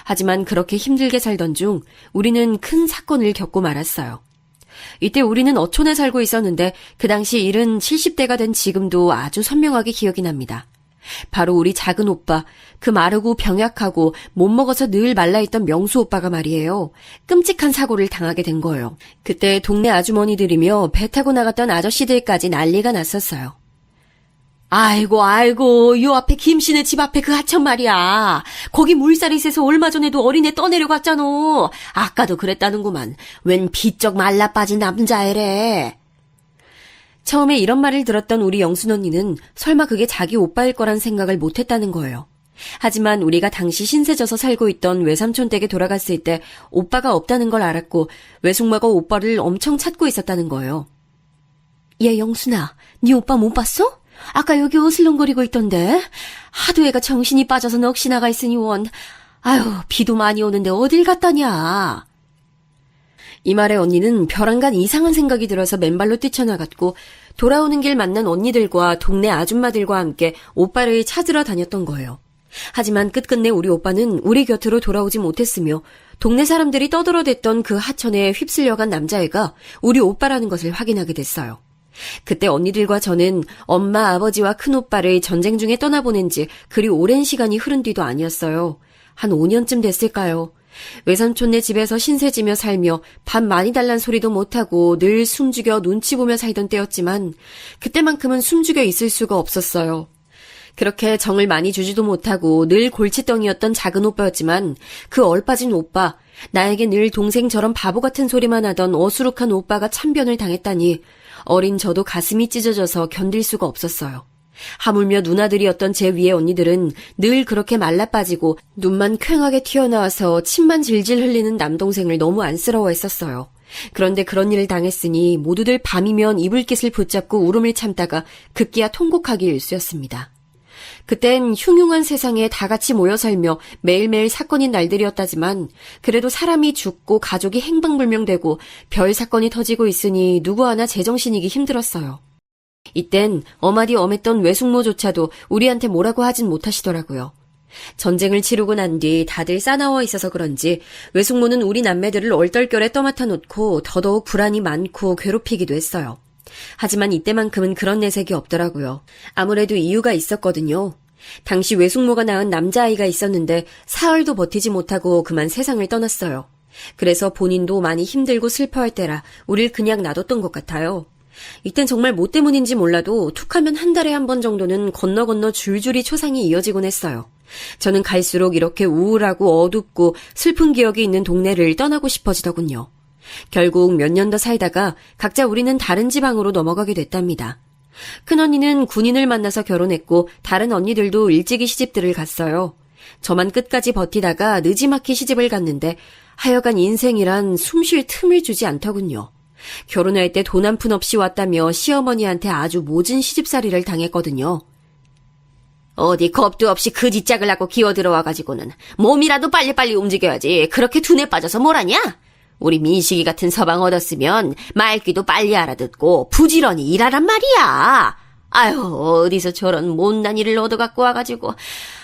하지만 그렇게 힘들게 살던 중 우리는 큰 사건을 겪고 말았어요. 이때 우리는 어촌에 살고 있었는데 그 당시 일은 70대가 된 지금도 아주 선명하게 기억이 납니다. 바로 우리 작은 오빠, 그 마르고 병약하고 못 먹어서 늘 말라있던 명수 오빠가 말이에요. 끔찍한 사고를 당하게 된 거예요. 그때 동네 아주머니들이며 배 타고 나갔던 아저씨들까지 난리가 났었어요. 아이고, 요 앞에 김씨네 집 앞에 그 하천 말이야. 거기 물살이 세서 얼마 전에도 어린애 떠내려 갔잖아. 아까도 그랬다는구만. 웬 비쩍 말라 빠진 남자애래. 처음에 이런 말을 들었던 우리 영순 언니는 설마 그게 자기 오빠일 거란 생각을 못했다는 거예요. 하지만 우리가 당시 신세져서 살고 있던 외삼촌 댁에 돌아갔을 때 오빠가 없다는 걸 알았고 외숙모가 오빠를 엄청 찾고 있었다는 거예요. 얘 영순아, 네 오빠 못 봤어? 아까 여기 어슬렁거리고 있던데. 하도 애가 정신이 빠져서 넋이 나가 있으니 원. 아유, 비도 많이 오는데 어딜 갔다냐. 이 말에 언니는 벼랑간 이상한 생각이 들어서 맨발로 뛰쳐나갔고 돌아오는 길 만난 언니들과 동네 아줌마들과 함께 오빠를 찾으러 다녔던 거예요. 하지만 끝끝내 우리 오빠는 우리 곁으로 돌아오지 못했으며 동네 사람들이 떠들어댔던 그 하천에 휩쓸려간 남자애가 우리 오빠라는 것을 확인하게 됐어요. 그때 언니들과 저는 엄마, 아버지와 큰오빠를 전쟁 중에 떠나보낸 지 그리 오랜 시간이 흐른 뒤도 아니었어요. 한 5년쯤 됐을까요? 외삼촌네 집에서 신세지며 살며 밥 많이 달란 소리도 못하고 늘 숨죽여 눈치 보며 살던 때였지만 그때만큼은 숨죽여 있을 수가 없었어요. 그렇게 정을 많이 주지도 못하고 늘 골칫덩이였던 작은 오빠였지만 그 얼빠진 오빠, 나에게 늘 동생처럼 바보 같은 소리만 하던 어수룩한 오빠가 참변을 당했다니 어린 저도 가슴이 찢어져서 견딜 수가 없었어요. 하물며 누나들이었던 제 위에 언니들은 늘 그렇게 말라빠지고 눈만 퀭하게 튀어나와서 침만 질질 흘리는 남동생을 너무 안쓰러워했었어요. 그런데 그런 일을 당했으니 모두들 밤이면 이불깃을 붙잡고 울음을 참다가 급기야 통곡하기 일쑤였습니다. 그땐 흉흉한 세상에 다 같이 모여 살며 매일매일 사건인 날들이었다지만 그래도 사람이 죽고 가족이 행방불명되고 별 사건이 터지고 있으니 누구 하나 제정신이기 힘들었어요. 이땐 어마디 엄했던 외숙모조차도 우리한테 뭐라고 하진 못하시더라고요. 전쟁을 치르고 난 뒤 다들 싸나워 있어서 그런지 외숙모는 우리 남매들을 얼떨결에 떠맡아 놓고 더더욱 불안이 많고 괴롭히기도 했어요. 하지만 이때만큼은 그런 내색이 없더라고요. 아무래도 이유가 있었거든요. 당시 외숙모가 낳은 남자아이가 있었는데 사흘도 버티지 못하고 그만 세상을 떠났어요. 그래서 본인도 많이 힘들고 슬퍼할 때라 우릴 그냥 놔뒀던 것 같아요. 이땐 정말 뭐 때문인지 몰라도 툭하면 한 달에 한 번 정도는 건너 줄줄이 초상이 이어지곤 했어요. 저는 갈수록 이렇게 우울하고 어둡고 슬픈 기억이 있는 동네를 떠나고 싶어지더군요. 결국 몇 년 더 살다가 각자 우리는 다른 지방으로 넘어가게 됐답니다. 큰언니는 군인을 만나서 결혼했고 다른 언니들도 일찍이 시집들을 갔어요. 저만 끝까지 버티다가 느지막이 시집을 갔는데 하여간 인생이란 숨 쉴 틈을 주지 않더군요. 결혼할 때 돈 한 푼 없이 왔다며 시어머니한테 아주 모진 시집살이를 당했거든요. 어디 겁도 없이 그 뒷짝을 하고 기어들어와가지고는 몸이라도 빨리빨리 움직여야지 그렇게 둔에 빠져서 뭘 하냐? 우리 민식이 같은 서방 얻었으면 말귀도 빨리 알아듣고 부지런히 일하란 말이야. 아유, 어디서 저런 못난 일을 얻어갖고 와가지고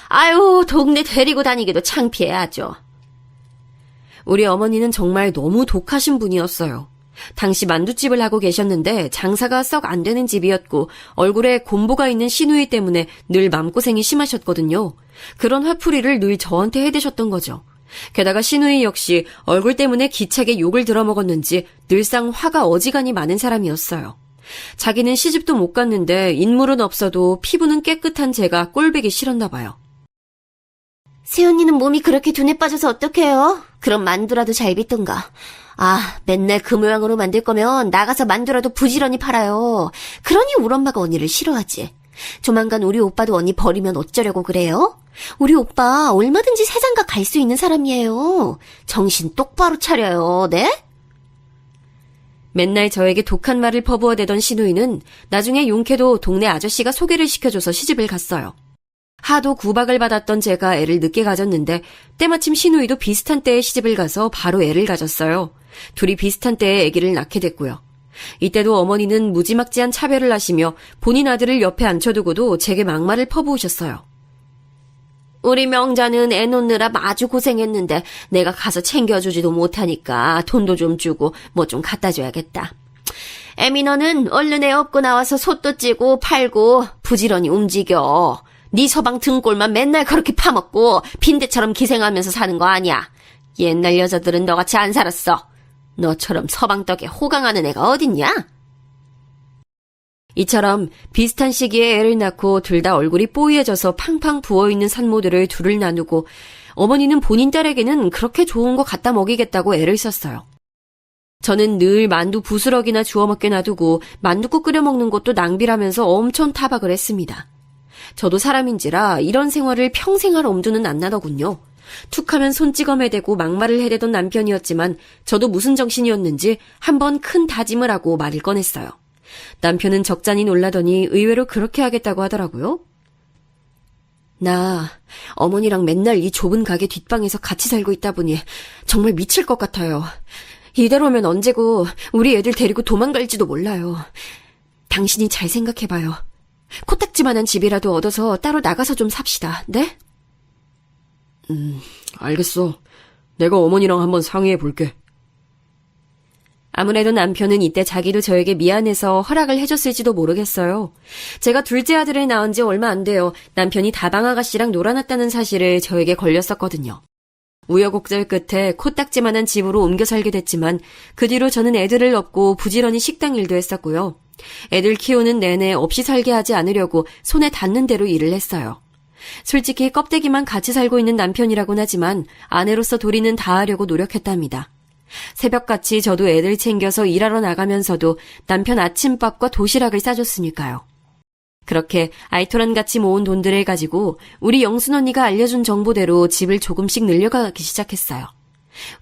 아유, 동네 데리고 다니기도 창피해 아주. 우리 어머니는 정말 너무 독하신 분이었어요. 당시 만두집을 하고 계셨는데 장사가 썩 안 되는 집이었고 얼굴에 곰보가 있는 시누이 때문에 늘 맘고생이 심하셨거든요. 그런 화풀이를 늘 저한테 해대셨던 거죠. 게다가 시누이 역시 얼굴 때문에 기차게 욕을 들어먹었는지 늘상 화가 어지간히 많은 사람이었어요. 자기는 시집도 못 갔는데 인물은 없어도 피부는 깨끗한 제가 꼴보기 싫었나 봐요. 새언니는 몸이 그렇게 둔에 빠져서 어떡해요? 그럼 만두라도 잘 빚든가. 아, 맨날 그 모양으로 만들 거면 나가서 만두라도 부지런히 팔아요. 그러니 우리 엄마가 언니를 싫어하지. 조만간 우리 오빠도 언니 버리면 어쩌려고 그래요? 우리 오빠 얼마든지 세상가 갈 수 있는 사람이에요. 정신 똑바로 차려요, 네? 맨날 저에게 독한 말을 퍼부어대던 시누이는 나중에 용케도 동네 아저씨가 소개를 시켜줘서 시집을 갔어요. 하도 구박을 받았던 제가 애를 늦게 가졌는데 때마침 시누이도 비슷한 때에 시집을 가서 바로 애를 가졌어요. 둘이 비슷한 때에 아기를 낳게 됐고요. 이때도 어머니는 무지막지한 차별을 하시며 본인 아들을 옆에 앉혀두고도 제게 막말을 퍼부으셨어요. 우리 명자는 애 놓느라 아주 고생했는데 내가 가서 챙겨주지도 못하니까 돈도 좀 주고 뭐 좀 갖다 줘야겠다. 애미 너는 얼른 애 업고 나와서 솥도 찌고 팔고 부지런히 움직여. 네 서방 등골만 맨날 그렇게 파먹고 빈대처럼 기생하면서 사는 거 아니야. 옛날 여자들은 너같이 안 살았어. 너처럼 서방 떡에 호강하는 애가 어딨냐? 이처럼 비슷한 시기에 애를 낳고 둘 다 얼굴이 뽀얘져서 팡팡 부어있는 산모들을 둘을 나누고 어머니는 본인 딸에게는 그렇게 좋은 거 갖다 먹이겠다고 애를 썼어요. 저는 늘 만두 부스럭이나 주워 먹게 놔두고 만두국 끓여 먹는 것도 낭비라면서 엄청 타박을 했습니다. 저도 사람인지라 이런 생활을 평생 할 엄두는 안 나더군요. 툭하면 손찌검에 대고 막말을 해대던 남편이었지만 저도 무슨 정신이었는지 한번 큰 다짐을 하고 말을 꺼냈어요. 남편은 적잖이 놀라더니 의외로 그렇게 하겠다고 하더라고요. 나 어머니랑 맨날 이 좁은 가게 뒷방에서 같이 살고 있다 보니 정말 미칠 것 같아요. 이대로면 언제고 우리 애들 데리고 도망갈지도 몰라요. 당신이 잘 생각해봐요. 코딱지만한 집이라도 얻어서 따로 나가서 좀 삽시다. 네? 알겠어. 내가 어머니랑 한번 상의해 볼게. 아무래도 남편은 이때 자기도 저에게 미안해서 허락을 해줬을지도 모르겠어요. 제가 둘째 아들을 낳은 지 얼마 안 돼요. 남편이 다방 아가씨랑 놀아났다는 사실을 저에게 걸렸었거든요. 우여곡절 끝에 코딱지만한 집으로 옮겨 살게 됐지만 그 뒤로 저는 애들을 업고 부지런히 식당 일도 했었고요. 애들 키우는 내내 없이 살게 하지 않으려고 손에 닿는 대로 일을 했어요. 솔직히 껍데기만 같이 살고 있는 남편이라곤 하지만 아내로서 도리는 다하려고 노력했답니다. 새벽같이 저도 애들 챙겨서 일하러 나가면서도 남편 아침밥과 도시락을 싸줬으니까요. 그렇게 알토란같이 모은 돈들을 가지고 우리 영순 언니가 알려준 정보대로 집을 조금씩 늘려가기 시작했어요.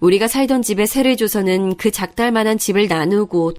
우리가 살던 집에 세를 줘서는 그 작달만한 집을 나누고